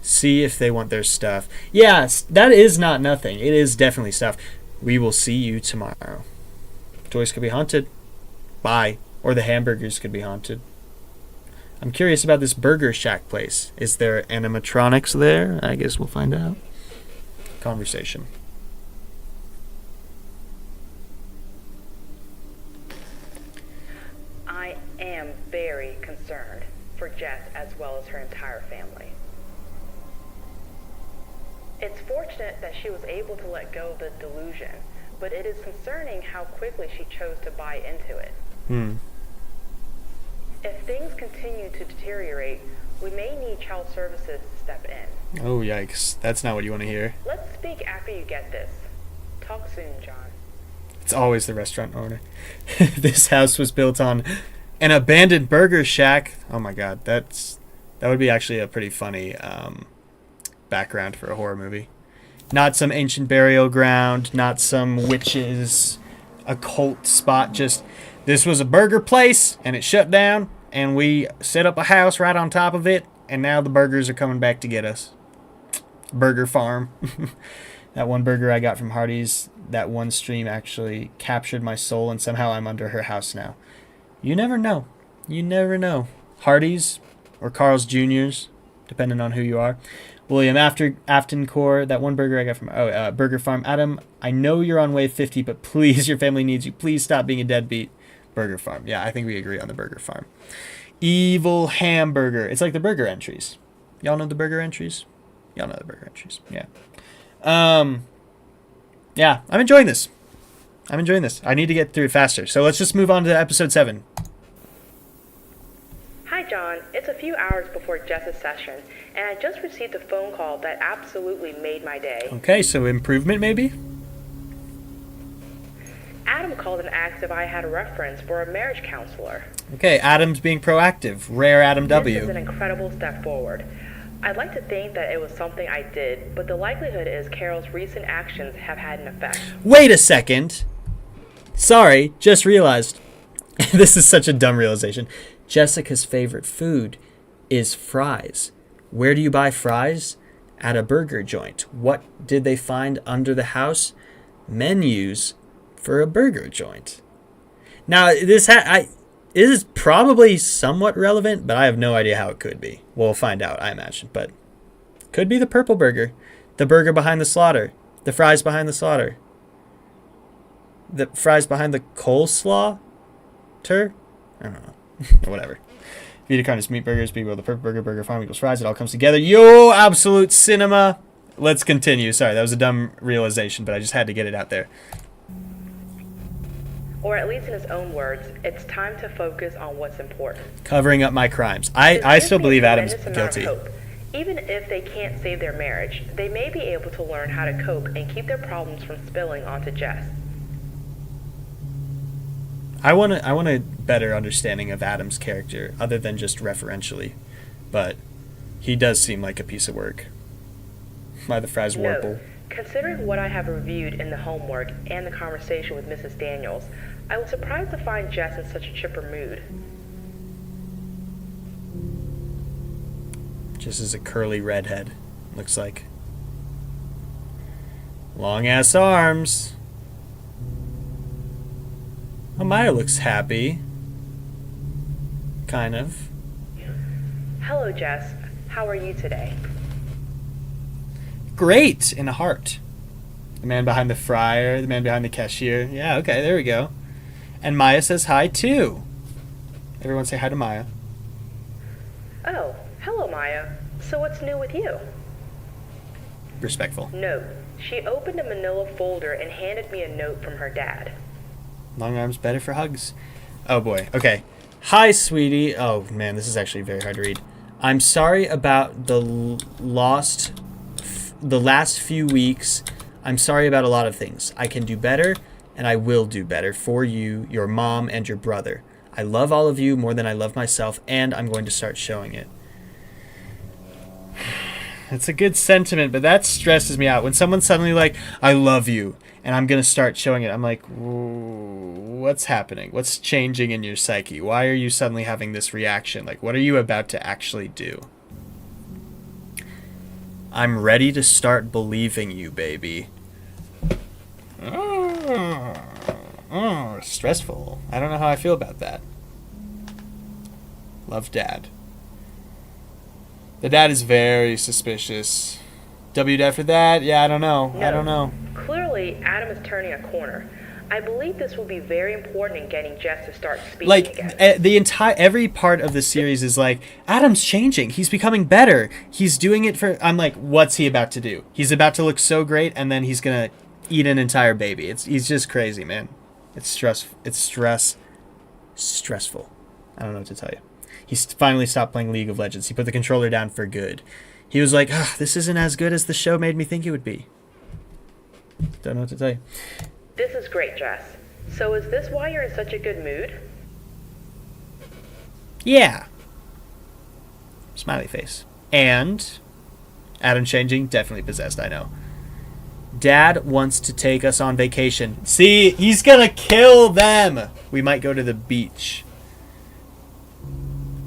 Speaker 1: See if they want their stuff. Yeah, that is not nothing. It is definitely stuff. We will see you tomorrow. Toys could be haunted. Bye. Or the hamburgers could be haunted. I'm curious about this Burger Shack place. Is there animatronics there? I guess we'll find out. Conversation.
Speaker 8: I am very concerned for Jess as well as her entire family. It's fortunate that she was able to let go of the delusion, but it is concerning how quickly she chose to buy into it. If things continue to deteriorate, we may need child services to step in.
Speaker 1: Oh, yikes. That's not what you want to hear.
Speaker 8: Let's speak after you get this. Talk soon, John.
Speaker 1: It's always the restaurant owner. This house was built on an abandoned Burger Shack. Oh my god, that would be actually a pretty funny background for a horror movie. Not some ancient burial ground, not some witches occult spot, just this was a burger place and it shut down and we set up a house right on top of it and now the burgers are coming back to get us. Burger farm. That one burger I got from Hardee's, that one stream actually captured my soul and somehow I'm under her house now. You never know. You never know. Hardee's or Carl's Jr.'s, depending on who you are. William Aftoncore, that one burger I got from Burger Farm. Adam, I know you're on wave 50, but please, your family needs you. Please stop being a deadbeat. Burger Farm. Yeah, I think we agree on the Burger Farm. Evil Hamburger. It's like the burger entries. Y'all know the burger entries? Y'all know the burger entries. Yeah. Yeah, I'm enjoying this. I need to get through it faster. So let's just move on to episode 7.
Speaker 8: Hi, John. It's a few hours before Jess's session, and I just received a phone call that absolutely made my day.
Speaker 1: Okay, so improvement maybe?
Speaker 8: Adam called and asked if I had a reference for a marriage counselor.
Speaker 1: Okay, Adam's being proactive. Rare Adam W.
Speaker 8: This is an incredible step forward. I'd like to think that it was something I did, but the likelihood is Carol's recent actions have had an effect.
Speaker 1: Wait a second. Sorry, just realized. This is such a dumb realization. Jessica's favorite food is fries. Where do you buy fries? At a burger joint. What did they find under the house? Menus for a burger joint. Now, this is probably somewhat relevant, but I have no idea how it could be. We'll find out, I imagine. But could be the purple burger. The burger behind the slaughter. The fries behind the slaughter. The fries behind the coleslaw? I don't know. Whatever. Vita Carnes Meat Burgers, Big the Purple Burger Farm equals fries. It all comes together. Yo, absolute cinema. Let's continue. Sorry, that was a dumb realization, but I just had to get it out there.
Speaker 8: Or at least in his own words, it's time to focus on what's important.
Speaker 1: Covering up my crimes. I still believe Adam's guilty.
Speaker 8: Hope. Even if they can't save their marriage, they may be able to learn how to cope and keep their problems from spilling onto Jess.
Speaker 1: I want a better understanding of Adam's character, other than just referentially. But he does seem like a piece of work. By the fries
Speaker 8: No.
Speaker 1: Warple.
Speaker 8: Considering what I have reviewed in the homework and the conversation with Mrs. Daniels, I was surprised to find Jess in such a chipper mood.
Speaker 1: Just as a curly redhead, looks like. Long ass arms. Oh, Maya looks happy. Kind of.
Speaker 8: Hello, Jess. How are you today?
Speaker 1: Great! In a heart. The man behind the fryer, the man behind the cashier. Yeah, okay, there we go. And Maya says hi too. Everyone say hi to Maya.
Speaker 8: Oh, hello, Maya. So what's new with you?
Speaker 1: Respectful.
Speaker 8: Note. She opened a manila folder and handed me a note from her dad.
Speaker 1: Long arms better for hugs. Oh boy. Okay. Hi, sweetie. Oh man, this is actually very hard to read. I'm sorry about the last few weeks. I'm sorry about a lot of things. I can do better, and I will do better for you, your mom, and your brother. I love all of you more than I love myself, and I'm going to start showing it. It's a good sentiment, but that stresses me out. When someone's suddenly like, I love you, and I'm going to start showing it, I'm like, what's happening? What's changing in your psyche? Why are you suddenly having this reaction? Like, what are you about to actually do? I'm ready to start believing you, baby. Stressful. I don't know how I feel about that. Love, Dad. The dad is very suspicious. W dad for that? Yeah, I don't know. I don't know.
Speaker 8: Clearly, Adam is turning a corner. I believe this will be very important in getting Jess to start speaking again.
Speaker 1: The entire every part of the series is like, Adam's changing. He's becoming better. He's doing it for. I'm like, what's he about to do? He's about to look so great, and then he's gonna eat an entire baby. He's just crazy, man. It's stressful. I don't know what to tell you. He finally stopped playing League of Legends. He put the controller down for good. He was like, this isn't as good as the show made me think it would be. Don't know what to tell you.
Speaker 8: This is great, Jess. So is this why you're in such a good mood?
Speaker 1: Yeah. Smiley face. And Adam changing, definitely possessed, I know. Dad wants to take us on vacation. See, he's gonna kill them. We might go to the beach.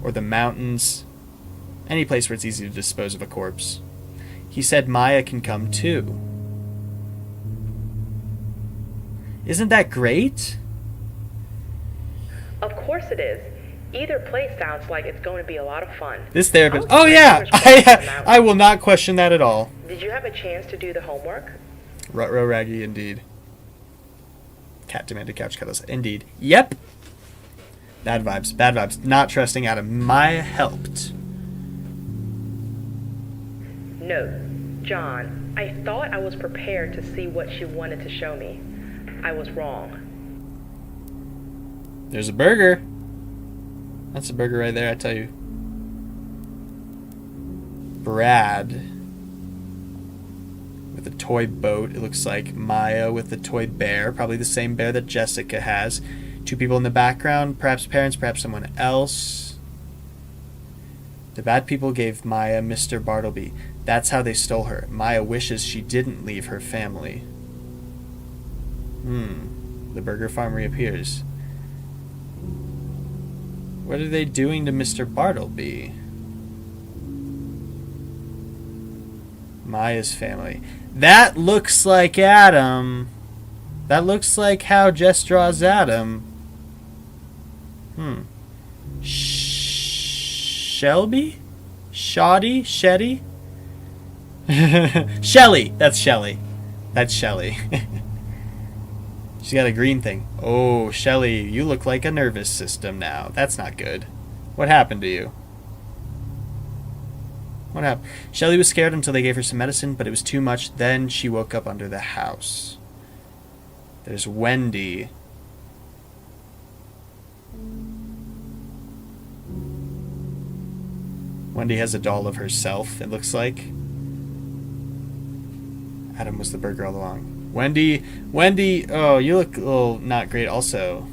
Speaker 1: Or the mountains. Any place where it's easy to dispose of a corpse. He said Maya can come too. Isn't that great?
Speaker 8: Of course it is. Either place sounds like it's going to be a lot of fun.
Speaker 1: This therapist.
Speaker 8: I was
Speaker 1: Oh yeah,
Speaker 8: surprised you were
Speaker 1: I will not question that at all.
Speaker 8: Did you have a chance to do the homework?
Speaker 1: Rut-row raggy, indeed. Cat demanded couch cuddles. Indeed. Yep. Bad vibes. Bad vibes. Not trusting Adam. Maya helped.
Speaker 8: No. John, I thought I was prepared to see what she wanted to show me. I was wrong.
Speaker 1: There's a burger. That's a burger right there, I tell you. Brad with a toy boat. It looks like Maya with the toy bear. Probably the same bear that Jessica has. Two people in the background. Perhaps parents, perhaps someone else. The bad people gave Maya Mr. Bartleby. That's how they stole her. Maya wishes she didn't leave her family. The burger farm reappears. What are they doing to Mr. Bartleby? Maya's family. That looks like Adam. That looks like how Jess draws Adam. Shelby? Shoddy? Shetty? Shelly! That's Shelly. That's Shelly. She's got a green thing. Oh, Shelly, you look like a nervous system now. That's not good. What happened to you? What happened? Shelly was scared until they gave her some medicine, but it was too much. Then she woke up under the house. There's Wendy. Wendy has a doll of herself, it looks like. Adam was the bird girl all along. Wendy, oh, you look a little not great also.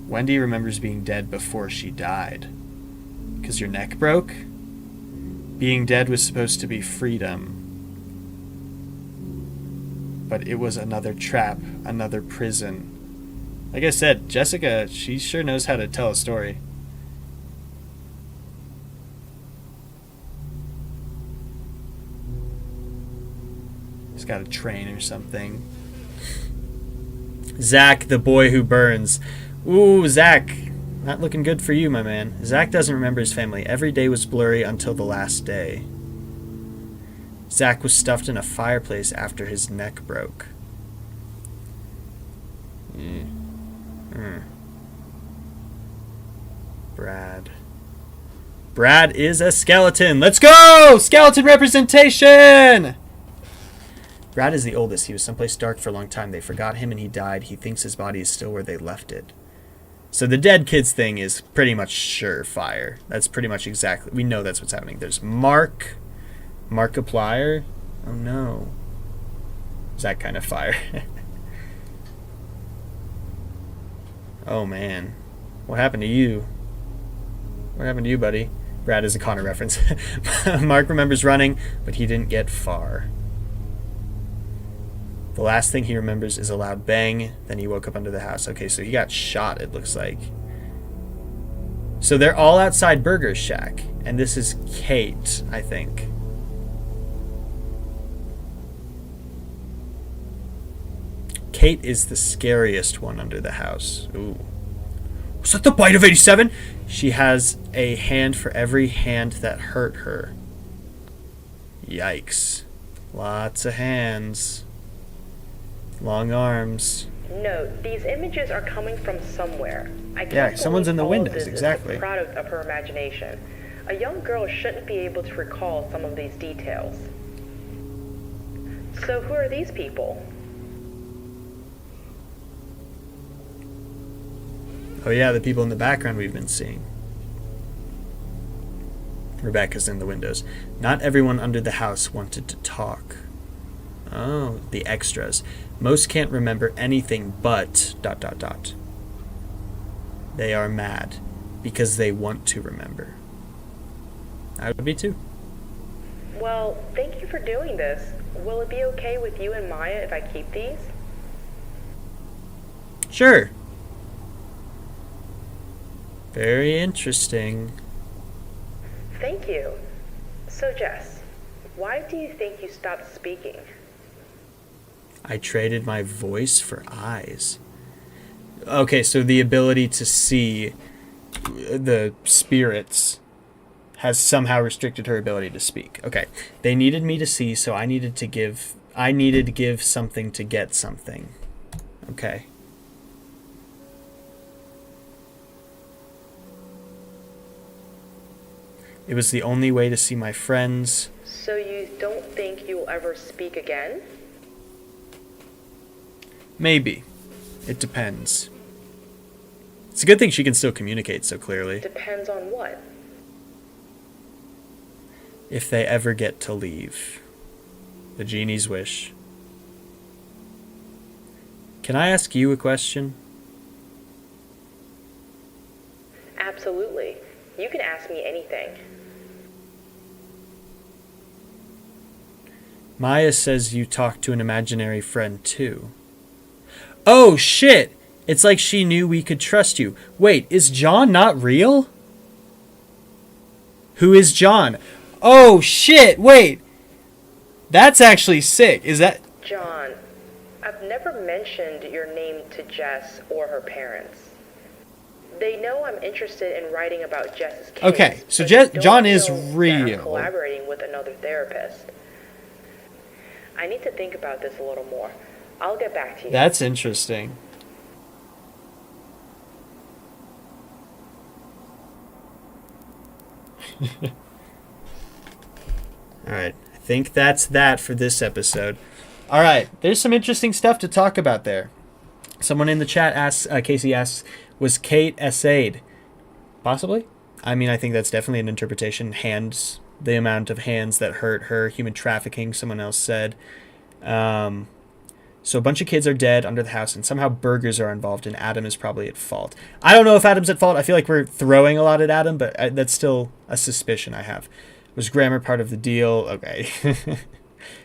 Speaker 1: Wendy remembers being dead before she died. 'Cause your neck broke? Being dead was supposed to be freedom. But it was another trap, another prison. Like I said, Jessica, she sure knows how to tell a story. He's got a train or something. Zach, the boy who burns. Ooh, Zach. Not looking good for you, my man. Zach doesn't remember his family. Every day was blurry until the last day. Zach was stuffed in a fireplace after his neck broke. Brad is a skeleton. Let's go! Skeleton representation! Brad is the oldest. He was someplace dark for a long time. They forgot him and he died. He thinks his body is still where they left it. So the dead kids thing is pretty much surefire. That's pretty much exactly... We know that's what's happening. There's Markiplier. Oh no. Is that kind of fire? Oh man. What happened to you? What happened to you, buddy? Brad is a Connor reference. Mark remembers running, but he didn't get far. The last thing he remembers is a loud bang. Then he woke up under the house. Okay, so he got shot, it looks like. So they're all outside Burger Shack. And this is Kate, I think. Kate is the scariest one under the house. Ooh. Was that the bite of 87? She has a hand for every hand that hurt her. Yikes. Lots of hands. Long arms.
Speaker 8: No, these images are coming from somewhere. I can't
Speaker 1: Yeah, someone's in the
Speaker 8: believe all of
Speaker 1: windows,
Speaker 8: this
Speaker 1: exactly.
Speaker 8: is a product of her imagination. A young girl shouldn't be able to recall some of these details. So who are these people?
Speaker 1: Oh yeah, the people in the background we've been seeing. Rebecca's in the windows. Not everyone under the house wanted to talk. Oh, the extras. Most can't remember anything but ... They are mad because they want to remember. I would be too.
Speaker 8: Well, thank you for doing this. Will it be okay with you and Maya if I keep these?
Speaker 1: Sure. Very interesting.
Speaker 8: Thank you. So, Jess, why do you think you stopped speaking?
Speaker 1: I traded my voice for eyes. Okay, so the ability to see the spirits has somehow restricted her ability to speak. Okay, they needed me to see, so I needed to give something to get something. Okay. It was the only way to see my friends.
Speaker 8: So you don't think you'll ever speak again?
Speaker 1: Maybe. It depends. It's a good thing she can still communicate so clearly.
Speaker 8: Depends on what?
Speaker 1: If they ever get to leave. The genie's wish. Can I ask you a question?
Speaker 8: Absolutely. You can ask me anything.
Speaker 1: Maya says you talk to an imaginary friend too. Oh shit! It's like she knew we could trust you. Wait, is John not real? Who is John? Oh, shit, wait. That's actually sick. Is that...
Speaker 8: John, I've never mentioned your name to Jess or her parents. They know I'm interested in writing about Jess's case.
Speaker 1: Okay, so
Speaker 8: but they don't
Speaker 1: John is
Speaker 8: know that I'm
Speaker 1: real.
Speaker 8: collaborating with another therapist. I need to think about this a little more. I'll get back to you.
Speaker 1: That's interesting. Alright, I think that's that for this episode. Alright, there's some interesting stuff to talk about there. Someone in the chat asks, Casey asks, was Kate essayed? Possibly. I mean, I think that's definitely an interpretation. Hands, the amount of hands that hurt her, human trafficking, someone else said. So a bunch of kids are dead under the house, and somehow burgers are involved, and Adam is probably at fault. I don't know if Adam's at fault. I feel like we're throwing a lot at Adam, but that's still a suspicion I have. Was grammar part of the deal? Okay.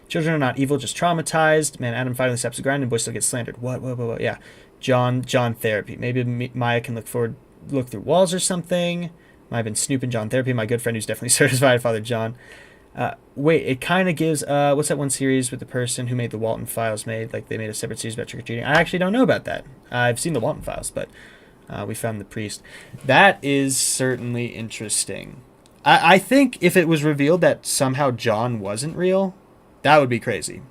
Speaker 1: Children are not evil, just traumatized. Man, Adam finally stops the grind, and boy still gets slandered. What? Yeah. John therapy. Maybe Maya can look through walls or something. Might have been Snoop and John therapy. My good friend who's definitely certified Father John. Wait, it kind of gives, what's that one series with the person who made the Walton Files like they made a separate series about trick-or-treating? I actually don't know about that. I've seen the Walton Files, but we found the priest. That is certainly interesting. I think if it was revealed that somehow John wasn't real, that would be crazy.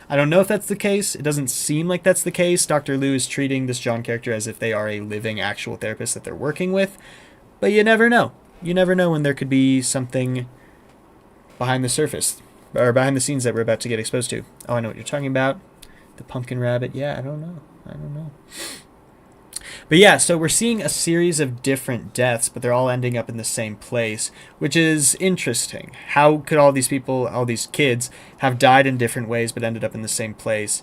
Speaker 1: I don't know if that's the case. It doesn't seem like that's the case. Dr. Liu is treating this John character as if they are a living, actual therapist that they're working with. But you never know. You never know when there could be something behind the surface, or behind the scenes that we're about to get exposed to. Oh, I know what you're talking about. The pumpkin rabbit. Yeah, I don't know. But yeah, so we're seeing a series of different deaths, but they're all ending up in the same place, which is interesting. How could all these people, all these kids, have died in different ways but ended up in the same place?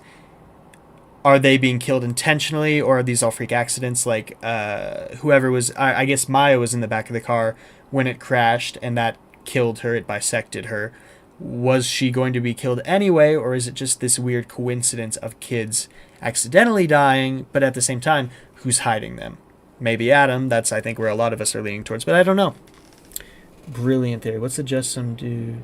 Speaker 1: Are they being killed intentionally, or are these all freak accidents? Like, whoever was, I guess Maya was in the back of the car when it crashed, and that killed her, it bisected her. Was she going to be killed anyway, or is it just this weird coincidence of kids accidentally dying, but at the same time, who's hiding them? Maybe Adam. That's, I think, where a lot of us are leaning towards, but I don't know. Brilliant theory. What suggests some do?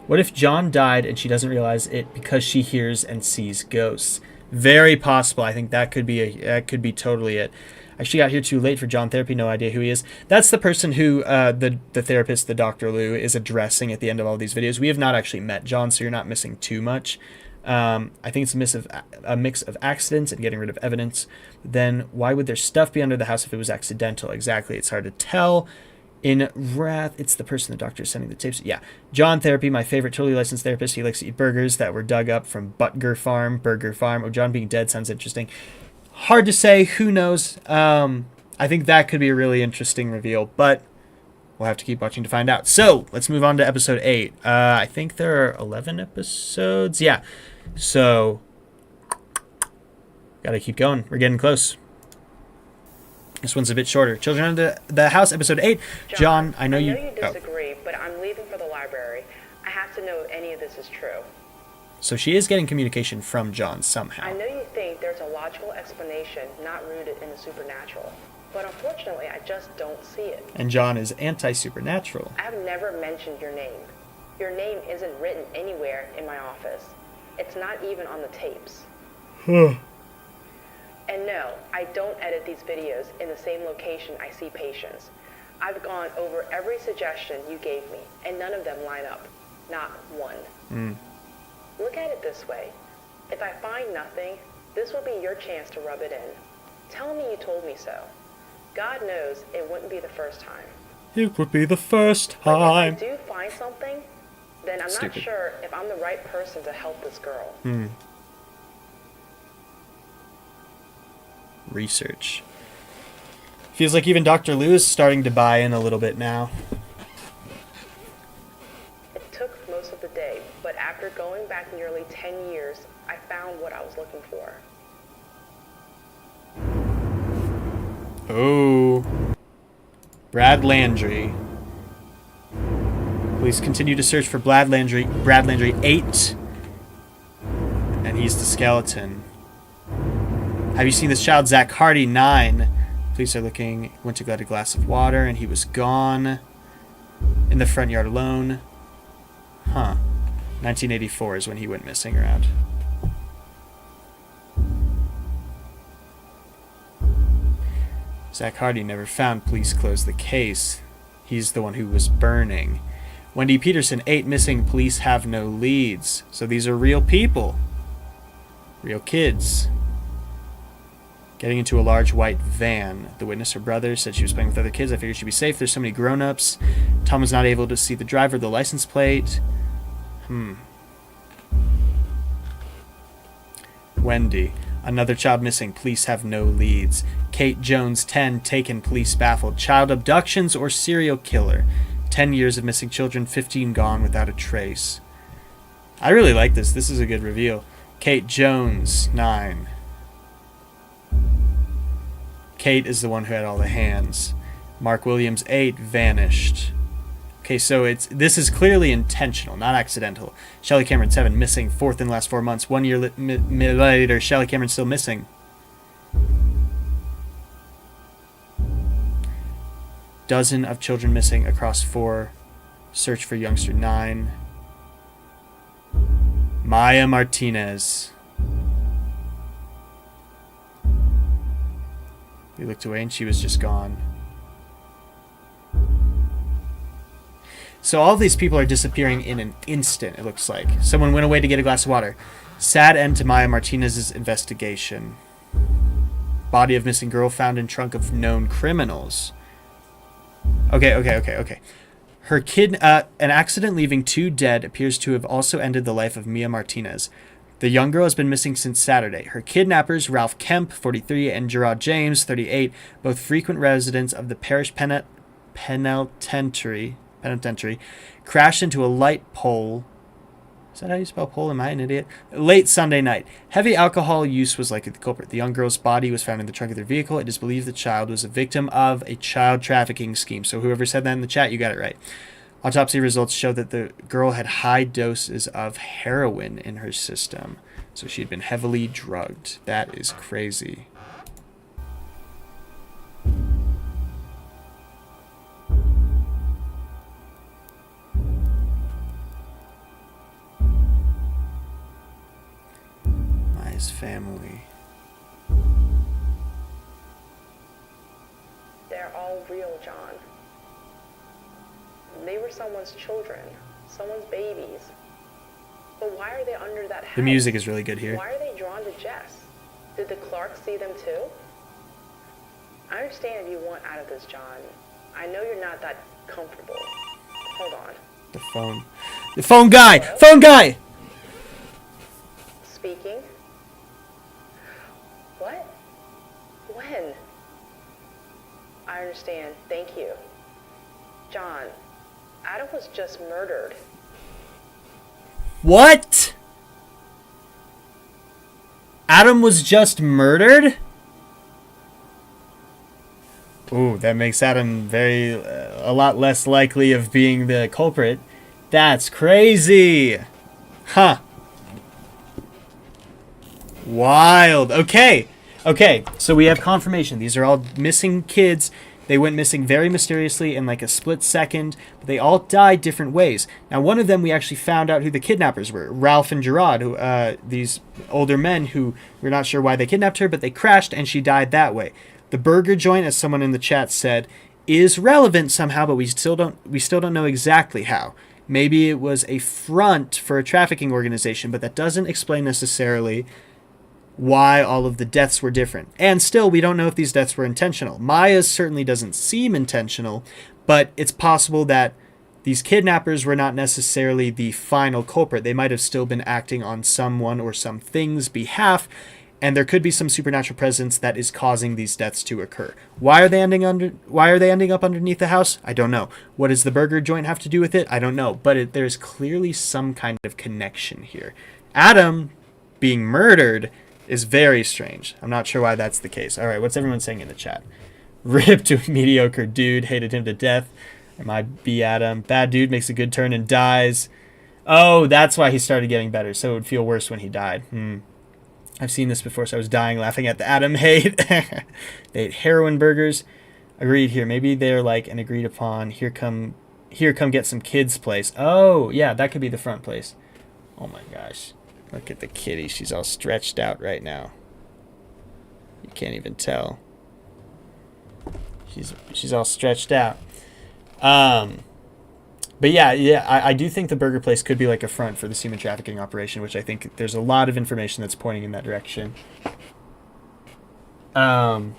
Speaker 1: What if John died and she doesn't realize it because she hears and sees ghosts? Very possible. I think that could be totally it. I actually got here too late for John therapy. No idea who he is. That's the person who the therapist, the Dr. Liu, is addressing at the end of all these videos. We have not actually met John, so you're not missing too much. I think it's a mix of accidents and getting rid of evidence. Then why would their stuff be under the house if it was accidental? Exactly. It's hard to tell. In Wrath, it's the person the doctor is sending the tapes. Yeah. John therapy, my favorite totally licensed therapist. He likes to eat burgers that were dug up from Burger Farm. Oh, John being dead sounds interesting. Hard to say. Who knows? I think that could be a really interesting reveal, but we'll have to keep watching to find out. So let's move on to episode 8. I think there are 11 episodes. Yeah. So gotta keep going. We're getting close. This one's a bit shorter. Children under the House, episode 8. John, I know you
Speaker 8: disagree, but I'm leaving for the library. I have to know if any of this is true.
Speaker 1: So she is getting communication from John somehow.
Speaker 8: I know you think there's a logical explanation not rooted in the supernatural, but unfortunately I just don't see it.
Speaker 1: And John is anti-supernatural.
Speaker 8: I have never mentioned your name. Your name isn't written anywhere in my office. It's not even on the tapes. And no, I don't edit these videos in the same location I see patients. I've gone over every suggestion you gave me, and none of them line up. Not one. Look at it this way. If I find nothing, this will be your chance to rub it in. Tell me you told me so. God knows it wouldn't be the first time.
Speaker 1: It would be the first
Speaker 8: But
Speaker 1: time.
Speaker 8: if I do find something, then I'm not sure if I'm the right person to help this girl.
Speaker 1: Research. Feels like even Dr. Liu is starting to buy in a little bit now.
Speaker 8: It took most of the day, but after going back nearly 10 years, I found what I was looking for.
Speaker 1: Oh. Brad Landry. Police continue to search for Brad Landry 8. And he's the skeleton. Have you seen this child? Zach Hardy, 9. Police are looking. Went to get a glass of water and he was gone. In the front yard alone. Huh. 1984 is when he went missing around. Zach Hardy never found. Police closed the case. He's the one who was burning. Wendy Peterson, 8 missing. Police have no leads. So these are real people. Real kids. Getting into a large white van. The witness, her brother, said she was playing with other kids. I figured she'd be safe. There's so many grown-ups. Tom was not able to see the driver, the license plate. Wendy. Another child missing. Police have no leads. Kate Jones, 10. Taken. Police baffled. Child abductions or serial killer. 10 years of missing children. 15 gone without a trace. I really like this. This is a good reveal. Kate Jones, 9. Kate is the one who had all the hands. Mark Williams, 8. Vanished. Okay, so this is clearly intentional, not accidental. Shelley Cameron, 7. Missing. 4th in the last 4 months. 1 year later, Shelley Cameron still missing. Dozen of children missing across 4. Search for youngster, 9. Maya Martinez. We looked away and she was just gone. So all these people are disappearing in an instant, it looks like. Someone went away to get a glass of water. Sad end to Maya Martinez's investigation. Body of missing girl found in trunk of known criminals. Okay. An accident leaving 2 dead appears to have also ended the life of Mia Martinez. The young girl has been missing since Saturday. Her kidnappers, Ralph Kemp, 43, and Gerard James, 38, both frequent residents of the parish penitentiary, crashed into a light pole. Is that how you spell pole? Am I an idiot? Late Sunday night. Heavy alcohol use was likely the culprit. The young girl's body was found in the trunk of their vehicle. It is believed the child was a victim of a child trafficking scheme. So whoever said that in the chat, you got it right. Autopsy results show that the girl had high doses of heroin in her system. So she had been heavily drugged. That is crazy. Maya's family.
Speaker 8: They're all real, John. They were someone's children, someone's babies. But why are they under that house?
Speaker 1: The music is really good here.
Speaker 8: Why are they drawn to Jess? Did the Clarks see them too? I understand if you want out of this, John. I know you're not that comfortable. Hold on.
Speaker 1: The phone. The phone guy!
Speaker 8: Hello?
Speaker 1: Phone guy!
Speaker 8: Speaking? What? When? I understand. Thank you. John, Adam was just murdered.
Speaker 1: What? Adam was just murdered? Ooh, that makes Adam a lot less likely of being the culprit. That's crazy. Huh. Wild. Okay, so we have confirmation. These are all missing kids. They went missing very mysteriously in like a split second, but they all died different ways. Now, one of them, we actually found out who the kidnappers were. Ralph and Gerard, who, these older men who we're not sure why they kidnapped her, but they crashed and she died that way. The burger joint, as someone in the chat said, is relevant somehow, but we still don't know exactly how. Maybe it was a front for a trafficking organization, but that doesn't explain necessarily why all of the deaths were different. And still, we don't know if these deaths were intentional. Maya's certainly doesn't seem intentional, but it's possible that these kidnappers were not necessarily the final culprit. They might have still been acting on someone or some thing's behalf, and there could be some supernatural presence that is causing these deaths to occur. Why are they ending up underneath the house? I don't know. What does the burger joint have to do with it? I don't know. But there's clearly some kind of connection here. Adam being murdered is very strange. I'm not sure why that's the case. All right, what's everyone saying in the chat? Rip to a mediocre dude. Hated him to death. Am I B Adam? Bad dude makes a good turn and dies. Oh, that's why he started getting better. So it would feel worse when he died. I've seen this before, so I was dying laughing at the Adam hate. They ate heroin burgers. Agreed here. Maybe they're like an agreed upon. Here come get some kids place. Oh, yeah, that could be the front place. Oh my gosh. Look at the kitty. She's all stretched out right now. You can't even tell. She's all stretched out. But yeah, I do think the burger place could be like a front for this human trafficking operation, which I think there's a lot of information that's pointing in that direction. Profoundly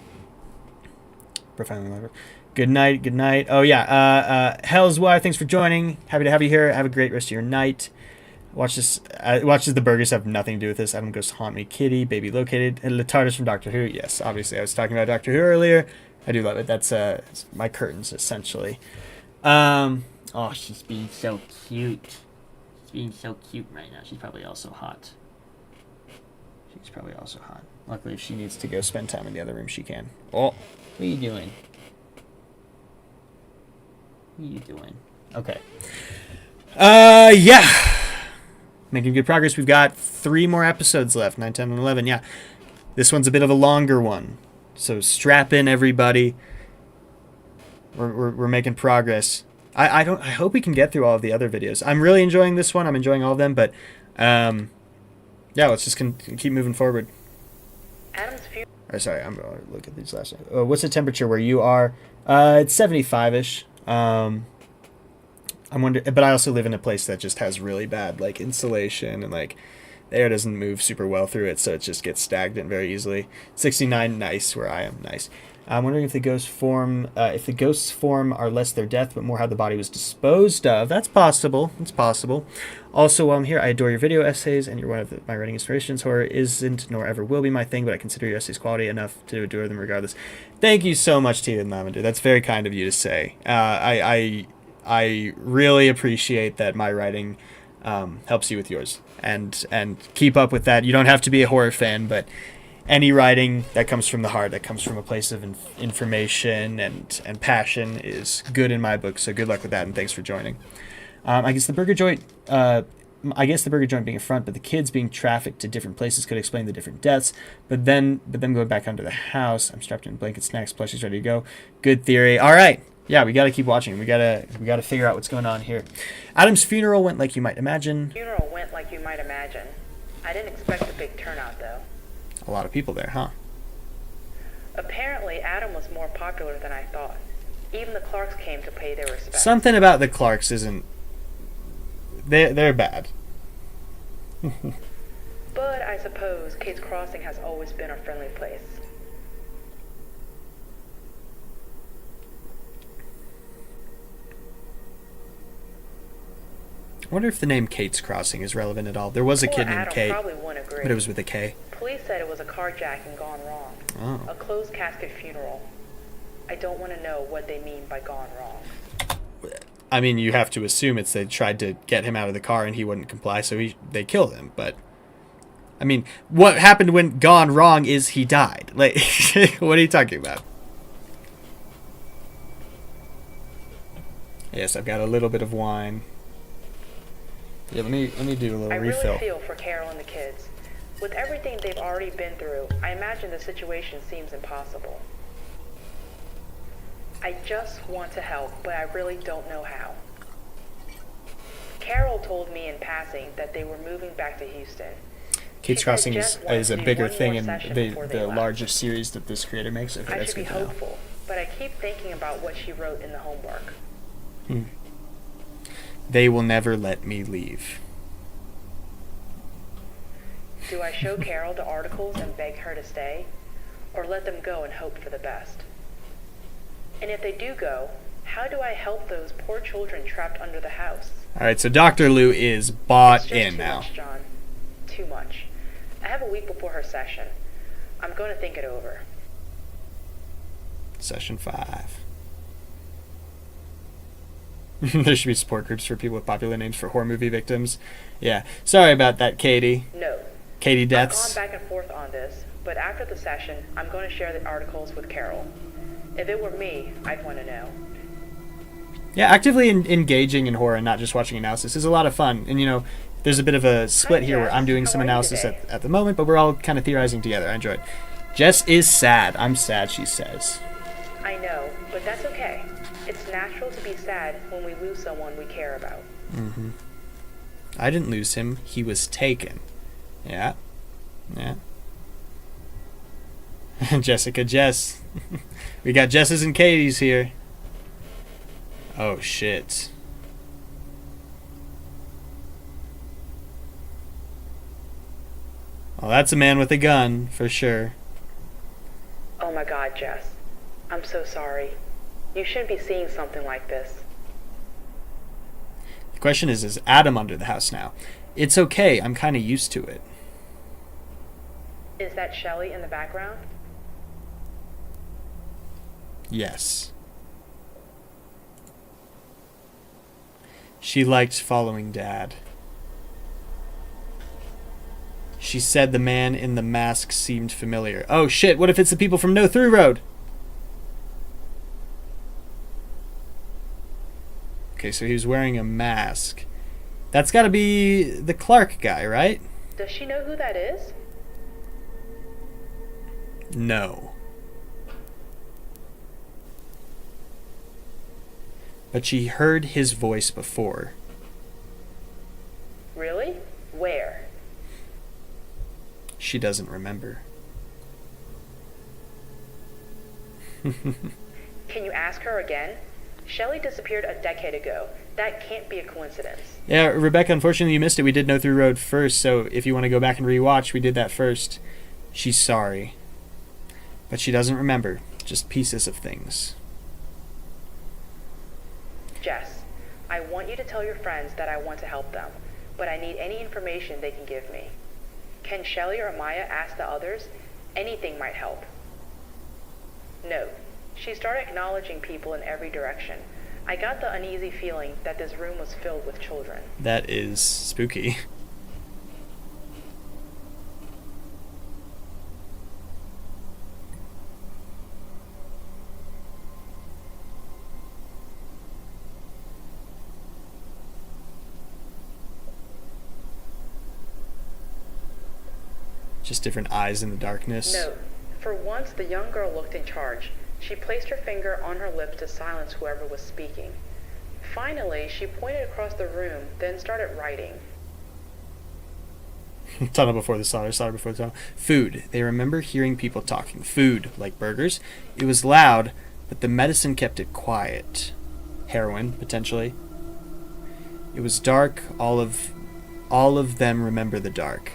Speaker 1: live. Good night. Oh yeah, Hell's Why, thanks for joining. Happy to have you here. Have a great rest of your night. Watch this. Watches the burgers have nothing to do with this. Adam goes to haunt me, kitty, baby located, and Letardis from Doctor Who. Yes, obviously I was talking about Doctor Who earlier. I do love it. That's my curtains essentially. Oh, she's being so cute. She's being so cute right now. She's probably also hot. Luckily, if she needs to go spend time in the other room, she can. Oh, what are you doing? Okay. Yeah. Making good progress. We've got 3 more episodes left. 9, 10, and 11. Yeah. This one's a bit of a longer one. So strap in, everybody. We're making progress. I hope we can get through all of the other videos. I'm really enjoying this one. I'm enjoying all of them, but yeah, let's just keep moving forward.
Speaker 8: Adam's funeral.
Speaker 1: Sorry, I'm going to look at these last. What's the temperature where you are? It's 75-ish. I'm wondering, but I also live in a place that just has really bad like insulation and like the air doesn't move super well through it, so it just gets stagnant very easily. 69, nice where I am, nice. I'm wondering if the ghosts form are less their death, but more how the body was disposed of. That's possible. It's possible. Also, while I'm here, I adore your video essays, and you're one of my writing inspirations. Horror isn't nor ever will be my thing, but I consider your essays quality enough to adore them regardless. Thank you so much, Tia and Lavender. That's very kind of you to say. I really appreciate that my writing helps you with yours, and keep up with that. You don't have to be a horror fan, but any writing that comes from the heart, that comes from a place of information and passion is good in my book. So good luck with that, and thanks for joining. I guess the burger joint being a front, but the kids being trafficked to different places could explain the different deaths. But then going back onto the house, I'm strapped in blanket, snacks, plushies ready to go. Good theory. All right. Yeah, we got to keep watching. We got to figure out what's going on here. Adam's funeral went like you might imagine.
Speaker 8: I didn't expect a big turnout, though.
Speaker 1: A lot of people there, huh?
Speaker 8: Apparently, Adam was more popular than I thought. Even the Clarks came to pay their respects.
Speaker 1: Something about the Clarks isn't... They're bad.
Speaker 8: But I suppose Kate's Crossing has always been a friendly place.
Speaker 1: I wonder if the name Kate's Crossing is relevant at all. There was a kid named Kate, but it was with a K.
Speaker 8: Police said it was a carjacking gone wrong.
Speaker 1: Oh.
Speaker 8: A closed casket funeral. I don't want to know what they mean by gone wrong.
Speaker 1: I mean, you have to assume it's they tried to get him out of the car and he wouldn't comply, so they killed him. But I mean, what happened when gone wrong is he died. Like, what are you talking about? Yes, I've got a little bit of wine. Yeah, let me do a little refill.
Speaker 8: I really feel for Carol and the kids. With everything they've already been through, I imagine the situation seems impossible. I just want to help, but I really don't know how. Carol told me in passing that they were moving back to Houston.
Speaker 1: Kate's Crossing is a bigger thing in the larger series that this creator makes. Okay,
Speaker 8: I should be hopeful, but I keep thinking about what she wrote in the homework.
Speaker 1: They will never let me leave.
Speaker 8: Do I show Carol the articles and beg her to stay? Or let them go and hope for the best? And if they do go, how do I help those poor children trapped under the house?
Speaker 1: Alright, so Dr. Lou is bought in now.
Speaker 8: Too much, John. Too much. I have a week before her session. I'm going to think it over.
Speaker 1: Session 5. There should be support groups for people with popular names for horror movie victims. Yeah. Sorry about that, Katie.
Speaker 8: No.
Speaker 1: Katie Deaths.
Speaker 8: I've gone back and forth on this, but after the session, I'm going to share the articles with Carol. If it were me, I'd want to know.
Speaker 1: Yeah, actively engaging in horror and not just watching analysis is a lot of fun. And, you know, There's a bit of a split
Speaker 8: Hi,
Speaker 1: here where
Speaker 8: Jess.
Speaker 1: I'm doing
Speaker 8: How
Speaker 1: some
Speaker 8: are you
Speaker 1: analysis
Speaker 8: today?
Speaker 1: at the moment, but we're all kind of theorizing together. I enjoy it. Jess is sad. I'm sad, she says.
Speaker 8: I know, but that's okay. It's natural to be sad when we lose someone we care about.
Speaker 1: I didn't lose him. He was taken. Yeah. Yeah. Jessica, Jess. We got Jess's and Katie's here. Oh, shit. Well, that's a man with a gun, for sure.
Speaker 8: Oh my god, Jess. I'm so sorry. You shouldn't be seeing something like this.
Speaker 1: The question is Adam under the house now? It's okay. I'm kind of used to it.
Speaker 8: Is that Shelly in the background?
Speaker 1: Yes. She liked following Dad. She said the man in the mask seemed familiar. Oh shit, what if it's the people from No Through Road? Okay, so he was wearing a mask. That's gotta be the Clark guy, right?
Speaker 8: Does she know who that is?
Speaker 1: No. But she heard his voice before.
Speaker 8: Really? Where?
Speaker 1: She doesn't remember.
Speaker 8: Can you ask her again? Shelly disappeared a decade ago. That can't be a coincidence.
Speaker 1: Yeah, Rebecca, unfortunately you missed it. We did No Through Road first, so if you want to go back and rewatch, we did that first. She's sorry. But she doesn't remember. Just pieces of things.
Speaker 8: Jess, I want you to tell your friends that I want to help them, but I need any information they can give me. Can Shelly or Maya ask the others? Anything might help. No. She started acknowledging people in every direction. I got the uneasy feeling that this room was filled with children.
Speaker 1: That is spooky. Just different eyes in the darkness.
Speaker 8: No. For once, the young girl looked in charge. She placed her finger on her lips to silence whoever was speaking. Finally, she pointed across the room, then started writing.
Speaker 1: Tunnel before the slaughter, slaughter before the tunnel. Food. They remember hearing people talking. Food, like burgers. It was loud, but the medicine kept it quiet. Heroin, potentially. It was dark. All of them remember the dark.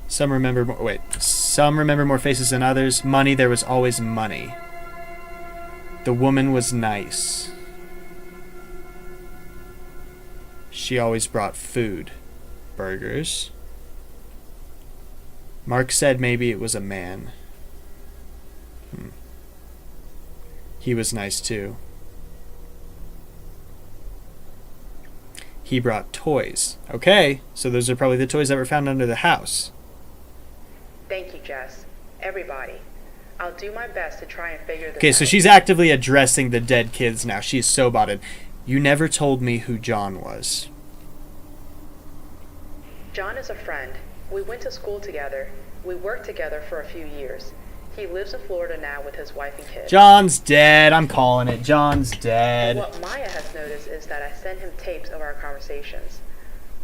Speaker 1: Some remember more faces than others. Money, there was always money. The woman was nice. She always brought food. Burgers. Mark said maybe it was a man. He was nice too. He brought toys. Okay, so those are probably the toys that were found under the house.
Speaker 8: Thank you, Jess. Everybody. I'll do my best to try and figure this out.
Speaker 1: Okay, so she's actively addressing the dead kids now. She's so botted. You never told me who John was.
Speaker 8: John is a friend. We went to school together. We worked together for a few years. He lives in Florida now with his wife and kids.
Speaker 1: John's dead. I'm calling it. John's dead.
Speaker 8: What Maya has noticed is that I sent him tapes of our conversations.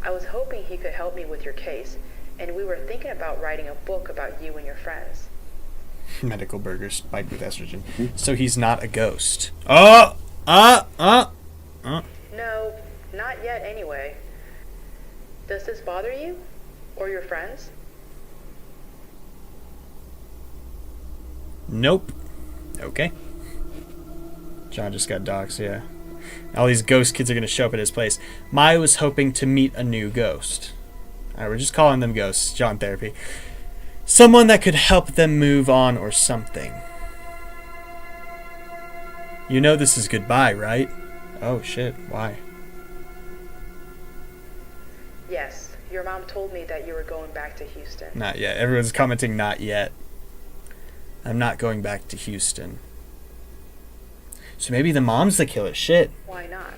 Speaker 8: I was hoping he could help me with your case, and we were thinking about writing a book about you and your friends.
Speaker 1: Medical burgers spiked with estrogen. So he's not a ghost. Oh!
Speaker 8: No, not yet anyway. Does this bother you? Or your friends?
Speaker 1: Nope. Okay. John just got doxxed, yeah. All these ghost kids are going to show up at his place. Maya was hoping to meet a new ghost. Alright, we're just calling them ghosts. John therapy. Someone that could help them move on or something. You know this is goodbye, right? Oh shit, why?
Speaker 8: Yes, your mom told me that you were going back to Houston.
Speaker 1: Not yet. Everyone's commenting not yet. I'm not going back to Houston. So maybe the mom's the killer. Shit.
Speaker 8: Why not?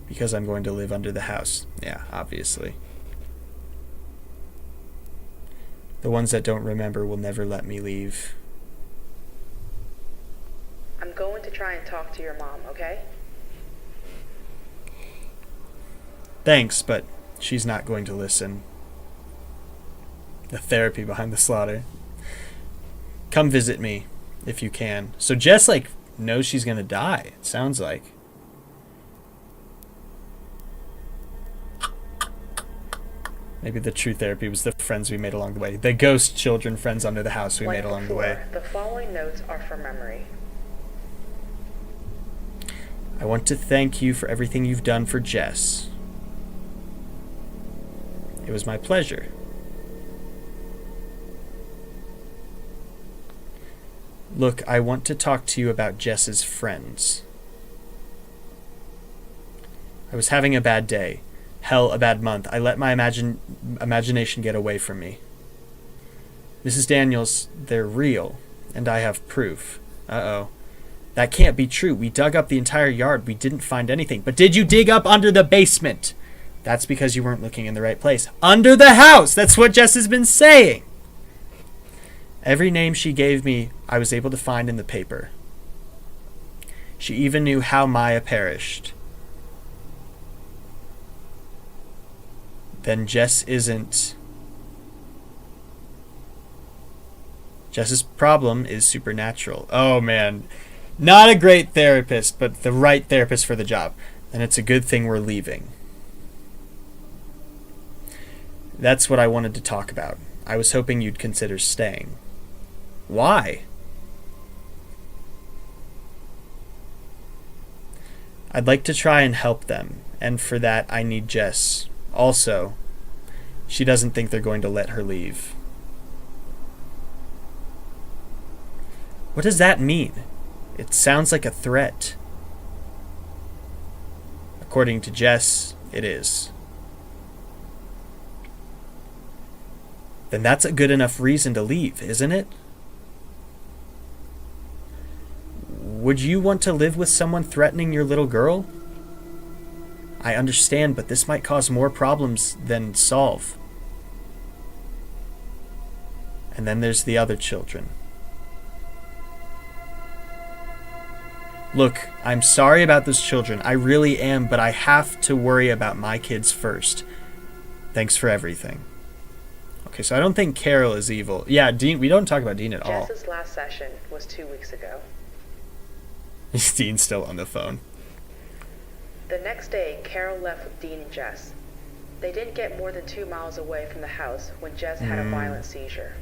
Speaker 1: Because I'm going to live under the house. Yeah, obviously. The ones that don't remember will never let me leave.
Speaker 8: I'm going to try and talk to your mom, okay?
Speaker 1: Thanks, but she's not going to listen. The therapy behind the slaughter. Come visit me, if you can. So Jess, like, knows she's gonna die, it sounds like. Maybe the true therapy was the friends we made along the way. The ghost children friends under the house we made along the way.
Speaker 8: The following notes are from memory.
Speaker 1: I want to thank you for everything you've done for Jess. It was my pleasure. Look, I want to talk to you about Jess's friends. I was having a bad day. Hell, a bad month. I let my imagination get away from me. Mrs. Daniels, they're real, and I have proof. Uh-oh. That can't be true. We dug up the entire yard. We didn't find anything. But did you dig up under the basement? That's because you weren't looking in the right place. Under the house! That's what Jess has been saying! Every name she gave me, I was able to find in the paper. She even knew how Maya perished. Then Jess isn't... Jess's problem is supernatural. Oh, man. Not a great therapist, but the right therapist for the job. And it's a good thing we're leaving. That's what I wanted to talk about. I was hoping you'd consider staying. Why? I'd like to try and help them, and for that I need Jess. Also, she doesn't think they're going to let her leave. What does that mean? It sounds like a threat. According to Jess, it is. Then that's a good enough reason to leave, isn't it? Would you want to live with someone threatening your little girl? I understand, but this might cause more problems than solve. And then there's the other children. Look, I'm sorry about those children. I really am, but I have to worry about my kids first. Thanks for everything. Okay, so I don't think Carol is evil. Yeah, Dean. We don't talk about Dean at all.
Speaker 8: Jess's last session was 2 weeks ago.
Speaker 1: Dean's still on the phone.
Speaker 8: The next day, Carol left with Dean and Jess. They didn't get more than 2 miles away from the house when Jess had a violent seizure.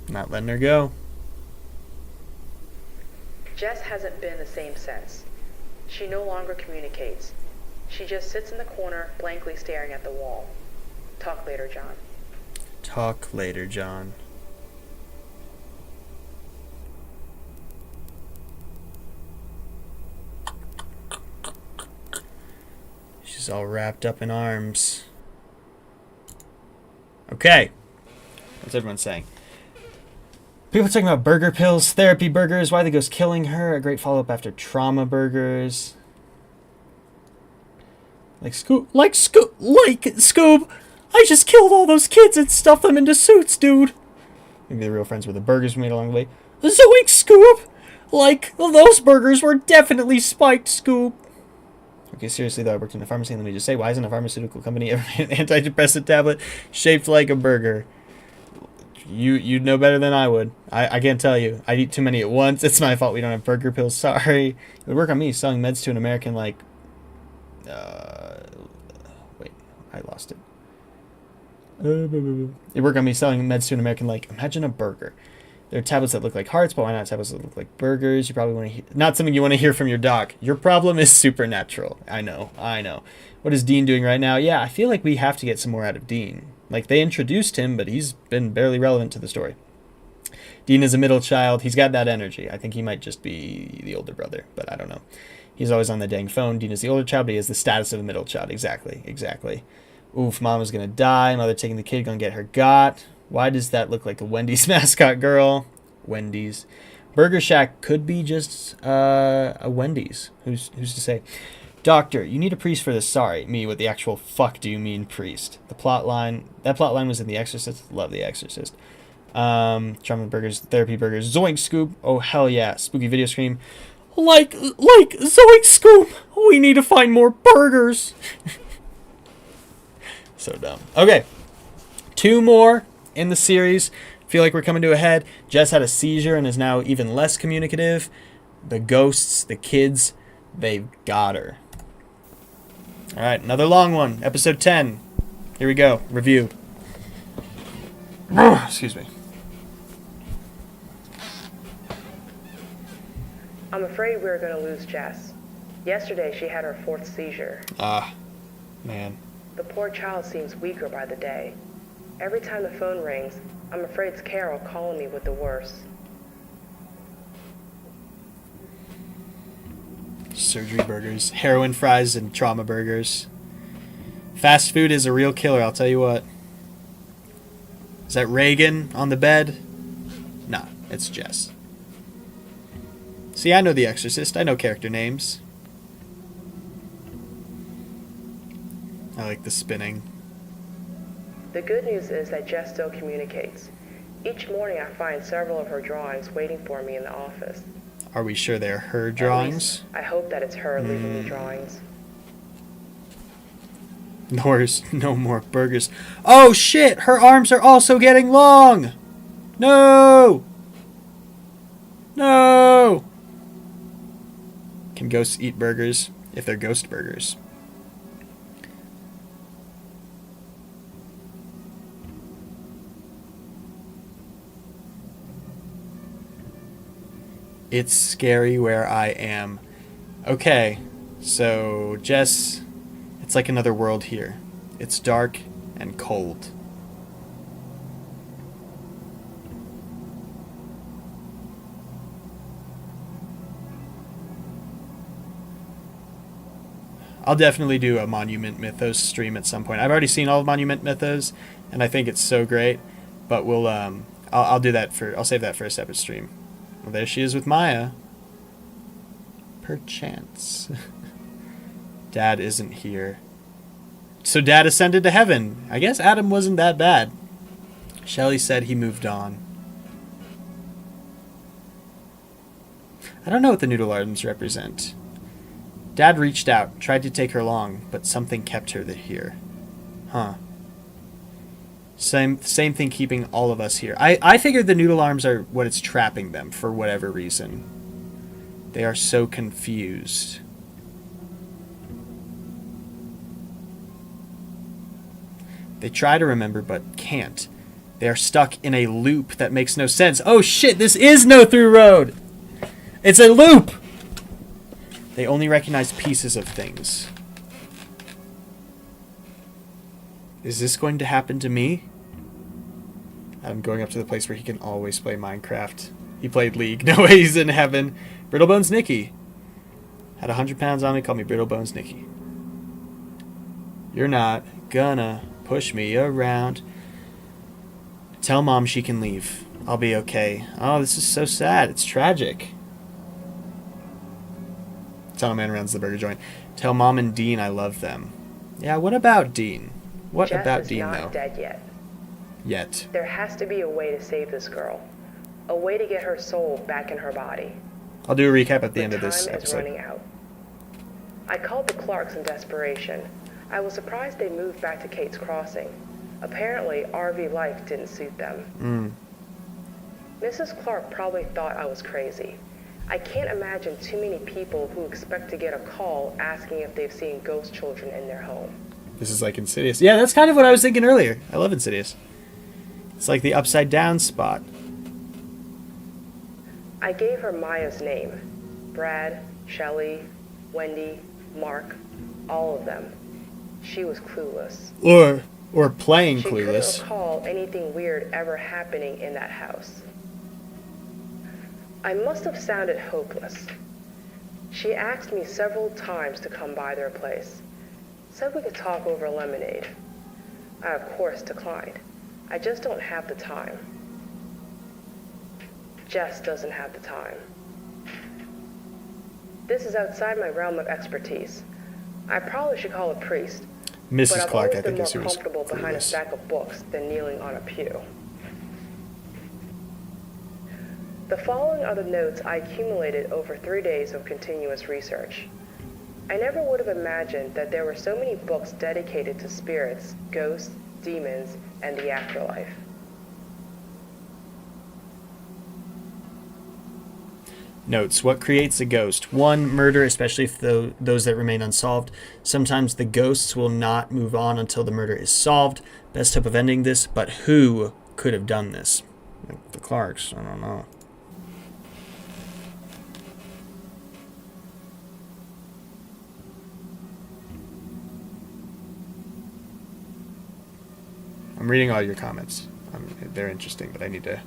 Speaker 1: Not letting her go.
Speaker 8: Jess hasn't been the same since. She no longer communicates. She just sits in the corner, blankly staring at the wall. Talk later, John.
Speaker 1: Talk later, John. She's all wrapped up in arms. Okay. What's everyone saying? People talking about burger pills, therapy burgers, why the ghost killing her, a great follow-up after trauma burgers. Like Scoob, I just killed all those kids and stuffed them into suits, dude. Maybe the real friends were the burgers we made along the way. Zoink, Scoob! Like, those burgers were definitely spiked, Scoob. Okay, seriously though, I worked in a pharmacy, and let me just say, why isn't a pharmaceutical company ever made an antidepressant tablet shaped like a burger? You'd know better than I would. I can't tell you. I eat too many at once. It's my fault we don't have burger pills. Sorry. It would work on me selling meds to an American like... wait, I lost it. It worked on me selling meds to an American like... Imagine a burger. There are tablets that look like hearts, but why not tablets that look like burgers? You probably want to hear... Not something you want to hear from your doc. Your problem is supernatural. I know. What is Dean doing right now? Yeah, I feel like we have to get some more out of Dean. Like, they introduced him, but he's been barely relevant to the story. Dean is a middle child. He's got that energy. I think he might just be the older brother, but I don't know. He's always on the dang phone. Dean is the older child, but he has the status of a middle child. Exactly. Oof, mom is going to die. Mother taking the kid, going to get her got. Why does that look like a Wendy's mascot girl? Wendy's. Burger Shack could be just a Wendy's. Who's to say? Doctor, you need a priest for this. Sorry, me. What the actual fuck do you mean priest? That plot line was in The Exorcist. Love The Exorcist. Trauma burgers, therapy burgers, Zoink Scoop. Oh hell yeah, spooky video scream. Like Zoink Scoop. We need to find more burgers. So dumb. Okay, 2 more in the series. Feel like we're coming to a head. Jess had a seizure and is now even less communicative. The ghosts, the kids, they've got her. All right, another long one. Episode 10. Here we go. Review. Excuse me.
Speaker 8: I'm afraid we're going to lose Jess. Yesterday, she had her 4th seizure.
Speaker 1: Ah, man.
Speaker 8: The poor child seems weaker by the day. Every time the phone rings, I'm afraid it's Carol calling me with the worst.
Speaker 1: Surgery burgers, heroin fries, and trauma burgers. Fast food is a real killer, I'll tell you what. Is that Reagan on the bed? Nah, it's Jess. See, I know The Exorcist. I know character names. I like the spinning.
Speaker 8: The good news is that Jess still communicates. Each morning I find several of her drawings waiting for me in the office.
Speaker 1: Are we sure they're her
Speaker 8: At
Speaker 1: drawings?
Speaker 8: least, I hope that it's her leaving me drawings.
Speaker 1: No more burgers. Oh shit! Her arms are also getting long! No! No! Can ghosts eat burgers if they're ghost burgers? It's scary where I am. Okay, so Jess, it's like another world here. It's dark and cold. I'll definitely do a Monument Mythos stream at some point. I've already seen all of Monument Mythos, and I think it's so great. But we'll I'll do that I'll save that for a separate stream. Well, there she is with Maya. Perchance. Dad isn't here. So Dad ascended to heaven. I guess Adam wasn't that bad. Shelley said he moved on. I don't know what the noodle arms represent. Dad reached out, tried to take her along, but something kept her here. Huh. Same thing keeping all of us here. I figured the noodle arms are what it's trapping them for whatever reason. They are so confused. They try to remember but can't. They are stuck in a loop that makes no sense. Oh shit, this is No Through Road! It's a loop! They only recognize pieces of things. Is this going to happen to me? I'm going up to the place where he can always play Minecraft. He played League. No way he's in heaven. Brittlebones Nicky. Had 100 pounds on me, call me Brittlebones Nicky. You're not gonna push me around. Tell Mom she can leave. I'll be okay. Oh, this is so sad. It's tragic. Tunnel Man runs the burger joint. Tell Mom and Dean I love them. Yeah, what about Dean? What
Speaker 8: Jess
Speaker 1: about
Speaker 8: is
Speaker 1: Dean,
Speaker 8: not
Speaker 1: though?
Speaker 8: dead yet.
Speaker 1: Yet.
Speaker 8: There has to be a way to save this girl. A way to get her soul back in her body.
Speaker 1: I'll do a recap at the end
Speaker 8: The
Speaker 1: of this
Speaker 8: time is
Speaker 1: episode.
Speaker 8: running out. I called the Clarks in desperation. I was surprised they moved back to Kate's Crossing. Apparently, RV life didn't suit them. Mrs. Clark probably thought I was crazy. I can't imagine too many people who expect to get a call asking if they've seen ghost children in their home.
Speaker 1: This is like Insidious. Yeah, that's kind of what I was thinking earlier. I love Insidious. It's like the upside down spot.
Speaker 8: I gave her Maya's name. Brad, Shelley, Wendy, Mark, all of them. She was clueless.
Speaker 1: Or playing
Speaker 8: She
Speaker 1: clueless.
Speaker 8: couldn't recall anything weird ever happening in that house. I must have sounded hopeless. She asked me several times to come by their place. Said we could talk over lemonade. I, of course, declined. I just don't have the time. Jess doesn't have the time. This is outside my realm of expertise. I probably should call a priest, but
Speaker 1: Mrs.
Speaker 8: I've
Speaker 1: Clark,
Speaker 8: always
Speaker 1: I
Speaker 8: been
Speaker 1: think,
Speaker 8: more
Speaker 1: is who was
Speaker 8: comfortable behind a
Speaker 1: clueless.
Speaker 8: stack of books than kneeling on a pew. The following are the notes I accumulated over 3 days of continuous research. I never would have imagined that there were so many books dedicated to spirits, ghosts, demons, and the afterlife.
Speaker 1: Notes: what creates a ghost? 1. Murder, especially if those that remain unsolved. Sometimes the ghosts will not move on until the murder is solved. Best hope of ending this, but who could have done this? Like the Clarks, I don't know. I'm reading all your comments. They're interesting, but I need to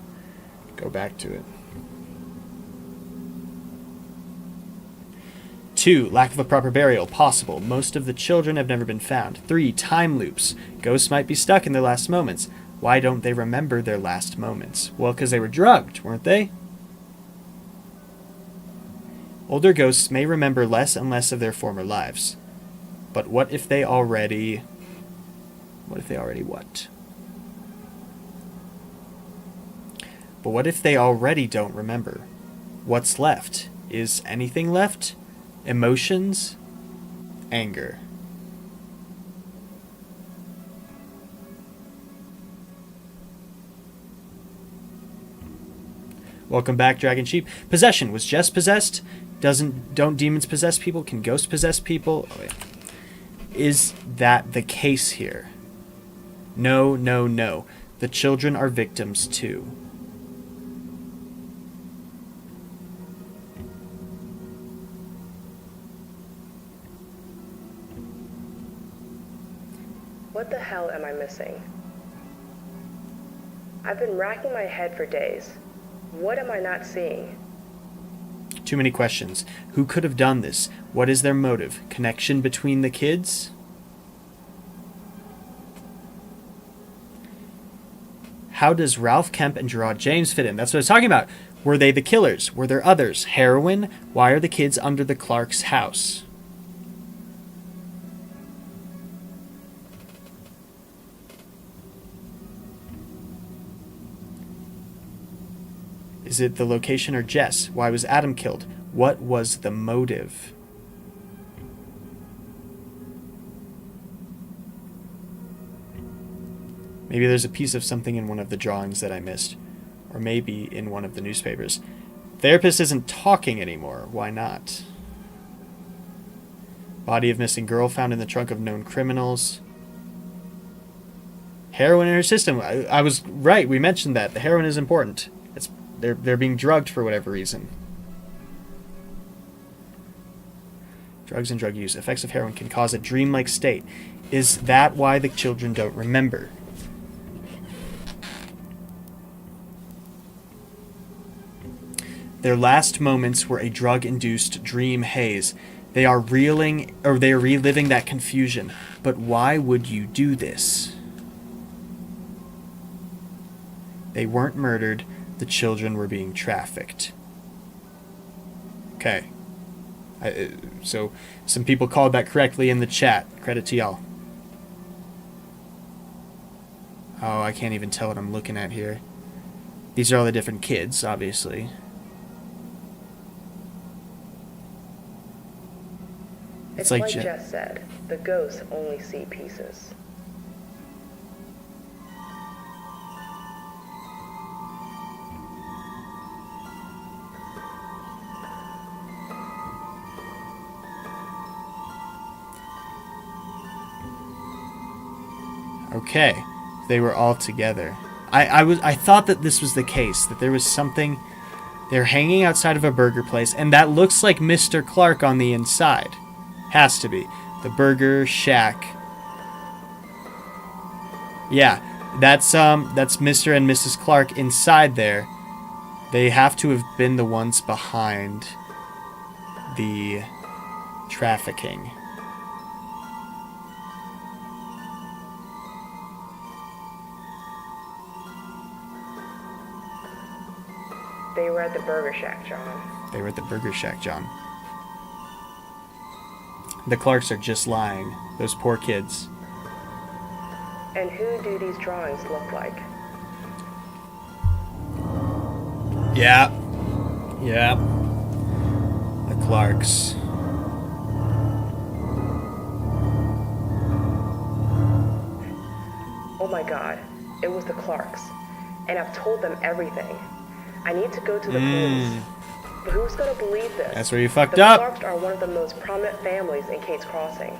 Speaker 1: go back to it. 2. Lack of a proper burial. Possible. Most of the children have never been found. 3. Time loops. Ghosts might be stuck in their last moments. Why don't they remember their last moments? Well, because they were drugged, weren't they? Older ghosts may remember less and less of their former lives. But what if they already... What if they already what? But what if they already don't remember? What's left? Is anything left? Emotions? Anger. Welcome back, Dragon Sheep. Possession. Was Jess possessed? Don't demons possess people? Can ghosts possess people? Oh, yeah. Is that the case here? No, no, no. The children are victims too.
Speaker 8: What the hell am I missing? I've been racking my head for days. What am I not seeing?
Speaker 1: Too many questions. Who could have done this? What is their motive? Connection between the kids? How does Ralph Kemp and Gerard James fit in? That's what I was talking about. Were they the killers? Were there others? Heroin? Why are the kids under the Clark's house? Is it the location or Jess? Why was Adam killed? What was the motive? Maybe there's a piece of something in one of the drawings that I missed. Or maybe in one of the newspapers. Therapist isn't talking anymore. Why not? Body of missing girl found in the trunk of known criminals. Heroin in her system. I was right. We mentioned that. The heroin is important. They're being drugged for whatever reason. Drugs and drug use. Effects of heroin can cause a dreamlike state. Is that why the children don't remember? Their last moments were a drug-induced dream haze. They are reliving that confusion. But why would you do this? They weren't murdered. The children were being trafficked. Okay. So some people called that correctly in the chat. Credit to y'all. Oh, I can't even tell what I'm looking at here. These are all the different kids, obviously.
Speaker 8: It's like Jess said, the ghosts only see pieces.
Speaker 1: Okay, they were all together. I thought that this was the case, that there was something. They're hanging outside of a burger place, and that looks like Mr. Clark on the inside. Has to be. The Burger Shack. Yeah, that's Mr. and Mrs. Clark inside there. They have to have been the ones behind the trafficking.
Speaker 8: They were at the Burger Shack, John.
Speaker 1: They were at the Burger Shack, John. The Clarks are just lying. Those poor kids.
Speaker 8: And who do these drawings look like?
Speaker 1: Yeah. Yeah. The Clarks.
Speaker 8: Oh my god, it was the Clarks. And I've told them everything. I need to go to the police. But who's gonna believe this?
Speaker 1: That's where you fucked
Speaker 8: the
Speaker 1: up.
Speaker 8: Clarks are one of the most prominent families in Kate's Crossing.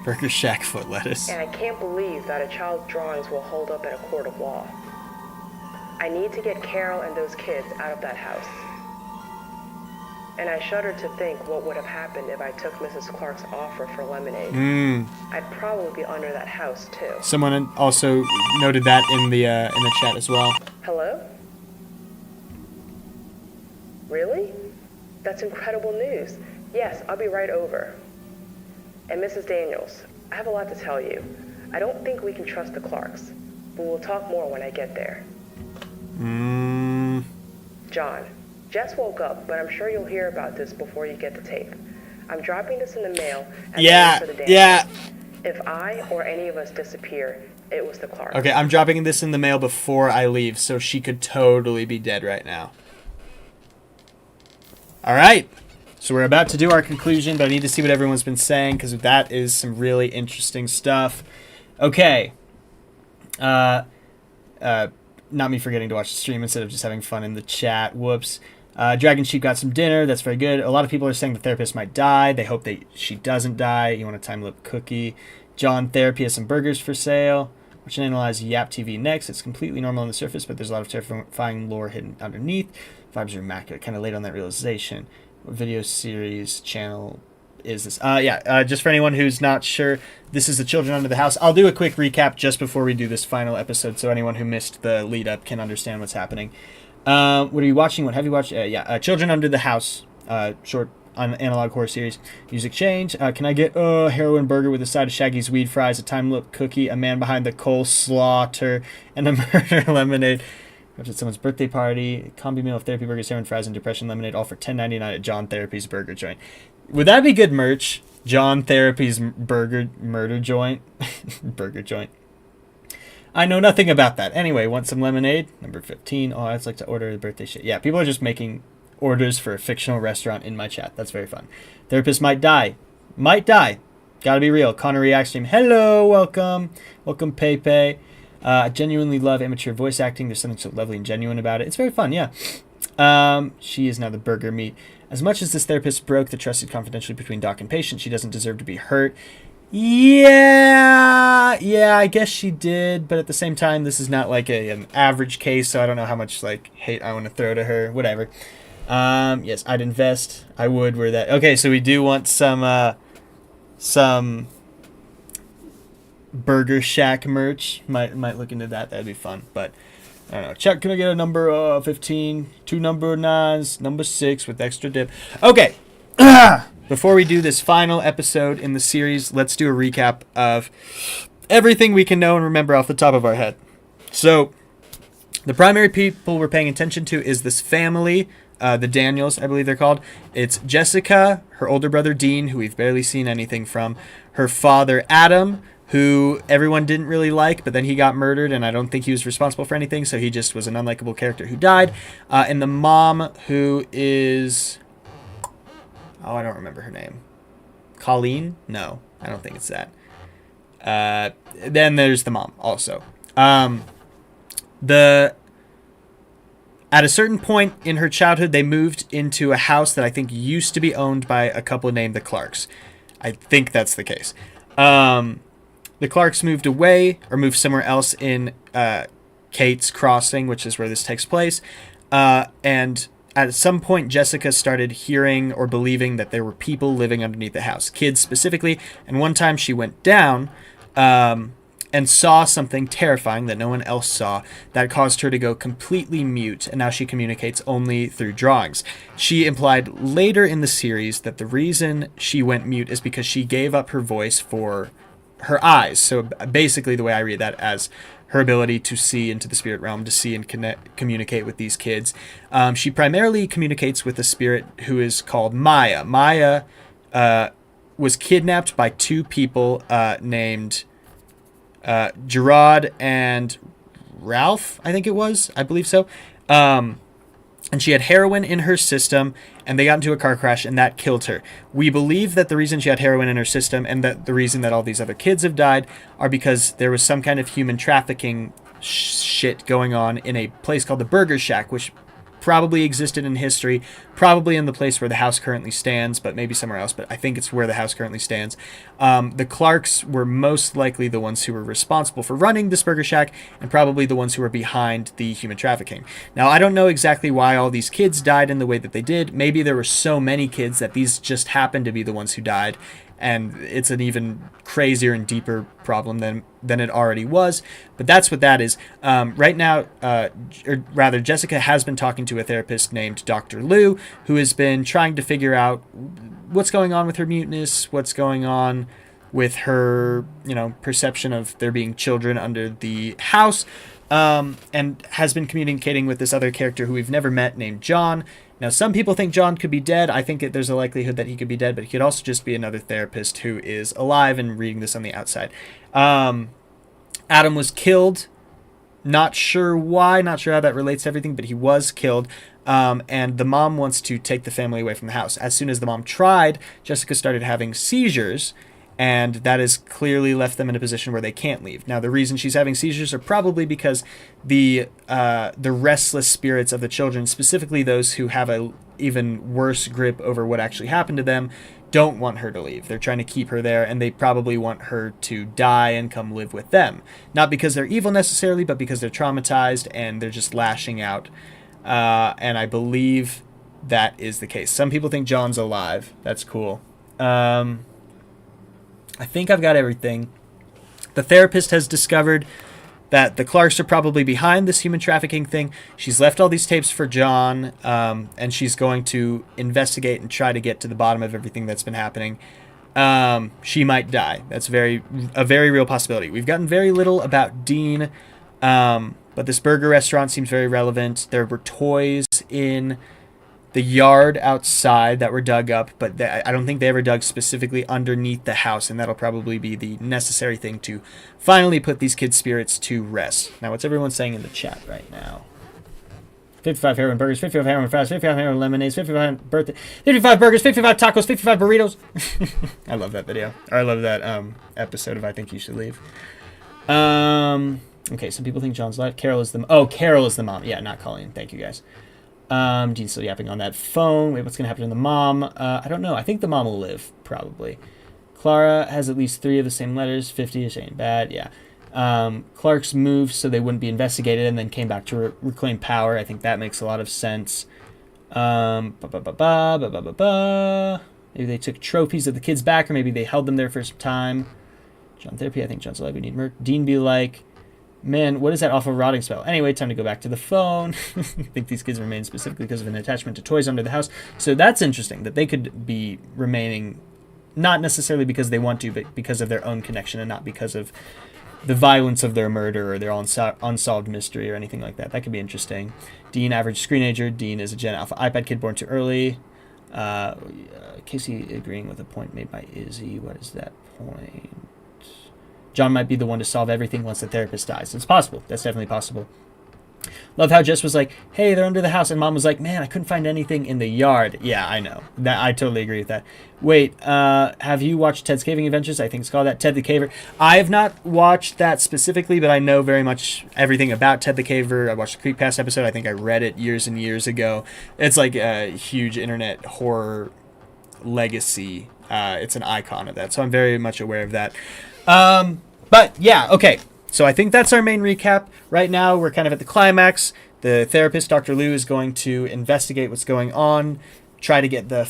Speaker 1: Burger Shack foot lettuce.
Speaker 8: And I can't believe that a child's drawings will hold up in a court of law. I need to get Carol and those kids out of that house. And I shudder to think what would have happened if I took Mrs. Clark's offer for lemonade. I'd probably be under that house too.
Speaker 1: Someone also noted that in the chat as well.
Speaker 8: Hello? Really? That's incredible news. Yes, I'll be right over. And Mrs. Daniels, I have a lot to tell you. I don't think we can trust the Clarks, but we'll talk more when I get there. John, Jess woke up, but I'm sure you'll hear about this before you get the tape. I'm dropping this in the mail and
Speaker 1: Yeah,
Speaker 8: for the Daniels.
Speaker 1: yeah.
Speaker 8: If I or any of us disappear, it was the Clarks.
Speaker 1: Okay, I'm dropping this in the mail before I leave, so she could totally be dead right now. All right. So we're about to do our conclusion, but I need to see what everyone's been saying because that is some really interesting stuff. Okay. Not me forgetting to watch the stream instead of just having fun in the chat. Whoops. Dragon Sheep got some dinner. That's very good. A lot of people are saying the therapist might die. They hope she doesn't die. You want a time-lip cookie. John, therapy has some burgers for sale. Watch and analyze Yap TV next. It's completely normal on the surface, but there's a lot of terrifying lore hidden underneath. Vibes are immaculate. Kind of late on that realization. What video series channel is this? Just for anyone who's not sure, this is The Children Under the House. I'll do a quick recap just before we do this final episode so anyone who missed the lead up can understand what's happening. What are you watching? What have you watched? Children Under the House, short analog horror series. Music change. Can I get a heroin burger with a side of Shaggy's weed fries, a time-lip cookie, a man behind the coleslaughter, and a murder lemonade? At someone's birthday party, combi meal of therapy burgers, heroin fries, and depression lemonade, all for $10.99 at John Therapy's Burger Joint. Would that be good merch? John Therapy's Burger Murder Joint? Burger Joint. I know nothing about that. Anyway, want some lemonade? Number 15. Oh, I'd like to order the birthday shit. Yeah, people are just making orders for a fictional restaurant in my chat. That's very fun. Therapist might die. Might die. Gotta be real. Connor React stream. Hello, welcome. Welcome, Pepe. I genuinely love amateur voice acting. There's something so lovely and genuine about it. It's very fun, yeah. She is now the burger meat. As much as this therapist broke the trusted confidentiality between doc and patient, she doesn't deserve to be hurt. Yeah, I guess she did. But at the same time, this is not like an average case, so I don't know how much like hate I want to throw to her. Whatever. Yes, I'd invest. I would. Were that okay? So we do want some Burger Shack merch. Might look into that. That'd be fun. But I don't know. Chuck, can I get a number 15? 2 number 9s, number 6 with extra dip. Okay. Before we do this final episode in the series, let's do a recap of everything we can know and remember off the top of our head. So, the primary people we're paying attention to is this family, the Daniels, I believe they're called. It's Jessica, her older brother Dean, who we've barely seen anything from, her father Adam, who everyone didn't really like, but then he got murdered, and I don't think he was responsible for anything, so he just was an unlikable character who died. And the mom, who is... Oh, I don't remember her name. Colleen? No, I don't think it's that. Then there's the mom, also. At a certain point in her childhood, they moved into a house that I think used to be owned by a couple named the Clarks. I think that's the case. The Clarks moved away, or moved somewhere else in Kate's Crossing, which is where this takes place. And at some point, Jessica started hearing or believing that there were people living underneath the house, kids specifically. And one time she went down and saw something terrifying that no one else saw that caused her to go completely mute, and now she communicates only through drawings. She implied later in the series that the reason she went mute is because she gave up her voice for her eyes. So basically, the way I read that as her ability to see into the spirit realm, to see and communicate with these kids. She primarily communicates with a spirit who is called Maya. Maya was kidnapped by two people named Gerard and Ralph, I think it was. I believe so. And she had heroin in her system, and they got into a car crash, and that killed her. We believe that the reason she had heroin in her system and that the reason that all these other kids have died are because there was some kind of human trafficking shit going on in a place called the Burger Shack, which probably existed in history, probably in the place where the house currently stands, but maybe somewhere else, but I think it's where the house currently stands. The Clarks were most likely the ones who were responsible for running this Burger Shack, and probably the ones who were behind the human trafficking. Now, I don't know exactly why all these kids died in the way that they did. Maybe there were so many kids that these just happened to be the ones who died, and it's an even crazier and deeper problem than it already was. But that's what that is. Right now, or rather, Jessica has been talking to a therapist named Dr. Lou, who has been trying to figure out what's going on with her muteness, what's going on with her, perception of there being children under the house, and has been communicating with this other character who we've never met named John. Now, some people think John could be dead. I think there's a likelihood that he could be dead, but he could also just be another therapist who is alive and reading this on the outside. Adam was killed. Not sure why, not sure how that relates to everything, but he was killed. And the mom wants to take the family away from the house. As soon as the mom tried, Jessica started having seizures, and that has clearly left them in a position where they can't leave. Now, the reason she's having seizures are probably because the restless spirits of the children, specifically those who have a even worse grip over what actually happened to them, don't want her to leave. They're trying to keep her there, and they probably want her to die and come live with them. Not because they're evil necessarily, but because they're traumatized and they're just lashing out. And I believe that is the case. Some people think John's alive. That's cool. I think I've got everything. The therapist has discovered that the Clarks are probably behind this human trafficking thing. She's left all these tapes for John, and she's going to investigate and try to get to the bottom of everything that's been happening. She might die. That's a very real possibility. We've gotten very little about Dean, but this burger restaurant seems very relevant. There were toys in the yard outside that were dug up, but I don't think they ever dug specifically underneath the house, and that'll probably be the necessary thing to finally put these kids' spirits to rest. Now, what's everyone saying in the chat right now? 55 heroin burgers, 55 heroin fries, 55 heroin lemonades, 55 birthday, 55 burgers, 55 tacos, 55 burritos. I love that video. Or I love that episode of I Think You Should Leave. Okay, some people think John's alive. Carol is the mom. Yeah, not Colleen. Thank you, guys. Dean's still yapping on that phone. Wait, what's going to happen to the mom? I don't know. I think the mom will live, probably. Clara has at least 3 of the same letters. 50 is ain't bad. Yeah. Clark's moved so they wouldn't be investigated and then came back to reclaim power. I think that makes a lot of sense. Maybe they took trophies of the kids back, or maybe they held them there for some time. John therapy. I think John's alive. We need Merc. Dean be like, man, what is that awful rotting spell? Anyway, time to go back to the phone. I think these kids remain specifically because of an attachment to toys under the house. So that's interesting, that they could be remaining not necessarily because they want to, but because of their own connection and not because of the violence of their murder or their unsolved mystery or anything like that. That could be interesting. Dean, average screenager. Dean is a Gen Alpha iPad kid born too early. Casey agreeing with a point made by Izzy. What is that point? John might be the one to solve everything once the therapist dies. It's possible. That's definitely possible. Love how Jess was like, hey, they're under the house. And Mom was like, man, I couldn't find anything in the yard. Yeah, I know. I totally agree with that. Wait, have you watched Ted's Caving Adventures? I think it's called that. Ted the Caver. I have not watched that specifically, but I know very much everything about Ted the Caver. I watched the Creepcast episode. I think I read it years and years ago. It's like a huge internet horror legacy. It's an icon of that. So I'm very much aware of that. But yeah, okay. So I think that's our main recap. Right now, we're kind of at the climax. The therapist, Dr. Lou, is going to investigate what's going on, try to get the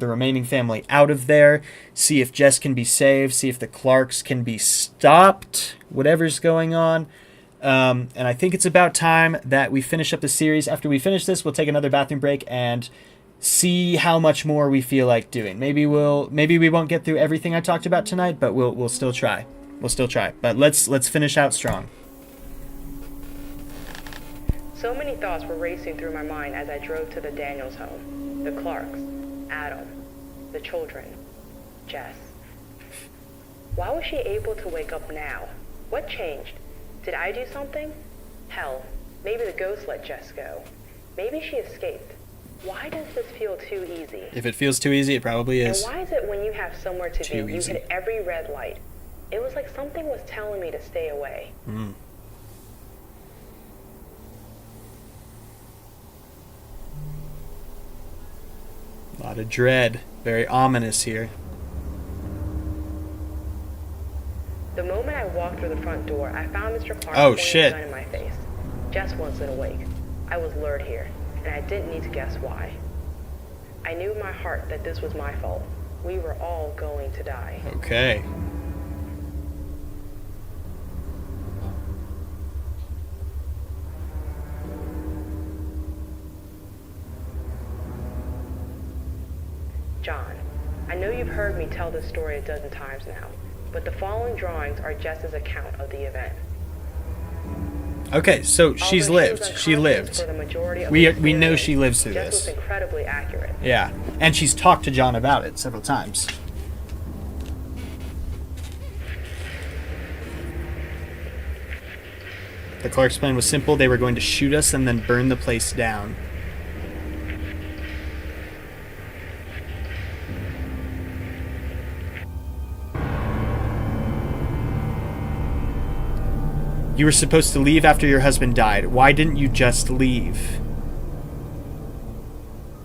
Speaker 1: remaining family out of there, see if Jess can be saved, see if the Clarks can be stopped, whatever's going on. And I think it's about time that we finish up the series. After we finish this, we'll take another bathroom break and see how much more we feel like doing. Maybe we won't get through everything I talked about tonight, but we'll still try. We'll still try. But let's finish out strong.
Speaker 8: So many thoughts were racing through my mind as I drove to the Daniels home. The Clarks, Adam, the children, Jess. Why was she able to wake up now? What changed? Did I do something? Hell, maybe the ghost let Jess go. Maybe she escaped. Why does this feel too easy?
Speaker 1: If it feels too easy, it probably is.
Speaker 8: And why is it when you have somewhere to
Speaker 1: Too
Speaker 8: be, you
Speaker 1: easy.
Speaker 8: hit every red light? It was like something was telling me to stay away.
Speaker 1: A lot of dread. Very ominous here.
Speaker 8: The moment I walked through the front door, I found Mr. Clark
Speaker 1: Oh,
Speaker 8: pointing
Speaker 1: shit.
Speaker 8: a gun in my face. Jess wasn't awake. I was lured here, and I didn't need to guess why. I knew in my heart that this was my fault. We were all going to die.
Speaker 1: Okay.
Speaker 8: John, I know you've heard me tell this story a dozen times now, but the following drawings are Jess's account of the event.
Speaker 1: Okay, so she's
Speaker 8: Although
Speaker 1: lived.
Speaker 8: was
Speaker 1: She
Speaker 8: unconscious
Speaker 1: lived.
Speaker 8: for the majority of
Speaker 1: We
Speaker 8: the
Speaker 1: know
Speaker 8: experience,
Speaker 1: she lives through
Speaker 8: Jess
Speaker 1: this.
Speaker 8: was incredibly accurate.
Speaker 1: Yeah, and she's talked to John about it several times. The Clark's plan was simple. They were going to shoot us and then burn the place down. You were supposed to leave after your husband died. Why didn't you just leave?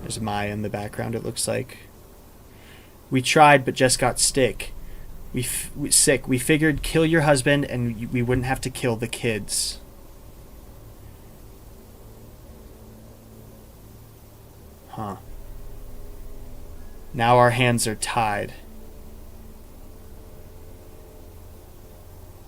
Speaker 1: There's Maya in the background, it looks like. We tried, but just got sick. Sick. We figured kill your husband and we wouldn't have to kill the kids. Huh. Now our hands are tied.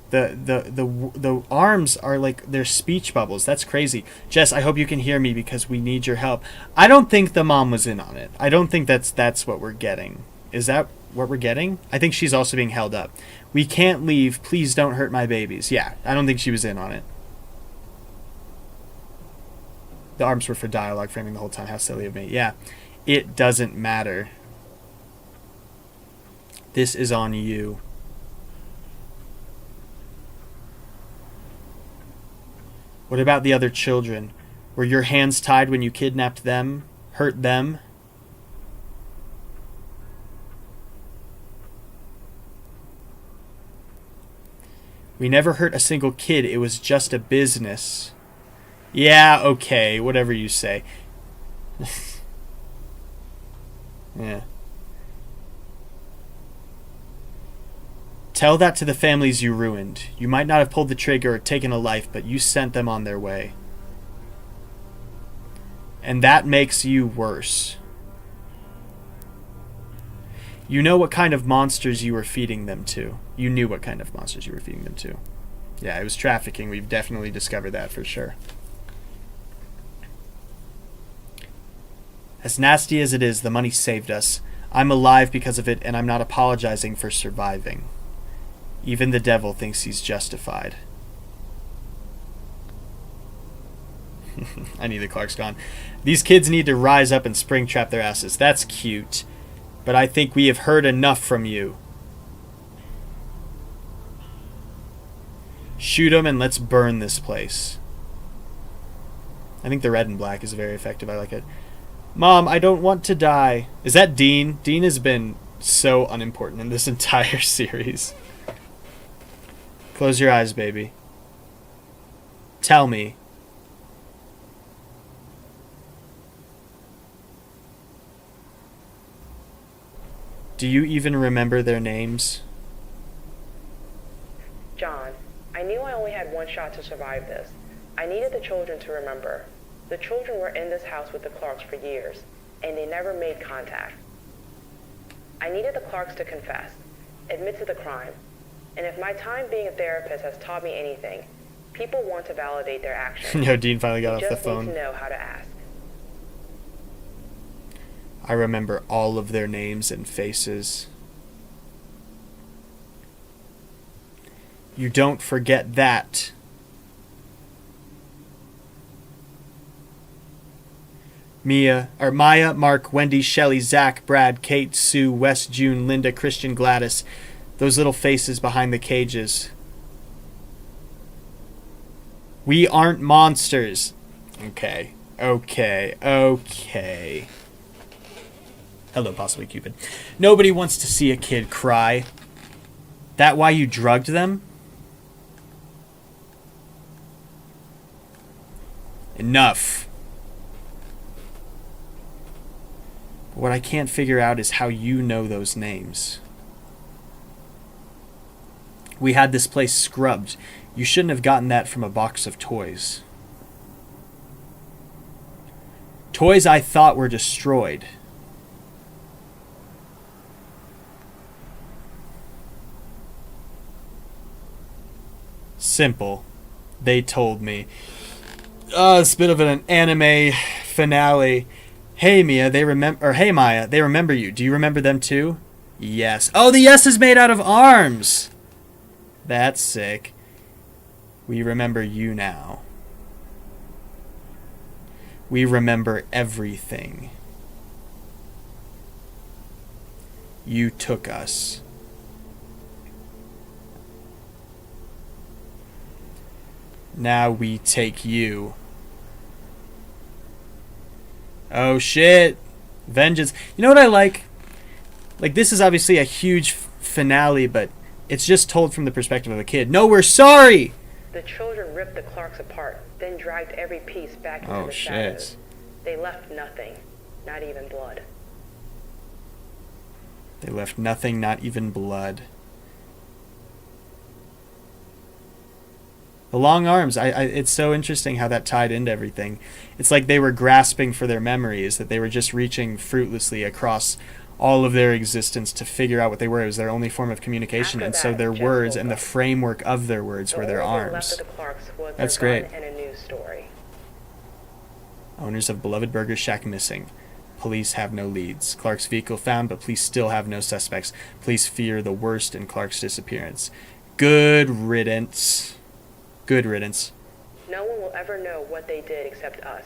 Speaker 1: The arms are like they're speech bubbles. That's crazy. Jess, I hope you can hear me because we need your help. I don't think the mom was in on it. I don't think that's what we're getting. Is that what we're getting? I think she's also being held up. We can't leave. Please don't hurt my babies. Yeah, I don't think she was in on it. The arms were for dialogue framing the whole time. How silly of me. Yeah, it doesn't matter. This is on you. What about the other children? Were your hands tied when you kidnapped them? Hurt them? We never hurt a single kid. It was just a business. Yeah, okay, whatever you say. Yeah. Tell that to the families you ruined. You might not have pulled the trigger or taken a life, but you sent them on their way. And that makes you worse. You know what kind of monsters you were feeding them to. You knew what kind of monsters you were feeding them to. Yeah, it was trafficking. We've definitely discovered that for sure. As nasty as it is, the money saved us. I'm alive because of it, and I'm not apologizing for surviving. Even the devil thinks he's justified. I need the Clark's gone. These kids need to rise up and springtrap their asses. That's cute. But I think we have heard enough from you. Shoot them and let's burn this place. I think the red and black is very effective. I like it. Mom, I don't want to die. Is that Dean? Dean has been so unimportant in this entire series. Close your eyes, baby. Tell me. Do you even remember their names?
Speaker 8: John, I knew I only had one shot to survive this. I needed the children to remember. The children were in this house with the Clarks for years, and they never made contact. I needed the Clarks to confess, admit to the crime. And if my time being a therapist has taught me anything, people want to validate their actions.
Speaker 1: No, Dean finally got
Speaker 8: You
Speaker 1: off the
Speaker 8: just
Speaker 1: phone.
Speaker 8: need to know how to ask.
Speaker 1: I remember all of their names and faces. You don't forget that. Maya, Mark, Wendy, Shelley, Zach, Brad, Kate, Sue, Wes, June, Linda, Christian, Gladys. Those little faces behind the cages. We aren't monsters. Okay. Hello, possibly Cupid. Nobody wants to see a kid cry. That why you drugged them? Enough. What I can't figure out is how you know those names. We had this place scrubbed. You shouldn't have gotten that from a box of toys. Toys I thought were destroyed. Simple. They told me. It's a bit of an anime finale. Hey Mia, hey Maya, they remember you. Do you remember them too? Yes. Oh, the S is made out of arms. That's sick. We remember you now. We remember everything. You took us. Now we take you. Oh shit. Vengeance. You know what I like? Like, this is obviously a huge finale, but it's just told from the perspective of a kid. No, we're sorry!
Speaker 8: The children ripped the Clarks apart, then dragged every piece back into the shadows. They left nothing, not even blood.
Speaker 1: They left nothing, not even blood. The long arms, it's so interesting how that tied into everything. It's like they were grasping for their memories, that they were just reaching fruitlessly across all of their existence to figure out what they were. It was their only form of communication, and so their words and the framework of their words were their arms. That's great.
Speaker 8: And a news story.
Speaker 1: Owners of beloved Burger Shack missing. Police have no leads. Clark's vehicle found, but police still have no suspects. Police fear the worst in Clark's disappearance. Good riddance. Good riddance.
Speaker 8: No one will ever know what they did except us,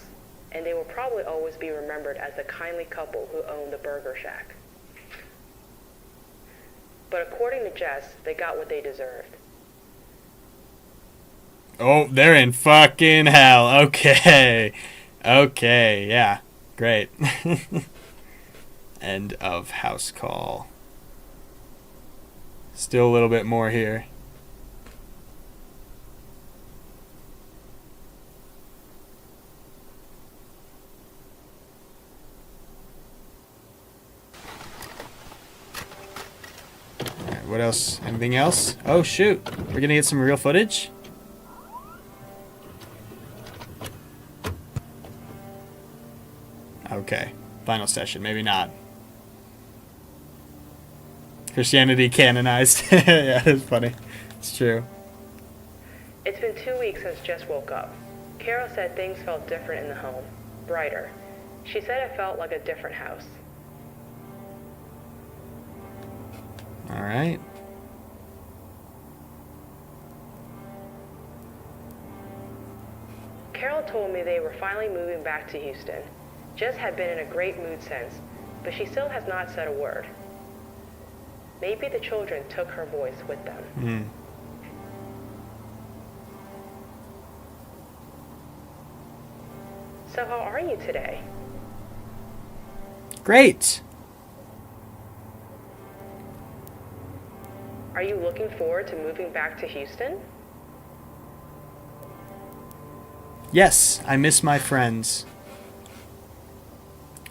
Speaker 8: and they will probably always be remembered as the kindly couple who owned the Burger Shack. But according to Jess, they got what they deserved.
Speaker 1: Oh, they're in fucking hell. Okay. Okay, yeah. Great. End of house call. Still a little bit more here. What else? Anything else? Oh shoot, we're gonna get some real footage? Okay, final session, maybe not. Christianity canonized. Yeah, it's funny. It's true.
Speaker 8: It's been 2 weeks since Jess woke up. Carol said things felt different in the home, brighter. She said it felt like a different house.
Speaker 1: All right.
Speaker 8: Carol told me they were finally moving back to Houston. Jess had been in a great mood since, but she still has not said a word. Maybe the children took her voice with them. So how are you today?
Speaker 1: Great.
Speaker 8: Are you looking forward to moving back to Houston?
Speaker 1: Yes, I miss my friends.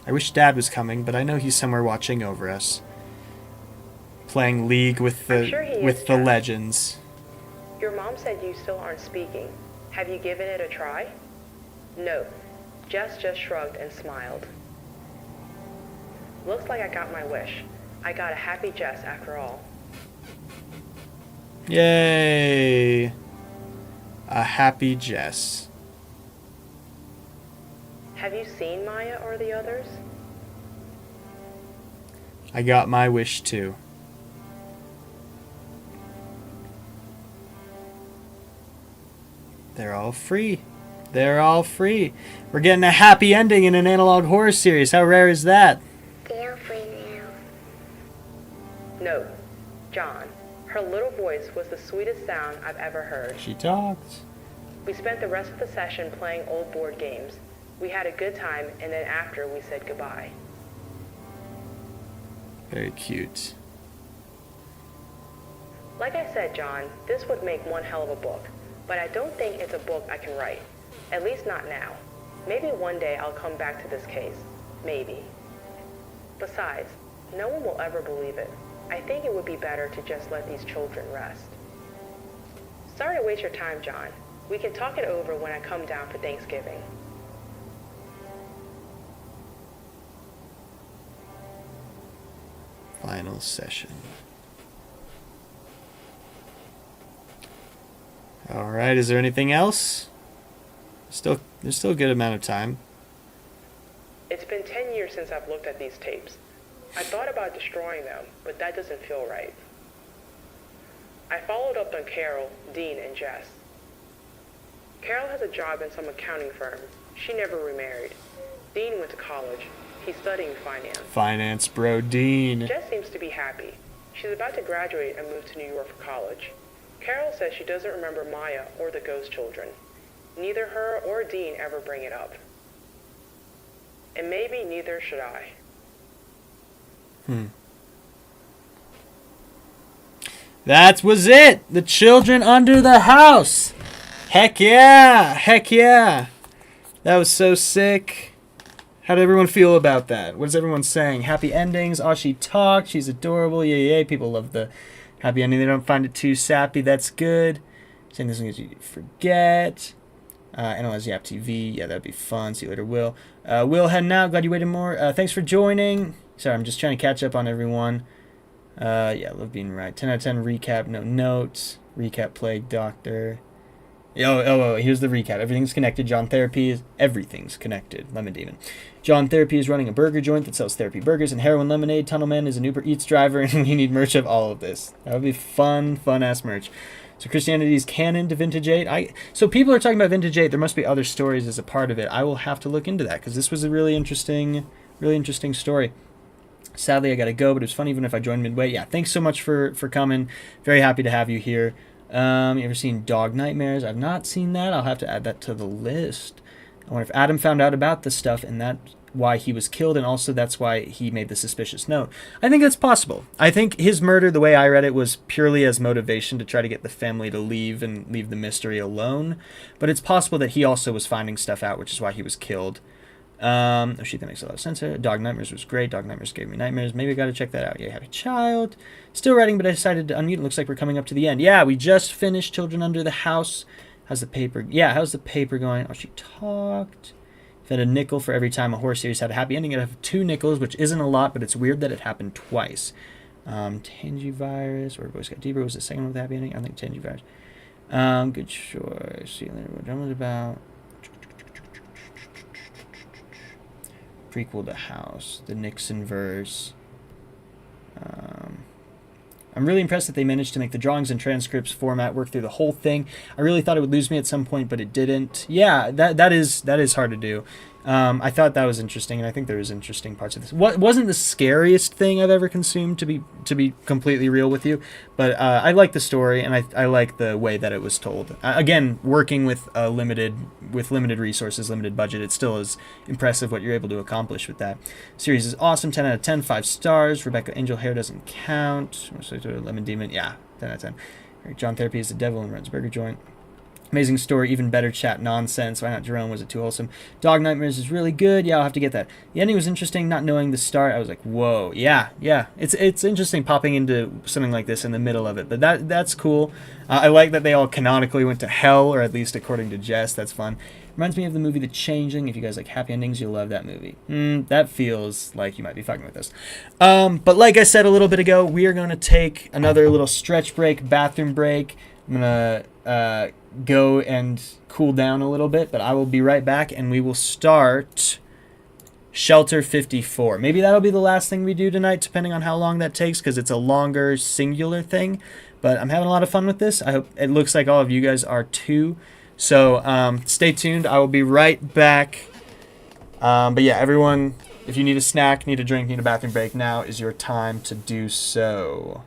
Speaker 1: I wish Dad was coming, but I know he's somewhere watching over us. Playing League with the legends.
Speaker 8: Your mom said you still aren't speaking. Have you given it a try? No. Jess just shrugged and smiled. Looks like I got my wish. I got a happy Jess after all.
Speaker 1: Yay! A happy Jess.
Speaker 8: Have you seen Maya or the others?
Speaker 1: I got my wish too. They're all free. They're all free. We're getting a happy ending in an analog horror series. How rare is that?
Speaker 8: They're free now. No, John. Her little voice was the sweetest sound I've ever heard.
Speaker 1: She talked.
Speaker 8: We spent the rest of the session playing old board games. We had a good time, and then after we said goodbye.
Speaker 1: Very cute.
Speaker 8: Like I said, John, this would make one hell of a book, but I don't think it's a book I can write. At least not now. Maybe one day I'll come back to this case. Maybe. Besides, no one will ever believe it. I think it would be better to just let these children rest. Sorry to waste your time, John. We can talk it over when I come down for Thanksgiving.
Speaker 1: Final session. Alright, is there anything else? There's still a good amount of time.
Speaker 8: It's been 10 years since I've looked at these tapes. I thought about destroying them, but that doesn't feel right. I followed up on Carol, Dean, and Jess. Carol has a job in some accounting firm. She never remarried. Dean went to college. He's studying finance.
Speaker 1: Finance bro Dean.
Speaker 8: Jess seems to be happy. She's about to graduate and move to New York for college. Carol says she doesn't remember Maya or the ghost children. Neither her or Dean ever bring it up. And maybe neither should I.
Speaker 1: That was it! The children under the house! Heck yeah! Heck yeah! That was so sick. How did everyone feel about that? What is everyone saying? Happy endings. Oh, she talked. She's adorable. Yay, yay. People love the happy ending. They don't find it too sappy. That's good. Saying this is you forget. Analyze Yap TV. Yeah, that'd be fun. See you later, Will. Will heading out. Glad you waited more. Thanks for joining. Sorry, I'm just trying to catch up on everyone. Yeah, love being right. 10 out of 10 recap. No notes. Recap Plague Doctor. Oh, here's the recap. Everything's connected. John Therapy is... Everything's connected. Lemon Demon. John Therapy is running a burger joint that sells therapy burgers and heroin lemonade. Tunnelman is an Uber Eats driver, and we need merch of all of this. That would be fun-ass merch. So Christianity is canon to Vintage 8. So people are talking about Vintage 8. There must be other stories as a part of it. I will have to look into that, because this was a really interesting story. Sadly, I got to go, but it was fun even if I joined midway. Yeah, thanks so much for coming. Very happy to have you here. You ever seen Dog Nightmares? I've not seen that. I'll have to add that to the list. I wonder if Adam found out about this stuff and that's why he was killed, and also that's why he made the suspicious note. I think that's possible. I think his murder, the way I read it, was purely as motivation to try to get the family to leave and leave the mystery alone. But it's possible that he also was finding stuff out, which is why he was killed. That makes a lot of sense. Dog Nightmares was great. Dog Nightmares gave me nightmares. Maybe I got to check that out. Yeah, Happy Child. Still writing, but I decided to unmute. It looks like we're coming up to the end. Yeah, we just finished Children Under the House. How's the paper? Yeah, how's the paper going? Oh, she talked. If I had a nickel for every time a horror series had a happy ending, I'd have 2 nickels, which isn't a lot, but it's weird that it happened twice. Tangivirus, or Boy Scout Deeper was the second one with a happy ending. I think Tangivirus. Good choice. See you later. What drama was about? Prequel to House, the Nixon verse. I'm really impressed that they managed to make the drawings and transcripts format work through the whole thing. I really thought it would lose me at some point, but it didn't. Yeah, that is hard to do. I thought that was interesting, and I think there was interesting parts of this. What wasn't the scariest thing I've ever consumed, to be completely real with you, but I like the story, and I like the way that it was told. Again, working with limited resources, limited budget, it still is impressive what you're able to accomplish with that. Series is awesome. 10 out of 10, 5 stars. Rebecca Angel Hair doesn't count. Lemon Demon, yeah, 10 out of 10. John Therapy is the devil and runs burger joint. Amazing story, even better chat nonsense. Why not Jerome? Was it too wholesome? Dog Nightmares is really good. Yeah, I'll have to get that. The ending was interesting, not knowing the start. I was like, whoa, yeah. It's interesting popping into something like this in the middle of it, but that's cool. I like that they all canonically went to hell, or at least according to Jess. That's fun. Reminds me of the movie The Changeling. If you guys like happy endings, you'll love that movie. That feels like you might be fucking with us. But like I said a little bit ago, we are going to take another little stretch break, bathroom break. I'm going to go and cool down a little bit, but I will be right back, and we will start Shelter 54. Maybe that'll be the last thing we do tonight, depending on how long that takes, because it's a longer singular thing. But I'm having a lot of fun with this. I hope it looks like all of you guys are too. So stay tuned. I will be right back. But yeah, everyone, if you need a snack, need a drink, need a bathroom break, now is your time to do so.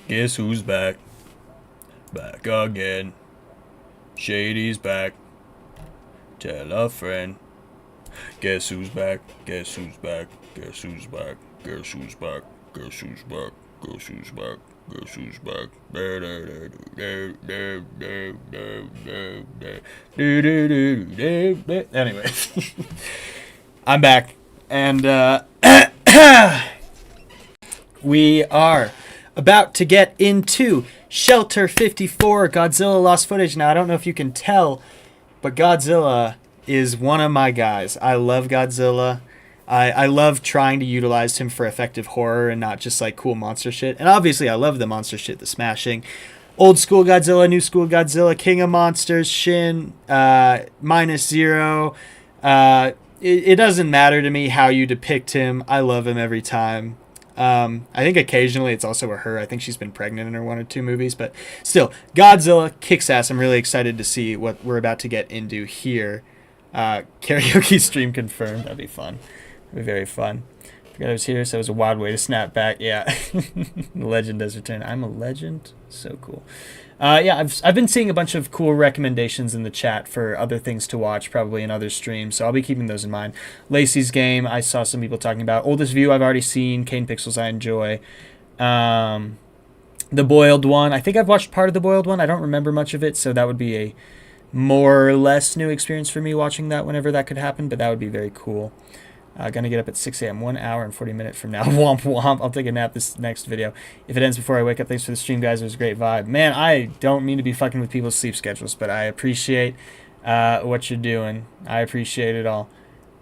Speaker 1: Guess who's back? Back again. Shady's back. Tell a friend. Guess who's back? Guess who's back? Guess who's back? Guess who's back? Guess who's back? Guess who's back? Guess who's back? Anyway, I'm back, and we are about to get into Shelter 54, Godzilla Lost Footage. Now, I don't know if you can tell, but Godzilla is one of my guys. I love Godzilla. I love trying to utilize him for effective horror and not just like cool monster shit. And obviously, I love the monster shit, the smashing. Old school Godzilla, new school Godzilla, King of Monsters, Shin, Minus Zero, it doesn't matter to me how you depict him. I love him every time. I think occasionally it's also a her. I think she's been pregnant in her 1 or 2 movies, but still, Godzilla kicks ass. I'm really excited to see what we're about to get into here. Karaoke stream confirmed. That'd be fun. That'd be very fun. Forgot I was here, so it was a wild way to snap back. Yeah, the legend does return. I'm a legend. So cool. Yeah, I've been seeing a bunch of cool recommendations in the chat for other things to watch, probably in other streams, so I'll be keeping those in mind. Lacey's Game, I saw some people talking about. Oldest View, I've already seen. Kane Pixels, I enjoy. The Boiled One, I think I've watched part of The Boiled One. I don't remember much of it, so that would be a more or less new experience for me watching that whenever that could happen, but that would be very cool. Gonna get up at 6 a.m. 1 hour and 40 minutes from now. Womp womp. I'll take a nap this next video. If it ends before I wake up, thanks for the stream, guys. It was a great vibe. Man, I don't mean to be fucking with people's sleep schedules, but I appreciate what you're doing. I appreciate it all.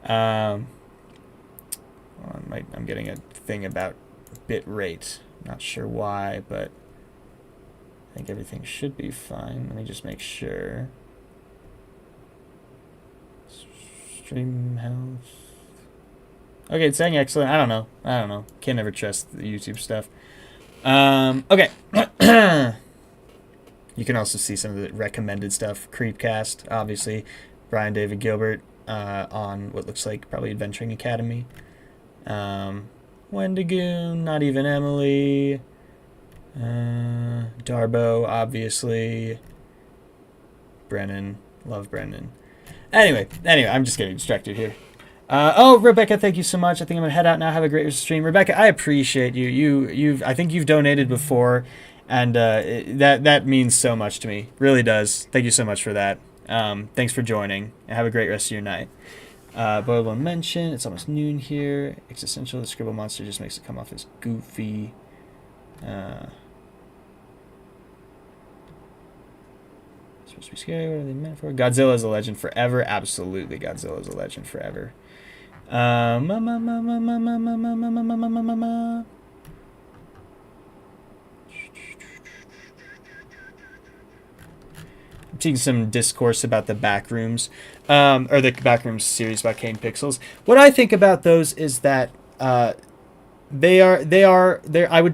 Speaker 1: I'm getting a thing about bit rate. Not sure why, but I think everything should be fine. Let me just make sure. Stream health. Okay, it's saying excellent. I don't know. Can't ever trust the YouTube stuff. Okay. You can also see some of the recommended stuff. Creepcast, obviously. Brian David Gilbert on what looks like probably Adventuring Academy. Wendigoon, Not Even Emily. Darbo, obviously. Brennan. Love Brennan. Anyway, I'm just getting distracted here. Oh, Rebecca, thank you so much. I think I'm gonna head out now. Have a great stream, Rebecca. I appreciate you. I think you've donated before, and that means so much to me. Really does. Thank you so much for that. Thanks for joining, and have a great rest of your night. Boiled One mention. It's almost noon here. Existential. The Scribble Monster just makes it come off as goofy. Supposed to be scary. What are they meant for? Godzilla is a legend forever. Absolutely, Godzilla is a legend forever. I'm seeing some discourse about the Backrooms, or the Backrooms series by Kane Pixels. What I think about those is that they are I would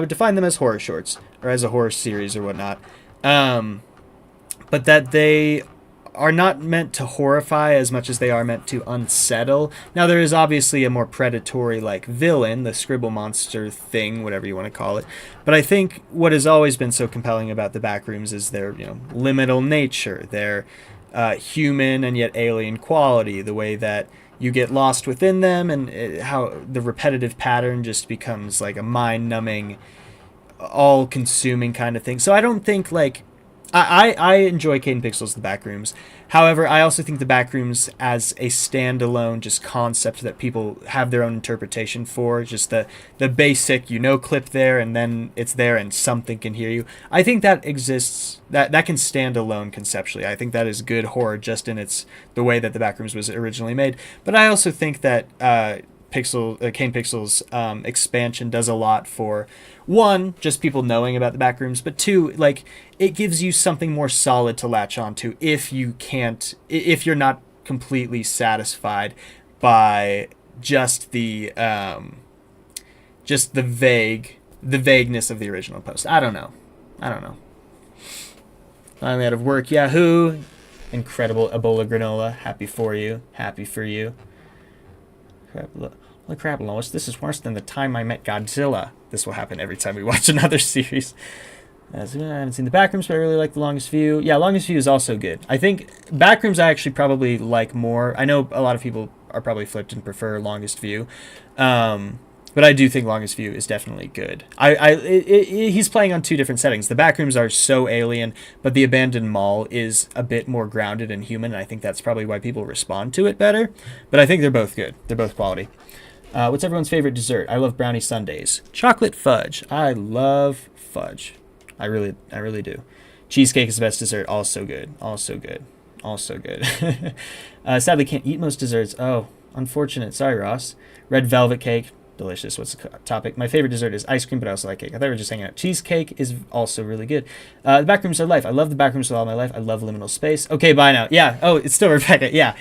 Speaker 1: define them as horror shorts or as a horror series or whatnot, but that they are not meant to horrify as much as they are meant to unsettle. Now, there is obviously a more predatory, like, villain, the Scribble Monster thing, whatever you want to call it. But I think what has always been so compelling about the Backrooms is their, liminal nature, their human and yet alien quality, the way that you get lost within them, and how the repetitive pattern just becomes like a mind-numbing, all-consuming kind of thing. So I don't think, like, I enjoy Kane Pixels, the Backrooms. However, I also think the Backrooms as a standalone just concept that people have their own interpretation for, just the basic, clip there, and then it's there and something can hear you. I think that exists, that can stand alone conceptually. I think that is good horror just in the way that the Backrooms was originally made. But I also think that Kane Pixels expansion does a lot for, one, just people knowing about the Backrooms, but two, like, it gives you something more solid to latch onto if you're not completely satisfied by just the vagueness of the original post. I don't know. Finally out of work, Yahoo! Incredible Ebola granola. Happy for you. Holy crap, Lois, this is worse than the time I met Godzilla. This will happen every time we watch another series. I haven't seen the Backrooms, but I really like The Longest View. Yeah, Longest View is also good. I think Backrooms I actually probably like more. I know a lot of people are probably flipped and prefer Longest View. But I do think Longest View is definitely good. He's playing on two different settings. The Backrooms are so alien, but the Abandoned Mall is a bit more grounded and human, and I think that's probably why people respond to it better. But I think they're both good. They're both quality. What's everyone's favorite dessert? I love brownie sundaes. Chocolate fudge. I love fudge. I really do. Cheesecake is the best dessert. Also good. Sadly, can't eat most desserts. Oh, unfortunate. Sorry, Ross. Red velvet cake. Delicious. What's the topic? My favorite dessert is ice cream, but I also like cake. I thought we were just hanging out. Cheesecake is also really good. The Backrooms are life. I love the Backrooms with all my life. I love liminal space. Okay, bye now. Yeah. Oh, it's still Rebecca. Yeah.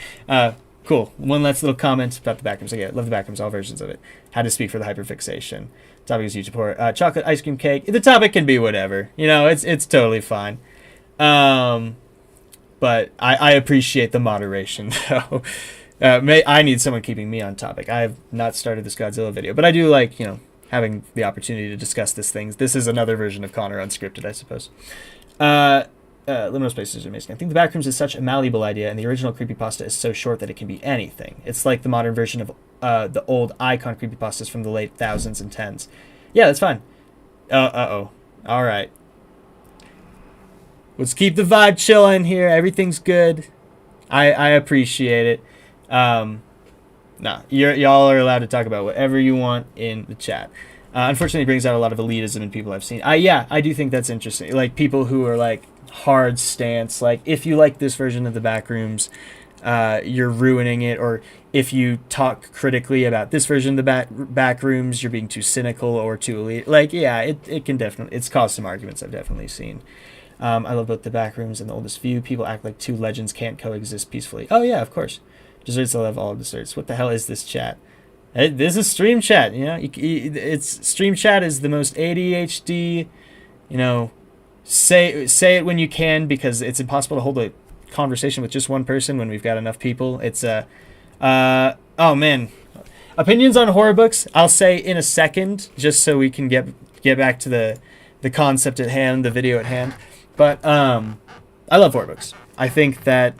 Speaker 1: Cool. One last little comment about the backrooms. I love the backrooms, all versions of it. Had to speak for the hyperfixation. Topic is YouTube horror. Chocolate ice cream cake. The topic can be whatever. You know, it's totally fine. But I appreciate the moderation, though. I need someone keeping me on topic. I have not started this Godzilla video, but I do like, you know, having the opportunity to discuss these things. This is another version of Connor unscripted, I suppose. Liminal spaces are amazing. I think the backrooms is such a malleable idea, and the original creepypasta is so short that it can be anything. It's like the modern version of the old icon creepypastas from the late thousands and tens. Yeah, that's fine. Uh-oh. All right. Let's keep the vibe chilling here. Everything's good. I appreciate it. Y'all are allowed to talk about whatever you want in the chat. Unfortunately, it brings out a lot of elitism in people I've seen. I do think that's interesting. Like, people who are, like, hard stance. Like, if you like this version of the Backrooms, you're ruining it. Or if you talk critically about this version of the Backrooms, you're being too cynical or too elite. Like, yeah, it can definitely... It's caused some arguments I've definitely seen. I love both the Backrooms and the Oldest View. People act like two legends can't coexist peacefully. Oh, yeah, of course. Desserts, I love all desserts. What the hell is this chat? This is stream chat, you know? It's stream chat is the most ADHD, you know, say it when you can, because it's impossible to hold a conversation with just one person when we've got enough people. It's oh man. Opinions on horror books, I'll say in a second, just so we can get back to the concept at hand, the video at hand. But I love horror books. I think that,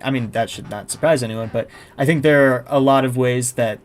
Speaker 1: I mean, that should not surprise anyone, but I think there are a lot of ways that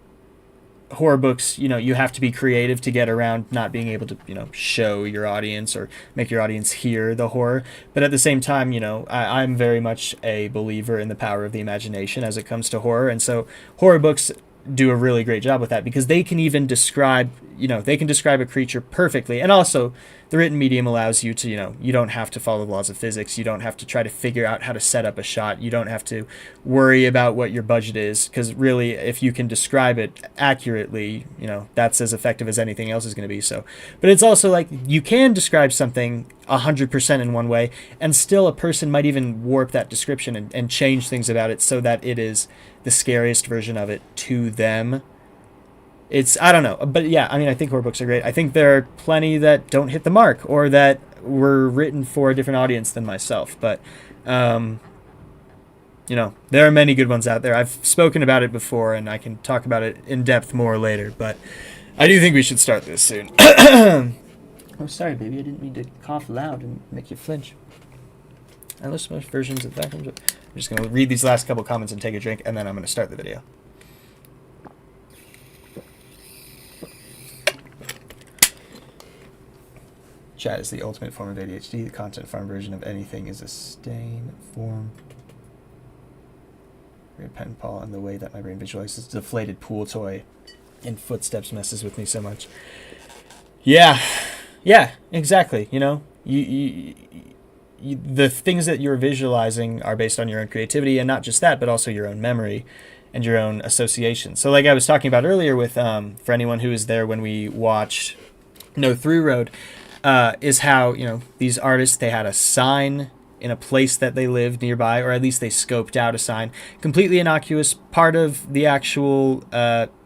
Speaker 1: horror books, you know, you have to be creative to get around not being able to, you know, show your audience or make your audience hear the horror. But at the same time, you know, I'm very much a believer in the power of the imagination as it comes to horror. And so horror books do a really great job with that, because they can even describe, you know, they can describe a creature perfectly. And also the written medium allows you to, you know, you don't have to follow the laws of physics. You don't have to try to figure out how to set up a shot. You don't have to worry about what your budget is, because really, if you can describe it accurately, you know, that's as effective as anything else is going to be. So, but it's also like, you can describe something 100% in one way, and still a person might even warp that description and change things about it so that it is the scariest version of it to them. It's, I don't know, but yeah, I mean, I think horror books are great. I think there are plenty that don't hit the mark, or that were written for a different audience than myself, but you know, there are many good ones out there. I've spoken about it before, and I can talk about it in depth more later, but I do think we should start this soon. Oh, sorry, baby, I didn't mean to cough loud and make you flinch. I list most versions of Backrooms. I'm just going to read these last couple comments and take a drink, and then I'm going to start the video. Chat is the ultimate form of ADHD. The content farm version of anything is a stain form. Red pen Paul, and the way that my brain visualizes the deflated pool toy in footsteps messes with me so much. Yeah, exactly. You know, you the things that you're visualizing are based on your own creativity, and not just that, but also your own memory and your own association. So like I was talking about earlier with, for anyone who was there when we watched No Through Road, is how, you know, these artists, they had a sign in a place that they lived nearby, or at least they scoped out a sign, completely innocuous, part of the actual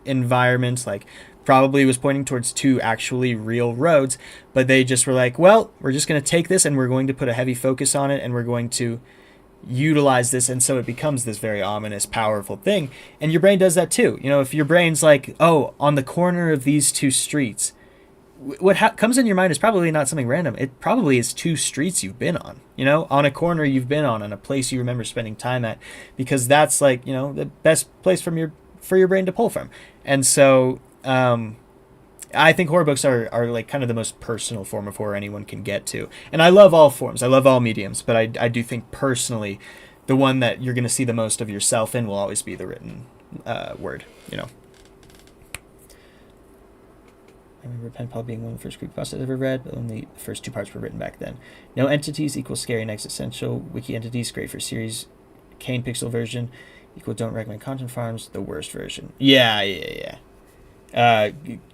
Speaker 1: environment, like probably was pointing towards two actually real roads, but they just were like, well, we're just going to take this and we're going to put a heavy focus on it, and we're going to utilize this, and so it becomes this very ominous, powerful thing. And your brain does that too. You know, if your brain's like, oh, on the corner of these two streets, what comes in your mind is probably not something random. It probably is two streets you've been on, you know, on a corner you've been on a place you remember spending time at, because that's like, you know, the best place for your brain to pull from. And so I think horror books are like kind of the most personal form of horror anyone can get to. And I love all forms. I love all mediums, but I do think personally the one that you're going to see the most of yourself in will always be the written word, you know. I remember Pen Pal being one of the first creepypastas I've ever read, but only the first two parts were written back then. No entities equals scary and existential. Wiki entities, great for series. Kane pixel version equal don't recommend content farms, the worst version. Yeah.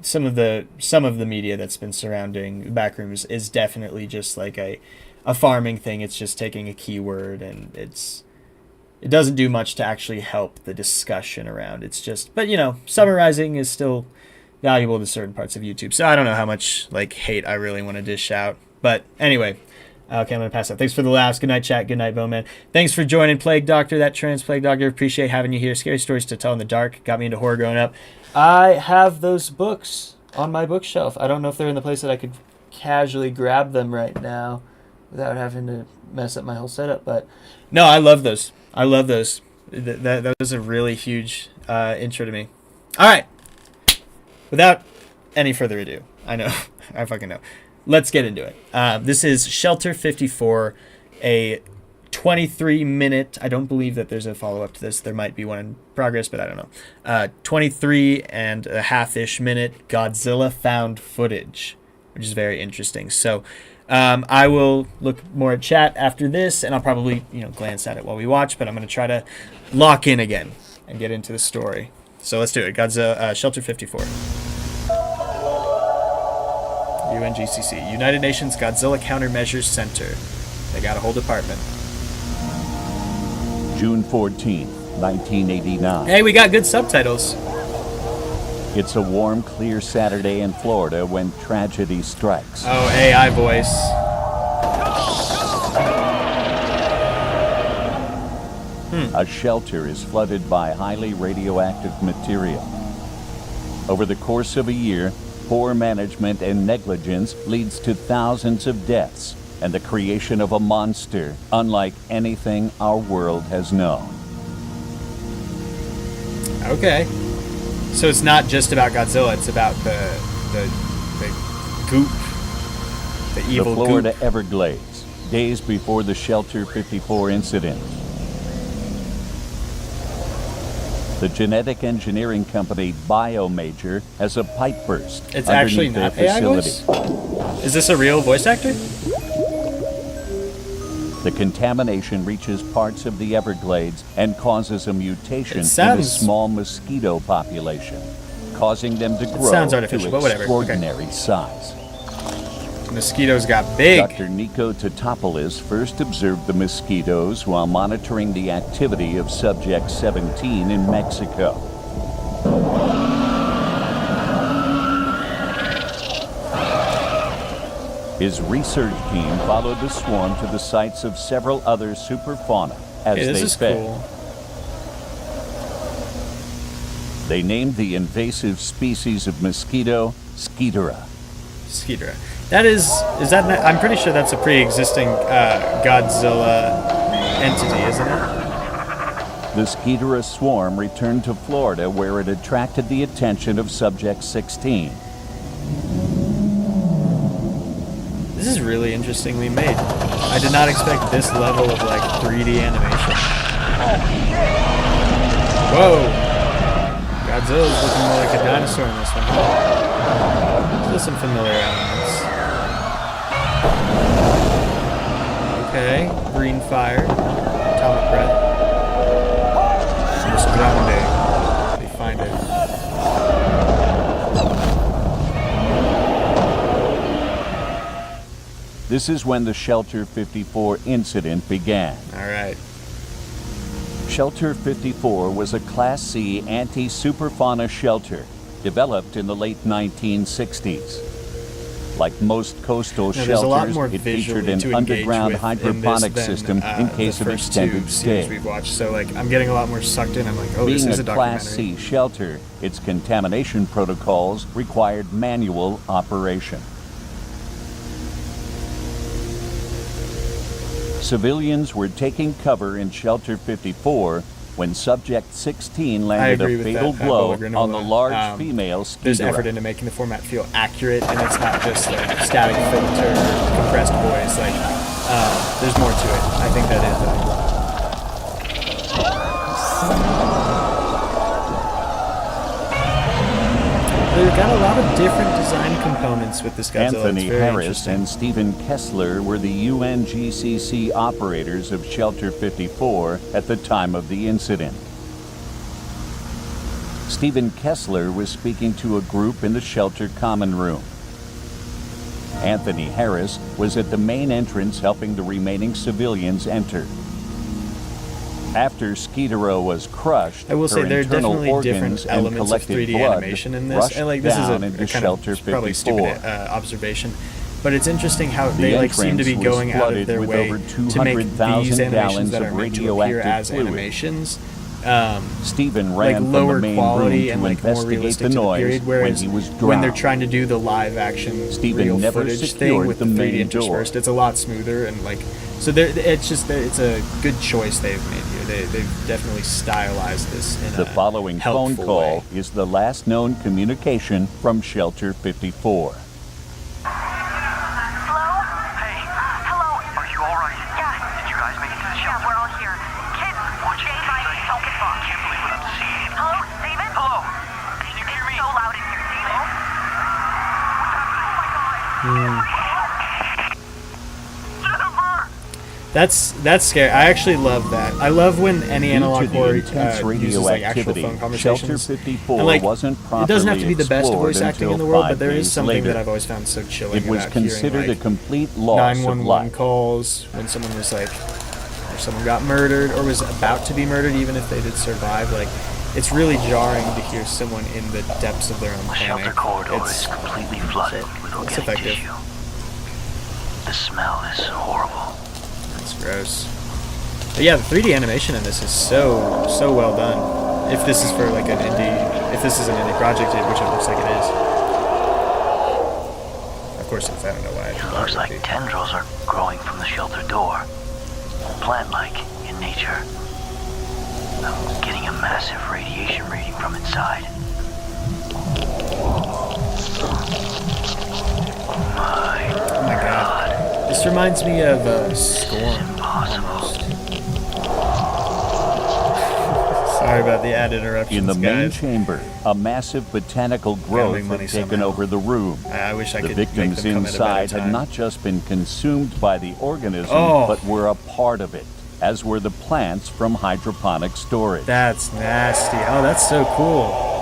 Speaker 1: Some of the media that's been surrounding Backrooms is definitely just like a farming thing. It's just taking a keyword, and it's it doesn't do much to actually help the discussion around. It's just, but summarizing is still valuable to certain parts of YouTube. So I don't know how much like hate I really want to dish out. But anyway, okay, I'm going to pass up. Thanks for the laughs. Good night, chat. Good night, Bowman. Thanks for joining Plague Doctor, that trans Plague Doctor. Appreciate having you here. Scary stories to tell in the dark. Got me into horror growing up. I have those books on my bookshelf. I don't know if they're in the place that I could casually grab them right now without having to mess up my whole setup. But no, I love those. I love those. That was a really huge intro to me. All right. Without any further ado, I know. I fucking know. Let's get into it. This is Shelter 54, a 23-minute, I don't believe that there's a follow-up to this. There might be one in progress, but I don't know. 23 and a half-ish minute Godzilla found footage, which is very interesting. So I will look more at chat after this, and I'll probably glance at it while we watch, but I'm going to try to lock in again and get into the story. So let's do it. Godzilla, Shelter 54. UNGCC, United Nations Godzilla Countermeasures Center. They got a whole department.
Speaker 9: June 14th, 1989.
Speaker 1: Hey, we got good subtitles.
Speaker 9: It's a warm, clear Saturday in Florida when tragedy strikes.
Speaker 1: Oh, AI voice.
Speaker 9: A shelter is flooded by highly radioactive material. Over the course of a year, poor management and negligence leads to thousands of deaths and the creation of a monster unlike anything our world has known.
Speaker 1: Okay. So it's not just about Godzilla, it's about the goop. The evil
Speaker 9: The Florida
Speaker 1: goop.
Speaker 9: Everglades, days before the Shelter 54 incident. The genetic engineering company BioMajor has a pipe burst
Speaker 1: It's actually
Speaker 9: underneath their
Speaker 1: not AI
Speaker 9: facility.
Speaker 1: voice? Is this a real voice actor?
Speaker 9: The contamination reaches parts of the Everglades and causes a mutation in the
Speaker 1: sounds-
Speaker 9: small mosquito population, causing them to grow
Speaker 1: sounds
Speaker 9: to
Speaker 1: artificial, but whatever.
Speaker 9: extraordinary size.
Speaker 1: Mosquitoes got big.
Speaker 9: Dr. Nico Tatopoulos first observed the mosquitoes while monitoring the activity of Subject 17 in Mexico. His research team followed the swarm to the sites of several other superfauna as
Speaker 1: Hey, this
Speaker 9: they
Speaker 1: is
Speaker 9: fed.
Speaker 1: cool.
Speaker 9: They named the invasive species of mosquito Skeetera.
Speaker 1: Skeetera. That is that? I'm pretty sure that's a pre-existing Godzilla entity, isn't it?
Speaker 9: The Skeetera swarm returned to Florida where it attracted the attention of Subject 16.
Speaker 1: This is really interestingly made. I did not expect this level of like 3D animation. Whoa! Godzilla's looking more like a dinosaur in this one. There's some familiar elements. Okay, green fire, atomic breath. Miss Grande. They find it.
Speaker 9: This is when the Shelter 54 incident began.
Speaker 1: All right.
Speaker 9: Shelter 54 was a Class C anti-superfauna shelter developed in the late 1960s. Like most coastal
Speaker 1: Now, there's a lot
Speaker 9: shelters,
Speaker 1: more
Speaker 9: it featured
Speaker 1: visually
Speaker 9: an
Speaker 1: to
Speaker 9: underground
Speaker 1: engage with in this
Speaker 9: hydroponic
Speaker 1: than,
Speaker 9: system in case
Speaker 1: the
Speaker 9: of
Speaker 1: first
Speaker 9: extended
Speaker 1: two series
Speaker 9: stay.
Speaker 1: we've watched. So like I'm getting a lot more sucked in. I'm like, oh, this
Speaker 9: Being
Speaker 1: is
Speaker 9: a
Speaker 1: a
Speaker 9: Class
Speaker 1: documentary.
Speaker 9: C shelter, its contamination protocols required manual operation. Civilians were taking cover in Shelter 54 when Subject 16 landed
Speaker 1: agree
Speaker 9: a
Speaker 1: with
Speaker 9: fatal
Speaker 1: that,
Speaker 9: blow
Speaker 1: Boa
Speaker 9: on the
Speaker 1: Granola.
Speaker 9: large female
Speaker 1: There's
Speaker 9: Skeetera.
Speaker 1: effort into making the format feel accurate, and it's not just like static filter, compressed voice. Like there's more to it. I think that they've got a lot of different design components with this Godzilla.
Speaker 9: Anthony
Speaker 1: It's very
Speaker 9: Harris
Speaker 1: interesting.
Speaker 9: and Stephen Kessler were the UNGCC operators of Shelter 54 at the time of the incident. Stephen Kessler was speaking to a group in the shelter common room. Anthony Harris was at the main entrance helping the remaining civilians enter. After Skidero was crushed,
Speaker 1: I will say
Speaker 9: her
Speaker 1: there are
Speaker 9: internal
Speaker 1: definitely different
Speaker 9: organs and
Speaker 1: elements of
Speaker 9: collected
Speaker 1: 3D
Speaker 9: blood
Speaker 1: animation in this.
Speaker 9: rushed
Speaker 1: And like this is
Speaker 9: down
Speaker 1: a
Speaker 9: into
Speaker 1: kind
Speaker 9: Shelter
Speaker 1: of probably
Speaker 9: 54.
Speaker 1: stupid observation, but it's interesting how
Speaker 9: The
Speaker 1: they like seem to be
Speaker 9: entrance was
Speaker 1: going out of
Speaker 9: flooded
Speaker 1: their
Speaker 9: with
Speaker 1: way
Speaker 9: over
Speaker 1: to make
Speaker 9: 200,000
Speaker 1: these animations
Speaker 9: gallons
Speaker 1: that
Speaker 9: of
Speaker 1: are meant to appear
Speaker 9: radioactive
Speaker 1: as
Speaker 9: fluid.
Speaker 1: animations.
Speaker 9: Stephen
Speaker 1: Like
Speaker 9: ran from
Speaker 1: lower
Speaker 9: the main
Speaker 1: quality
Speaker 9: room
Speaker 1: and
Speaker 9: to
Speaker 1: like more
Speaker 9: investigate
Speaker 1: realistic
Speaker 9: the
Speaker 1: to the
Speaker 9: noise
Speaker 1: period,
Speaker 9: when
Speaker 1: whereas
Speaker 9: he was
Speaker 1: when they're
Speaker 9: drowned.
Speaker 1: trying to do the live action
Speaker 9: Stephen
Speaker 1: real
Speaker 9: never
Speaker 1: footage thing
Speaker 9: secured
Speaker 1: with
Speaker 9: the
Speaker 1: the 3D
Speaker 9: main door.
Speaker 1: interspersed, it's a lot smoother and like so. It's a good choice they've made here. They've definitely stylized this in
Speaker 9: The
Speaker 1: a
Speaker 9: following phone
Speaker 1: helpful
Speaker 9: call
Speaker 1: way.
Speaker 9: is the last known communication from Shelter 54.
Speaker 1: That's scary. I actually love that. I love when any
Speaker 9: Due
Speaker 1: analog
Speaker 9: to the
Speaker 1: horror
Speaker 9: intense
Speaker 1: uses like actual
Speaker 9: radioactivity,
Speaker 1: phone
Speaker 9: Shelter
Speaker 1: conversations.
Speaker 9: 54
Speaker 1: And, like,
Speaker 9: wasn't properly
Speaker 1: it doesn't have to be the best
Speaker 9: explored
Speaker 1: voice acting in
Speaker 9: until
Speaker 1: the world,
Speaker 9: 5
Speaker 1: but there is
Speaker 9: days
Speaker 1: something
Speaker 9: later.
Speaker 1: that I've always found so chilling
Speaker 9: It was
Speaker 1: about
Speaker 9: considered
Speaker 1: hearing,
Speaker 9: a
Speaker 1: like,
Speaker 9: complete loss of
Speaker 1: 911
Speaker 9: life.
Speaker 1: calls when someone was like, or someone got murdered or was about to be murdered, even if they did survive. Like, it's really jarring to hear someone in the depths of their own
Speaker 2: The
Speaker 1: panic.
Speaker 2: shelter corridor
Speaker 1: It's
Speaker 2: is completely flooded with
Speaker 1: it's
Speaker 2: organic
Speaker 1: effective.
Speaker 2: tissue. The smell is horrible.
Speaker 1: That's gross. But yeah, the 3D animation in this is so well done. If this is for like an indie, if this is an indie project, which it looks like it is. Of course, I don't know why.
Speaker 2: It looks like tendrils are growing from the shelter door. Plant-like in nature. I'm getting a massive radiation reading from inside.
Speaker 1: Oh my god. This reminds me of Scorn.
Speaker 2: Impossible.
Speaker 1: Sorry about the added interruptions,
Speaker 9: In the main
Speaker 1: guys.
Speaker 9: chamber, a massive botanical growth
Speaker 1: make money
Speaker 9: had taken
Speaker 1: somehow.
Speaker 9: over the room.
Speaker 1: I wish I
Speaker 9: The
Speaker 1: could make
Speaker 9: victims
Speaker 1: them come at a
Speaker 9: inside
Speaker 1: better
Speaker 9: had
Speaker 1: time.
Speaker 9: not just been consumed by the organism,
Speaker 1: Oh.
Speaker 9: but were a part of it, as were the plants from hydroponic storage.
Speaker 1: That's nasty. Oh, that's so cool.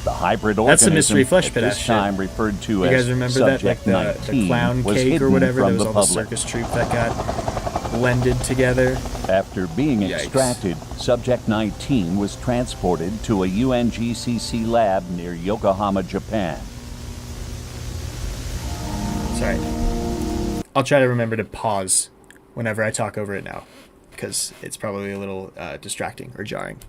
Speaker 9: The hybrid
Speaker 1: That's the
Speaker 9: organism,
Speaker 1: mystery flesh
Speaker 9: at
Speaker 1: pit
Speaker 9: this
Speaker 1: shit.
Speaker 9: time referred to
Speaker 1: You
Speaker 9: as
Speaker 1: guys remember that, like
Speaker 9: Subject
Speaker 1: the
Speaker 9: 19,
Speaker 1: clown
Speaker 9: was
Speaker 1: cake or
Speaker 9: hidden
Speaker 1: whatever? There
Speaker 9: from
Speaker 1: was
Speaker 9: the
Speaker 1: all the
Speaker 9: public.
Speaker 1: circus troupe that got blended together.
Speaker 9: After being
Speaker 1: Yikes.
Speaker 9: extracted, Subject 19 was transported to a UNGCC lab near Yokohama, Japan.
Speaker 1: Sorry. I'll try to remember to pause whenever I talk over it now, because it's probably a little distracting or jarring.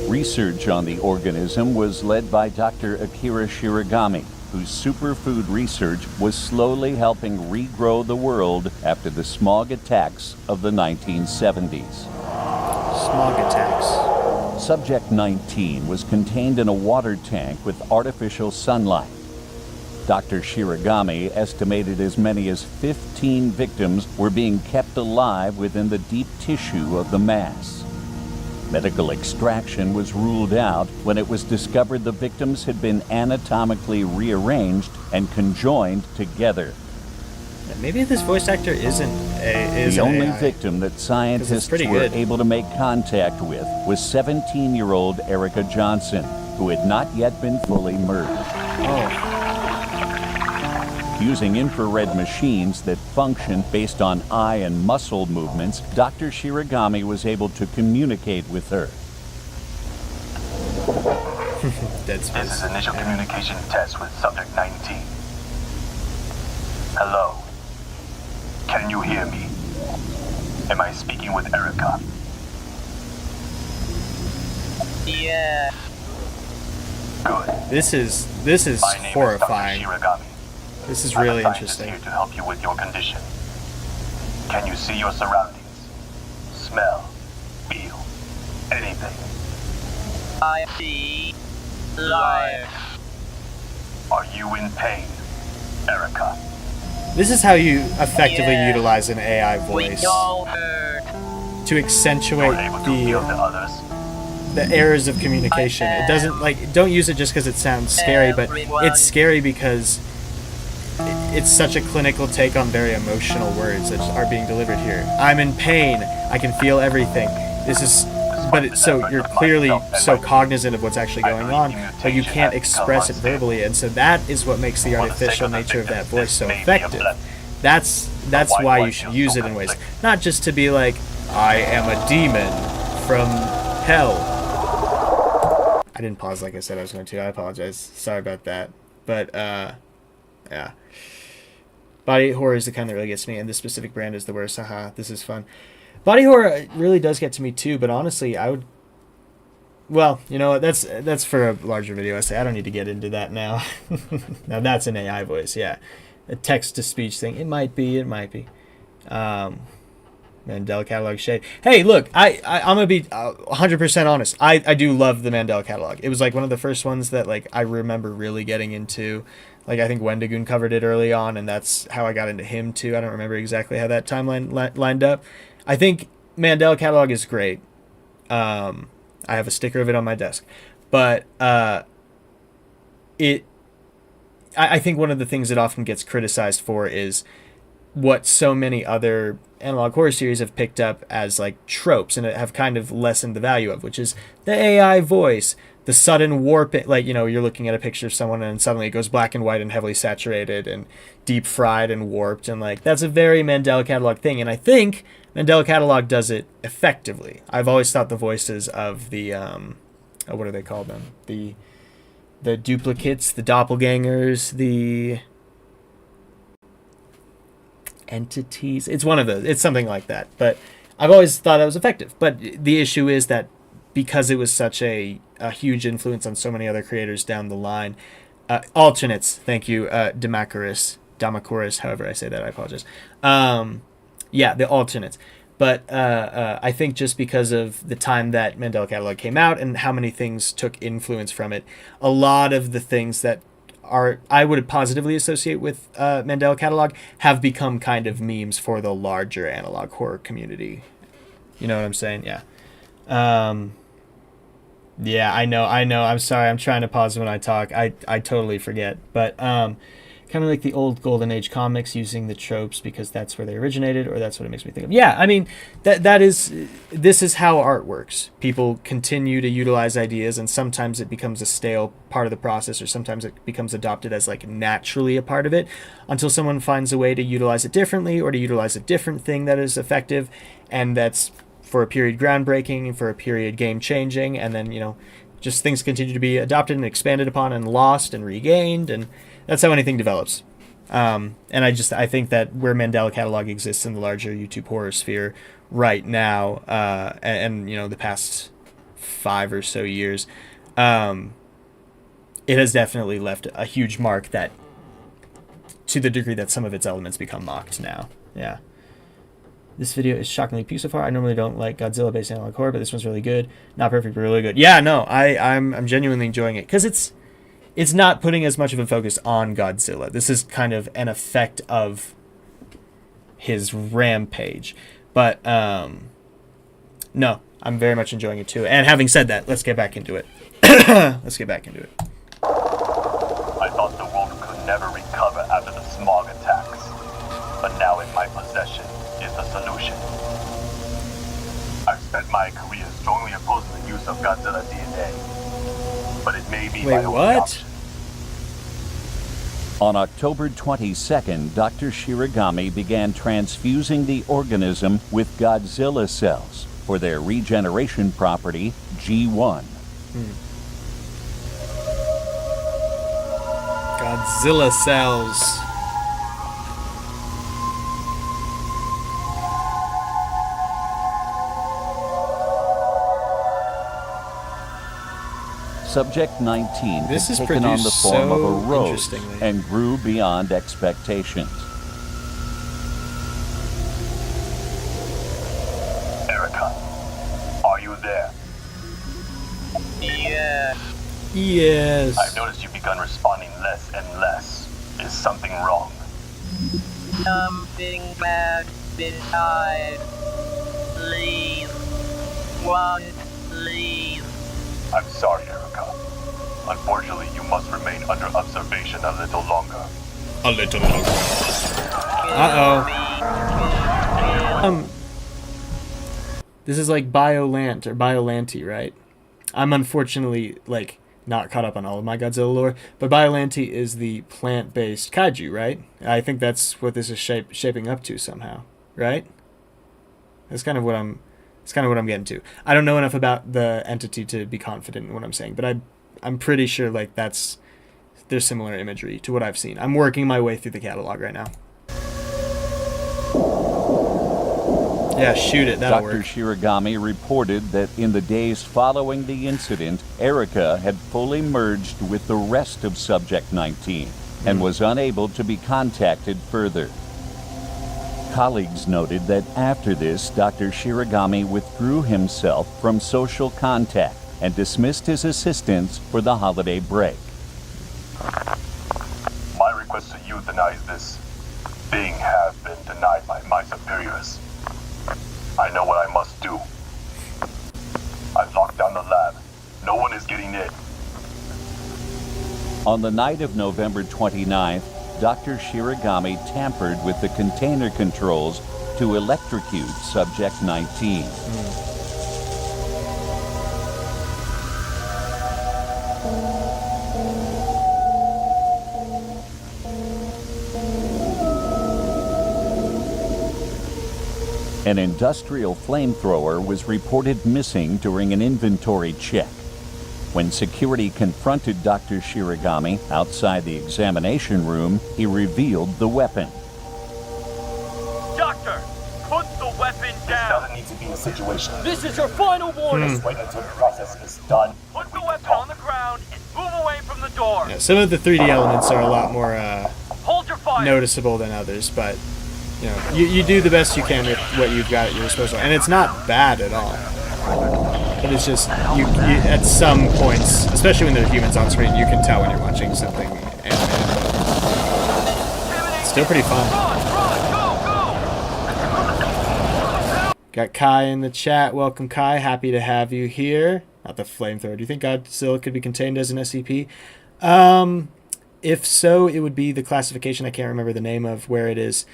Speaker 9: Research on the organism was led by Dr. Akira Shiragami, whose superfood research was slowly helping regrow the world after the smog attacks of the 1970s.
Speaker 1: Smog attacks.
Speaker 9: Subject 19 was contained in a water tank with artificial sunlight. Dr. Shiragami estimated as many as 15 victims were being kept alive within the deep tissue of the mass. Medical extraction was ruled out when it was discovered the victims had been anatomically rearranged and conjoined together.
Speaker 1: Yeah, maybe this voice actor is
Speaker 9: The
Speaker 1: an
Speaker 9: only
Speaker 1: AI.
Speaker 9: victim that scientists
Speaker 1: pretty
Speaker 9: were
Speaker 1: good.
Speaker 9: able to make contact with was 17-year-old Erica Johnson, who had not yet been fully murdered.
Speaker 1: Oh,
Speaker 9: Using infrared machines that function based on eye and muscle movements, Dr. Shiragami was able to communicate with her.
Speaker 1: Dead
Speaker 10: This
Speaker 1: Space.
Speaker 10: is initial communication test with Subject 19. Hello. Can you hear me? Am I speaking with Erica?
Speaker 3: Yeah.
Speaker 10: Good.
Speaker 1: This is
Speaker 10: My name
Speaker 1: horrifying.
Speaker 10: is Dr. Shiragami.
Speaker 1: This is
Speaker 10: I'm a
Speaker 1: really
Speaker 10: scientist
Speaker 1: interesting.
Speaker 10: here to help you with your condition. Can you see your surroundings? Smell? Feel? Anything?
Speaker 3: I see life.
Speaker 10: Are you in pain, Erica?
Speaker 1: This is how you effectively
Speaker 3: Yeah.
Speaker 1: utilize an AI voice
Speaker 3: We all heard.
Speaker 1: to accentuate
Speaker 10: You're able to feel the others?
Speaker 1: the errors of communication. It doesn't like don't use it just because it sounds scary, but it's scary because it's such a clinical take on very emotional words that are being delivered here. I'm in pain. I can feel everything. This is, so you're clearly so cognizant of what's actually going on, but you can't express it verbally, and so that is what makes the artificial nature of that voice so effective. That's why you should use it in ways, not just to be like, I am a demon from hell. I didn't pause like I said I was going to. I apologize. Sorry about that. But, yeah. Body horror is the kind that really gets me, and this specific brand is the worst. Haha, this is fun. Body horror really does get to me too, but honestly, I would... Well, you know what? That's for a larger video essay. I don't need to get into that now. Now that's an AI voice, yeah. A text-to-speech thing. It might be. Mandela Catalog shade. Hey, look, I'm gonna be 100% honest. I do love the Mandela Catalog. It was like one of the first ones that like I remember really getting into. Like I think Wendigoon covered it early on, and that's how I got into him too. I don't remember exactly how that timeline lined up. I think Mandela Catalog is great. I have a sticker of it on my desk, but I think one of the things it often gets criticized for is what so many other analog horror series have picked up as like tropes and have kind of lessened the value of, which is the AI voice, the sudden warp. Like, you know, you're looking at a picture of someone and suddenly it goes black and white and heavily saturated and deep fried and warped, and like that's a very Mandela Catalog thing, and I think Mandela Catalog does it effectively. I've always thought the voices of the what do they call them, the duplicates, the doppelgangers, the entities, it's one of those, it's something like that, but I've always thought that was effective. But the issue is that because it was such a huge influence on so many other creators down the line, alternates, thank you, Damacorus, however I say that, I apologize. Yeah, the alternates. But I think just because of the time that Mandela Catalog came out and how many things took influence from it, a lot of the things that I would positively associate with Mandela Catalog have become kind of memes for the larger analog horror community. You know what I'm saying? Yeah. Yeah, I know. I'm sorry. I'm trying to pause when I talk. I totally forget. But kind of like the old Golden Age comics, using the tropes because that's where they originated, or that's what it makes me think of. Yeah, I mean, this is how art works. People continue to utilize ideas, and sometimes it becomes a stale part of the process, or sometimes it becomes adopted as like naturally a part of it, until someone finds a way to utilize it differently, or to utilize a different thing that is effective, and that's for a period groundbreaking, and for a period game changing, and then, you know, just things continue to be adopted and expanded upon and lost and regained, and that's how anything develops. And I think that where Mandela Catalog exists in the larger YouTube horror sphere right now, and you know, the past 5 or so years, it has definitely left a huge mark, that to the degree that some of its elements become mocked now. Yeah. This video is shockingly peak so far. I normally don't like Godzilla-based analog horror, but this one's really good. Not perfect, but really good. Yeah, no, I'm genuinely enjoying it, because it's not putting as much of a focus on Godzilla. This is kind of an effect of his rampage. But no, I'm very much enjoying it too. And having said that, let's get back into it. Let's get back into it.
Speaker 10: I thought the world could never recover after the smog attacks, but now in my possession is the solution. I've spent my career strongly opposing the use of Godzilla DNA, but it may be my only option.
Speaker 9: On October 22nd, Dr. Shiragami began transfusing the organism with Godzilla cells for their regeneration property, G1.
Speaker 1: Godzilla cells.
Speaker 9: Subject 19
Speaker 1: This
Speaker 9: had
Speaker 1: is
Speaker 9: taken on the
Speaker 1: produced
Speaker 9: form of
Speaker 1: so
Speaker 9: a rose
Speaker 1: interestingly.
Speaker 9: and grew beyond expectations.
Speaker 10: Erica, are you there?
Speaker 1: Yes.
Speaker 10: I've noticed you've begun responding less and less. Is something wrong?
Speaker 11: Something bad beside. Please. One, please.
Speaker 10: I'm sorry, Erica. Unfortunately, you must remain under observation a little longer.
Speaker 1: A little longer. Uh-oh. This is like Biolant or Biollante, right? I'm unfortunately like not caught up on all of my Godzilla lore, but Biollante is the plant-based kaiju, right? I think that's what this is shaping up to somehow, right? That's kind of what I'm getting to. I don't know enough about the entity to be confident in what I'm saying, but I'm pretty sure like there's similar imagery to what I've seen. I'm working my way through the catalog right now. Yeah, shoot it. That'll
Speaker 9: Dr.
Speaker 1: work.
Speaker 9: Shiragami reported that in the days following the incident, Erica had fully merged with the rest of Subject 19 and was unable to be contacted further. Colleagues noted that after this, Dr. Shiragami withdrew himself from social contact and dismissed his assistants for the holiday break.
Speaker 10: My request to euthanize this being has been denied by my superiors. I know what I must do. I've locked down the lab. No one is getting in.
Speaker 9: On the night of November 29th, Dr. Shiragami tampered with the container controls to electrocute Subject 19. An industrial flamethrower was reported missing during an inventory check. When security confronted Dr. Shiragami outside the examination room, he revealed the weapon.
Speaker 10: Doctor, put the weapon down. This doesn't need to be a situation.
Speaker 3: This is your final warning.
Speaker 10: Just wait until the process is done.
Speaker 3: Put the weapon on the ground and move away from the door.
Speaker 1: Yeah, some of the 3D elements are a lot more
Speaker 3: Hold your fire.
Speaker 1: noticeable than others, but you know, you do the best you can with what you've got at your disposal, and it's not bad at all. But it's just you at some points, especially when there are humans on screen, you can tell when you're watching something animated. It's still pretty fun. Got Kai in the chat. Welcome, Kai. Happy to have you here. Not the flamethrower. Do you think Godzilla could be contained as an SCP? If so, it would be the classification I can't remember the name of where it is.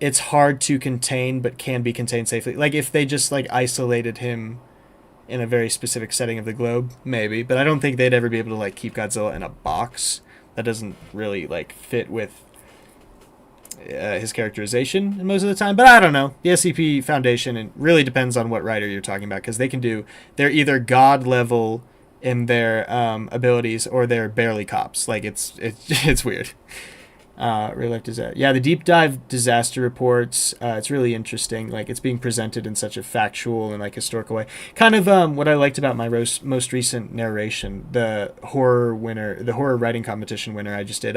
Speaker 1: It's hard to contain, but can be contained safely. Like if they just like isolated him in a very specific setting of the globe, maybe. But I don't think they'd ever be able to like keep Godzilla in a box. That doesn't really like fit with his characterization most of the time. But I don't know. The SCP Foundation, it really depends on what writer you're talking about, because they're either god level in their abilities or they're barely cops. Like it's weird. Real life disaster. Yeah, the deep dive disaster reports. It's really interesting. Like it's being presented in such a factual and like historical way. Kind of what I liked about my most recent narration, the horror writing competition winner I just did.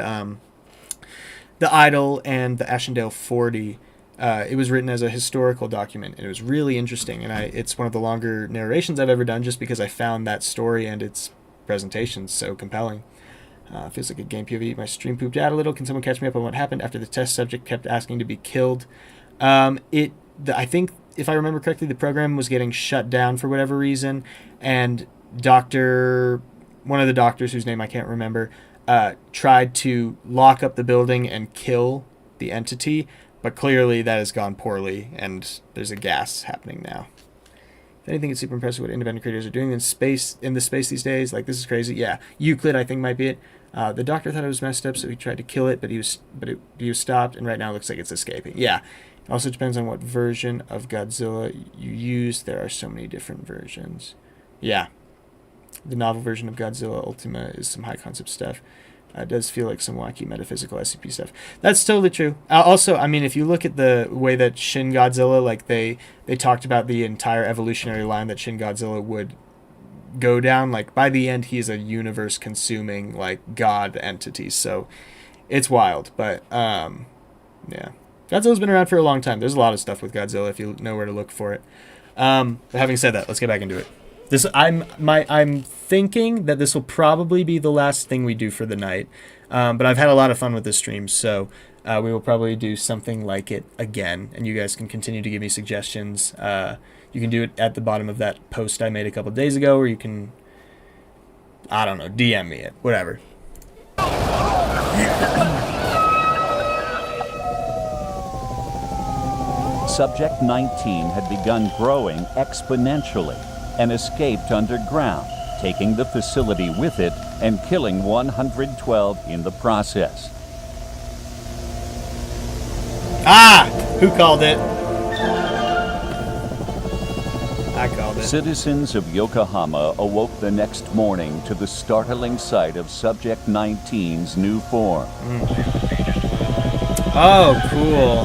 Speaker 1: The Idol and the Ashendale 40. It was written as a historical document, and it was really interesting. And it's one of the longer narrations I've ever done, just because I found that story and its presentation so compelling. Feels like a game POV. My stream pooped out a little. Can someone catch me up on what happened after the test subject kept asking to be killed? I think, if I remember correctly, the program was getting shut down for whatever reason, and one of the doctors, whose name I can't remember, tried to lock up the building and kill the entity, but clearly that has gone poorly, and there's a gas happening now. If anything, it's super impressive what independent creators are doing in the space these days. Like, this is crazy. Yeah, Euclid, I think, might be it. The doctor thought it was messed up, so he tried to kill it, but he was stopped, and right now it looks like it's escaping. Yeah. It also depends on what version of Godzilla you use. There are so many different versions. Yeah. The novel version of Godzilla Ultima is some high concept stuff. It does feel like some wacky metaphysical SCP stuff. That's totally true. Also, I mean, if you look at the way that Shin Godzilla, like they talked about the entire evolutionary line that Shin Godzilla would go down, like by the end he's a universe consuming like god entity. So it's wild, but yeah. Godzilla's been around for a long time. There's a lot of stuff with Godzilla if you know where to look for it. But having said that, let's get back into it. I'm thinking that this will probably be the last thing we do for the night. But I've had a lot of fun with this stream, so we will probably do something like it again, and you guys can continue to give me suggestions. You can do it at the bottom of that post I made a couple days ago, or you can, I don't know, DM me it, whatever.
Speaker 9: Subject 19 had begun growing exponentially and escaped underground, taking the facility with it and killing 112 in the process.
Speaker 1: Ah! Who called it? it.
Speaker 9: Citizens of Yokohama awoke the next morning to the startling sight of Subject 19's new form.
Speaker 1: Oh, cool.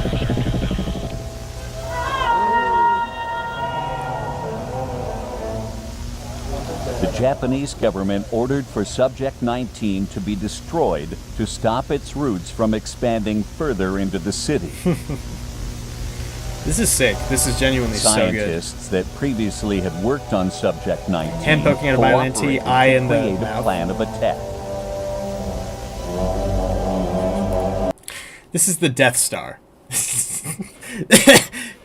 Speaker 9: The Japanese government ordered for Subject 19 to be destroyed to stop its roots from expanding further into the city.
Speaker 1: This is sick. This is genuinely so good.
Speaker 9: Scientists that previously had worked on Subject 19
Speaker 1: hand poking out a Biollante, eye in the
Speaker 9: create a
Speaker 1: mouth.
Speaker 9: plan of attack.
Speaker 1: This is the Death Star.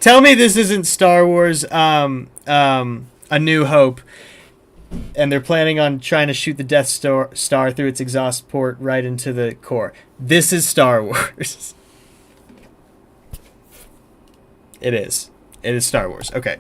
Speaker 1: Tell me this isn't Star Wars A New Hope, and they're planning on trying to shoot the Death Star through its exhaust port right into the core. This is Star Wars. It is. It is Star Wars. Okay.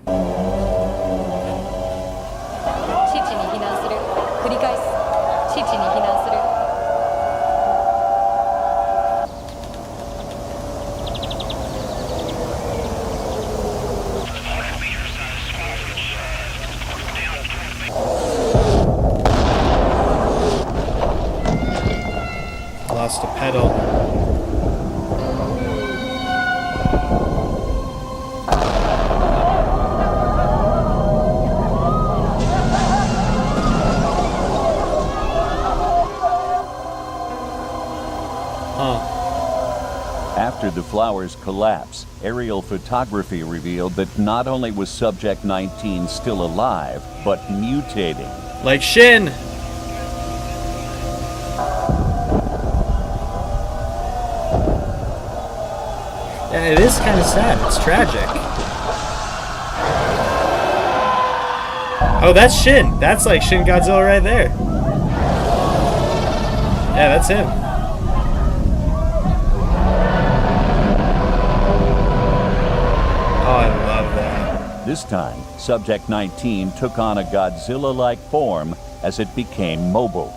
Speaker 1: Lost a pedal.
Speaker 9: After the flower's collapse, aerial photography revealed that not only was Subject 19 still alive, but mutating.
Speaker 1: Like Shin! Yeah, it is kind of sad. It's tragic. Oh, that's Shin. That's like Shin Godzilla right there. Yeah, that's him. Oh, I love that.
Speaker 9: This time, Subject 19 took on a Godzilla-like form as it became mobile.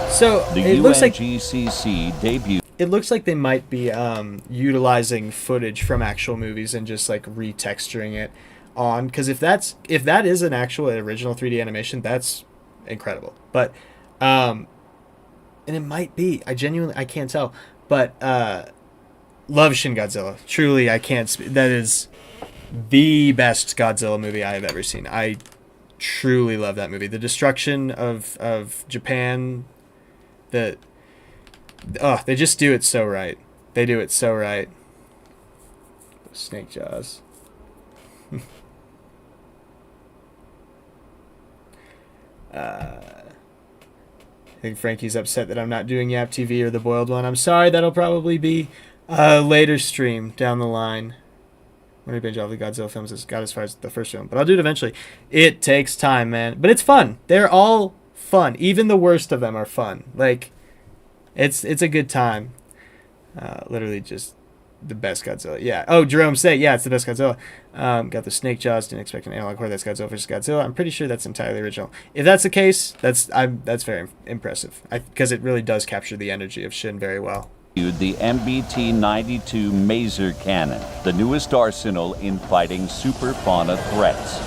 Speaker 1: So,
Speaker 9: The
Speaker 1: it looks like
Speaker 9: UNGCC debuted.
Speaker 1: it looks like they might be utilizing footage from actual movies and just like retexturing it on, because if that is an actual original 3D animation, that's incredible. But and it might be, I can't tell, but love Shin Godzilla. Truly, I can't that is the best Godzilla movie I have ever seen. I truly love that movie. The destruction of Japan, they just do it so right. They do it so right. Snake jaws. I think Frankie's upset that I'm not doing Yap TV or the boiled one. I'm sorry, that'll probably be a later stream down the line. When I binge all the Godzilla films, it's got as far as the first film, but I'll do it eventually. It takes time, man, but it's fun. They're all fun. Even the worst of them are fun. Like, it's a good time. Literally just the best Godzilla. Yeah. Oh, Jerome say, yeah, it's the best Godzilla. Got the snake jaws. Didn't expect an analog horror. That's Godzilla versus Godzilla. I'm pretty sure that's entirely original. If that's the case, that's very impressive. Because it really does capture the energy of Shin very well.
Speaker 9: The MBT-92 Maser Cannon, the newest arsenal in fighting super fauna threats.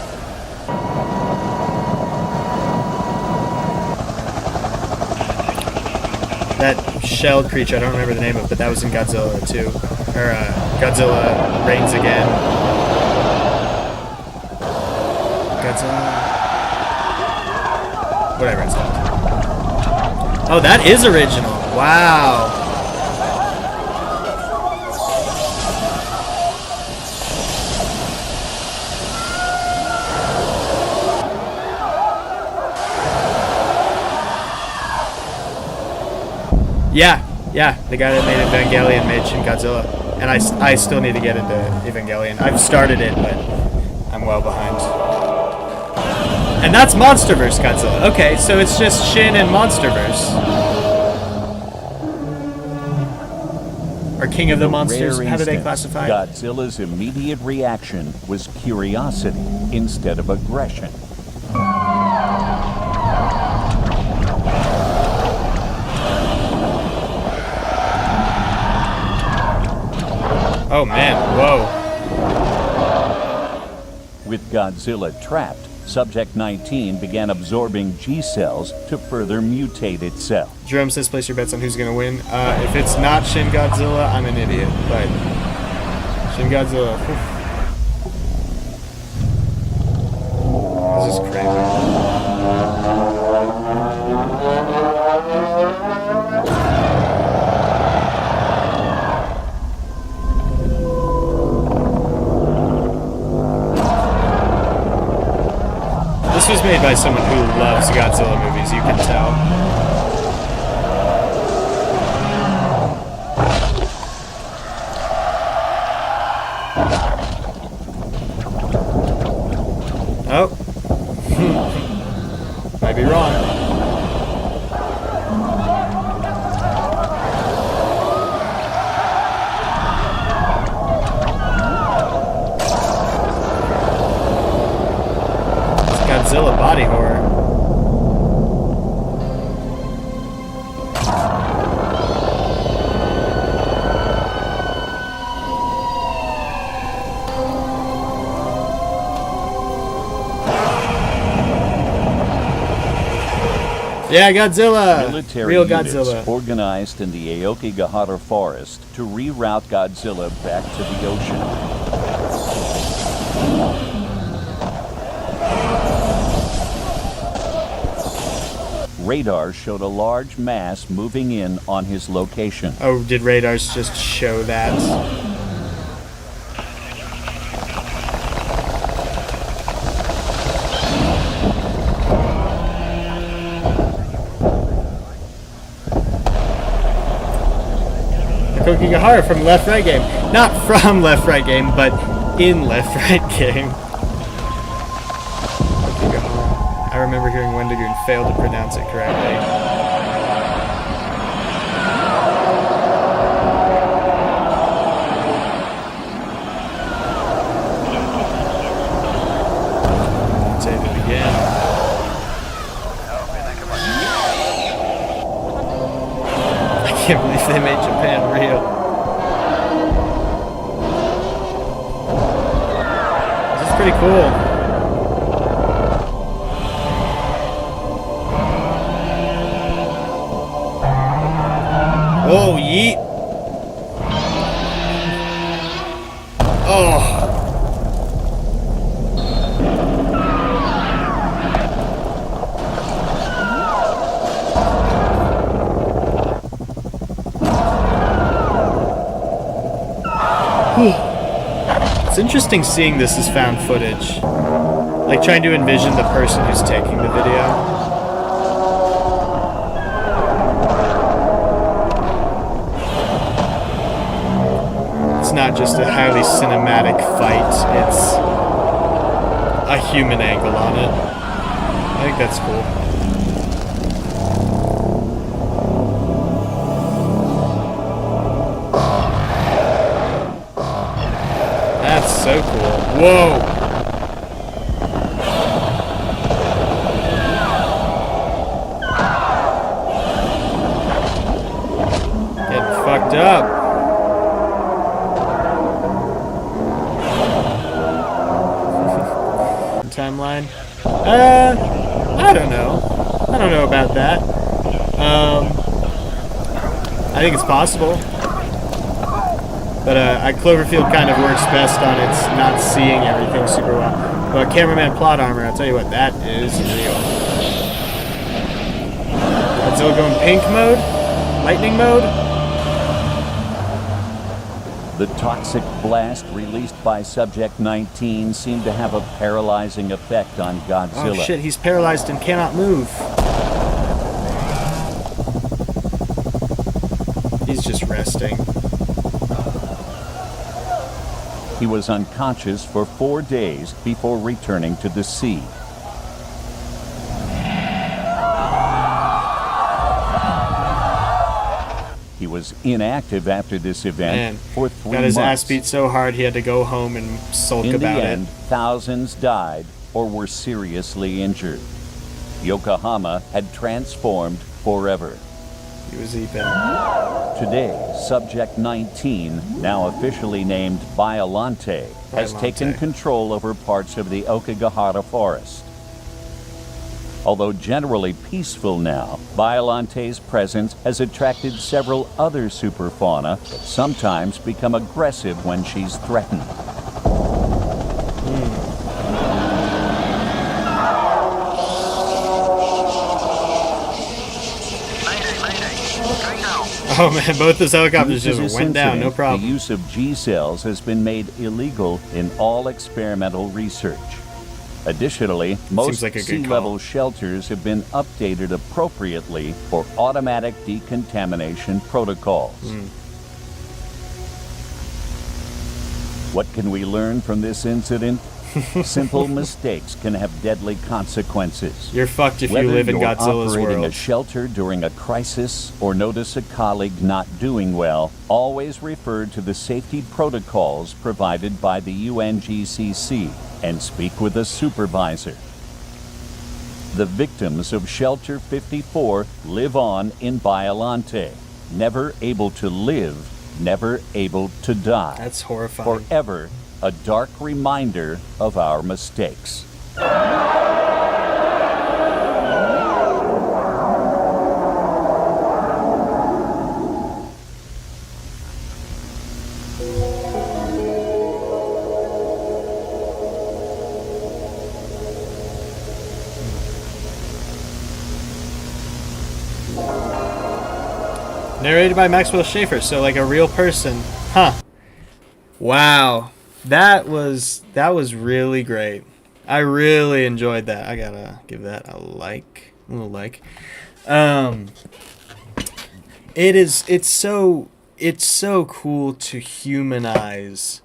Speaker 1: That shell creature, I don't remember the name of it, but that was in Godzilla 2. Or Godzilla Reigns Again. Godzilla... whatever it's called. Oh, that is original. Wow. Yeah, the guy that made Evangelion made Shin Godzilla, and I still need to get into Evangelion. I've started it, but I'm well behind. And that's MonsterVerse Godzilla. Okay, so it's just Shin and MonsterVerse. Or King of the Monsters, how do they classify it?
Speaker 9: Godzilla's immediate reaction was curiosity instead of aggression.
Speaker 1: Oh man, whoa.
Speaker 9: With Godzilla trapped, Subject 19 began absorbing G cells to further mutate itself.
Speaker 1: Jerome says place your bets on who's going to win. If it's not Shin Godzilla, I'm an idiot. But Shin Godzilla. This is crazy. This was made by someone who loves Godzilla movies, you can tell. Oh. Might be wrong. Godzilla body horror. Yeah, Godzilla!
Speaker 9: Military
Speaker 1: Real
Speaker 9: units
Speaker 1: Godzilla.
Speaker 9: organized in the Aokigahara forest to reroute Godzilla back to the ocean. Radar showed a large mass moving in on his location.
Speaker 1: Oh, did radars just show that? Aokigahara from Left Right Game. Not from Left Right Game, but in Left Right Game. I remember hearing Wendigoon fail to pronounce it correctly. Save it again. I can't believe they made Japan real. This is pretty cool. Oh, yeet. Oh. It's interesting seeing this as found footage. Like trying to envision the person who's taking the video. It's not just a highly cinematic fight, it's a human angle on it. I think that's cool. That's so cool. Whoa! Getting fucked up. Timeline? I don't know. I don't know about that. I think it's possible. But Cloverfield kind of works best on its not seeing everything super well. But cameraman plot armor, I'll tell you what, that is real. Godzilla going pink mode? Lightning mode?
Speaker 9: The toxic blast released by Subject 19 seemed to have a paralyzing effect on Godzilla.
Speaker 1: Oh shit, he's paralyzed and cannot move. He's just resting.
Speaker 9: He was unconscious for 4 days before returning to the sea. He was inactive after this event for 3 months.
Speaker 1: Got his ass beat so hard he had to go home and sulk about it.
Speaker 9: In the end, thousands died or were seriously injured. Yokohama had transformed forever.
Speaker 1: He was eeping.
Speaker 9: Today, Subject 19, now officially named Biollante, has taken control over parts of the Okigahara forest. Although generally peaceful now, Biollante's presence has attracted several other superfauna that sometimes become aggressive when she's threatened.
Speaker 1: Oh man, both those helicopters
Speaker 9: Due to
Speaker 1: just
Speaker 9: this
Speaker 1: went down, no
Speaker 9: incident,
Speaker 1: problem.
Speaker 9: The use of G-cells has been made illegal in all experimental research. Additionally, most
Speaker 1: like a good
Speaker 9: sea-level shelters have been updated appropriately for automatic decontamination protocols. What can we learn from this incident? Simple mistakes can have deadly consequences.
Speaker 1: You're fucked if you
Speaker 9: Whether
Speaker 1: live in
Speaker 9: you're
Speaker 1: Godzilla's
Speaker 9: operating
Speaker 1: world.
Speaker 9: a shelter during a crisis or notice a colleague not doing well, always refer to the safety protocols provided by the UNGCC and speak with a supervisor. The victims of Shelter 54 live on in Biollante, never able to live, never able to die.
Speaker 1: That's horrifying.
Speaker 9: Forever a dark reminder of our mistakes.
Speaker 1: Narrated by Maxwell Schaefer, so like a real person. Huh. Wow. That was really great. I really enjoyed that. I gotta give that a little like. It's so cool to humanize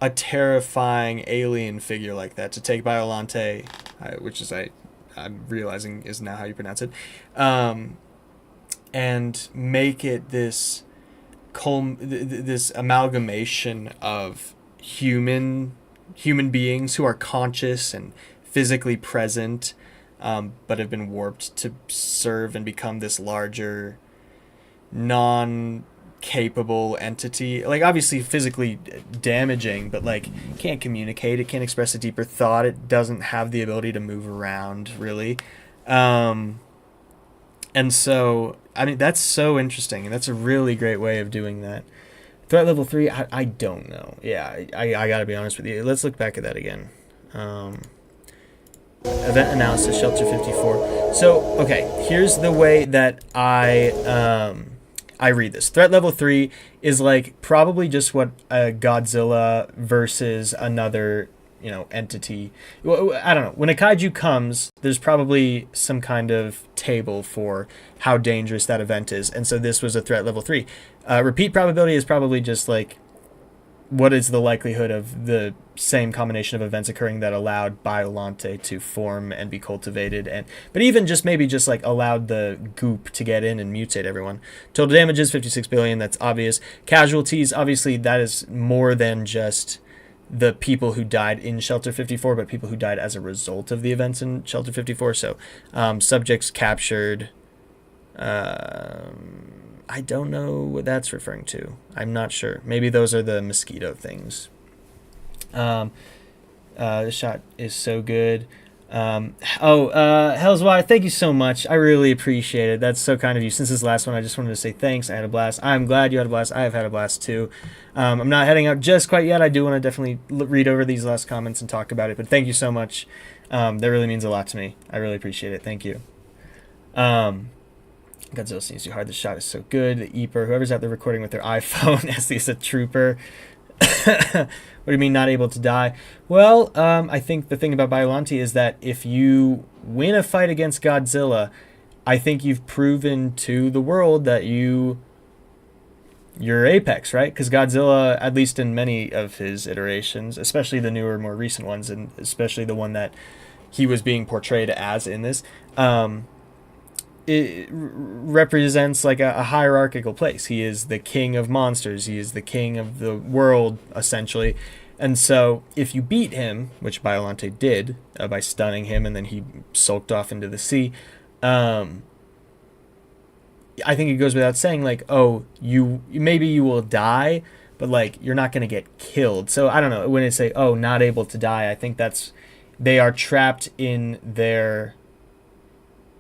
Speaker 1: a terrifying alien figure like that. To take Biollante, which is I'm realizing is now how you pronounce it, and make it this amalgamation of human beings who are conscious and physically present, but have been warped to serve and become this larger, non-capable entity. Like, obviously physically damaging, but like can't communicate, it can't express a deeper thought, it doesn't have the ability to move around really. And so, I mean, that's so interesting, and that's a really great way of doing that. Threat level 3, I don't know. Yeah, I gotta be honest with you. Let's look back at that again. Event analysis, Shelter 54. So, okay, here's the way that I read this. Threat level 3 is like probably just what Godzilla versus another, entity. Well, I don't know. When a kaiju comes, there's probably some kind of table for how dangerous that event is. And so this was a threat level 3. Repeat probability is probably just like, what is the likelihood of the same combination of events occurring that allowed Biollante to form and be cultivated, but even just maybe just like allowed the goop to get in and mutate everyone. Total damages 56 billion, that's obvious. Casualties, obviously that is more than just the people who died in Shelter 54, but people who died as a result of the events in Shelter 54. So subjects captured, I don't know what that's referring to. I'm not sure. Maybe those are the mosquito things. This shot is so good. Hellswire, thank you so much. I really appreciate it. That's so kind of you. Since this last one, I just wanted to say thanks. I had a blast. I'm glad you had a blast. I have had a blast too. I'm not heading out just quite yet. I do want to definitely read over these last comments and talk about it, but thank you so much. That really means a lot to me. I really appreciate it. Thank you. Godzilla seems too hard. The shot is so good. The Eeper, whoever's out there recording with their iPhone, Estes a trooper. What do you mean not able to die? Well, I think the thing about Biollante is that if you win a fight against Godzilla, I think you've proven to the world that you're Apex, right? Because Godzilla, at least in many of his iterations, especially the newer, more recent ones, and especially the one that he was being portrayed as in this, it represents like a hierarchical place. He is the king of monsters. He is the king of the world, essentially. And so if you beat him, which Biollante did by stunning him, and then he sulked off into the sea, I think it goes without saying, like, oh, maybe you will die, but like you're not gonna get killed. So I don't know, when they say, oh, not able to die, I think that's they are trapped in their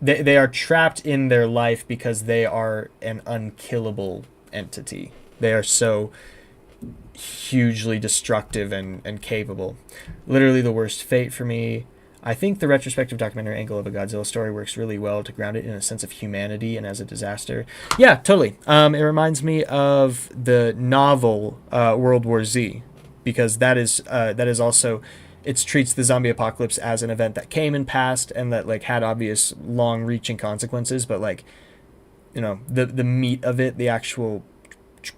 Speaker 1: they are trapped in their life because they are an unkillable entity. They are so hugely destructive and capable. Literally the worst fate for me. I think the retrospective documentary angle of a Godzilla story works really well to ground it in a sense of humanity and as a disaster. Yeah, totally. It reminds me of the novel World War Z, because that is also, it treats the zombie apocalypse as an event that came and passed and that like had obvious long-reaching consequences, but like, you know, the meat of it, the actual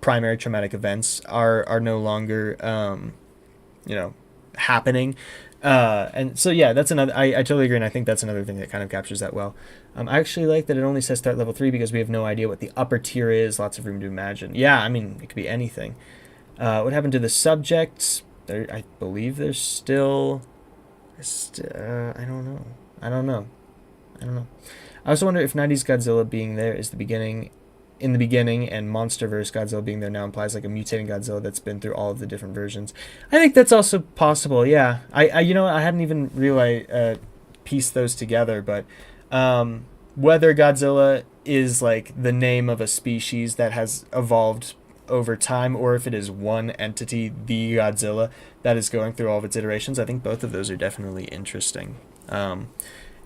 Speaker 1: primary traumatic events are no longer you know, happening. And so yeah, that's another, I totally agree, and I think that's another thing that kind of captures that well. I actually like that it only says threat level 3 because we have no idea what the upper tier is. Lots of room to imagine. Yeah, I mean, it could be anything. What happened to the subjects? I believe there's still I don't know. I also wonder if 90s Godzilla being there is in the beginning, and MonsterVerse Godzilla being there now implies like a mutating Godzilla that's been through all of the different versions. I think that's also possible. Yeah, I you know, I hadn't even realized pieced those together, but whether Godzilla is like the name of a species that has evolved over time, or if it is one entity, the Godzilla, that is going through all of its iterations, I think both of those are definitely interesting.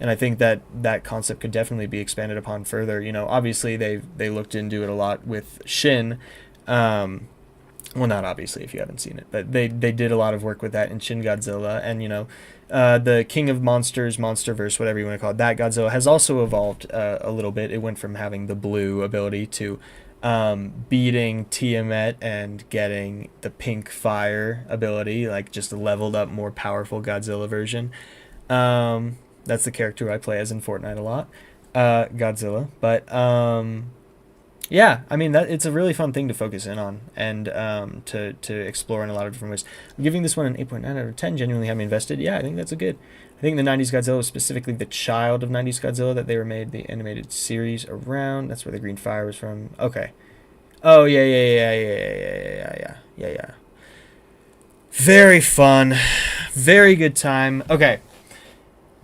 Speaker 1: And I think that that concept could definitely be expanded upon further. You know, obviously they looked into it a lot with Shin. Well, not obviously if you haven't seen it, but they did a lot of work with that in Shin Godzilla. And, you know, the King of Monsters, Monsterverse, whatever you want to call it, that Godzilla has also evolved a little bit. It went from having the blue ability to beating Tiamat and getting the pink fire ability, like just a leveled up, more powerful Godzilla version. That's the character I play as in Fortnite a lot, Godzilla. But yeah, I mean, it's a really fun thing to focus in on and to explore in a lot of different ways. I'm giving this one an 8.9 out of 10. Genuinely have me invested. Yeah, I think that's a good. I think the 90s Godzilla was specifically the child of 90s Godzilla that they were made the animated series around. That's where the green fire was from. Okay. Oh, yeah. Very fun. Very good time. Okay.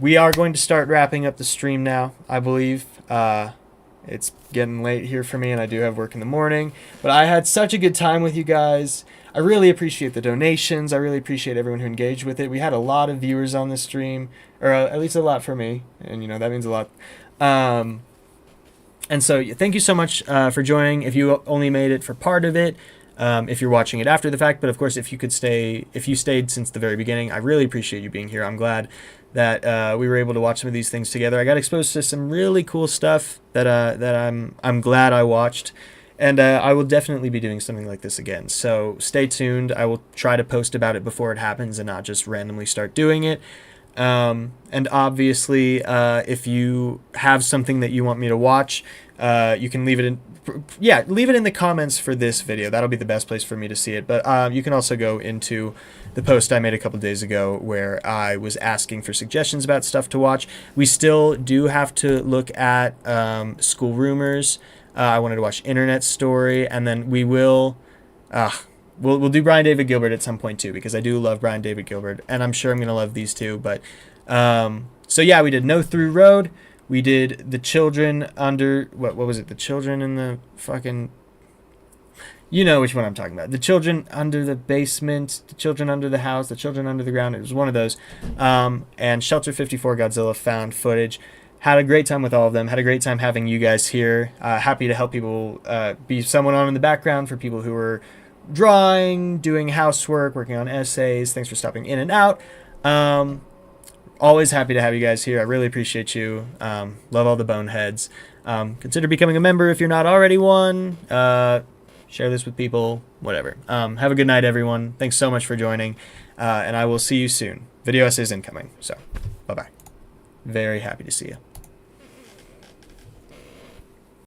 Speaker 1: We are going to start wrapping up the stream now, I believe. It's getting late here for me, and I do have work in the morning. But I had such a good time with you guys. I really appreciate the donations. I really appreciate everyone who engaged with it. We had a lot of viewers on this stream, or at least a lot for me, and you know that means a lot. And so thank you so much for joining. If you only made it for part of it, if you're watching it after the fact, but of course if you stayed since the very beginning, I really appreciate you being here. I'm glad that we were able to watch some of these things together. I got exposed to some really cool stuff that I'm glad I watched. And I will definitely be doing something like this again. So stay tuned. I will try to post about it before it happens and not just randomly start doing it. And obviously, if you have something that you want me to watch, you can leave it in the comments for this video. That'll be the best place for me to see it. But you can also go into the post I made a couple days ago where I was asking for suggestions about stuff to watch. We still do have to look at School Rumors. I wanted to watch Internet Story, and then we'll do Brian David Gilbert at some point too, because I do love Brian David Gilbert, and I'm sure I'm gonna love these two. But so yeah, we did No Through Road. We did The Children Under what was it? The Children in the fucking. You know which one I'm talking about. The Children Under the Basement, The Children Under the House, The Children Under the Ground. It was one of those. And Shelter 54 Godzilla found footage. Had a great time with all of them. Had a great time having you guys here. Happy to help people be someone on in the background for people who are drawing, doing housework, working on essays. Thanks for stopping in and out. Always happy to have you guys here. I really appreciate you. Love all the boneheads. Consider becoming a member if you're not already one. Share this with people. Whatever. Have a good night, everyone. Thanks so much for joining. And I will see you soon. Video essays incoming. So, bye-bye. Very happy to see you.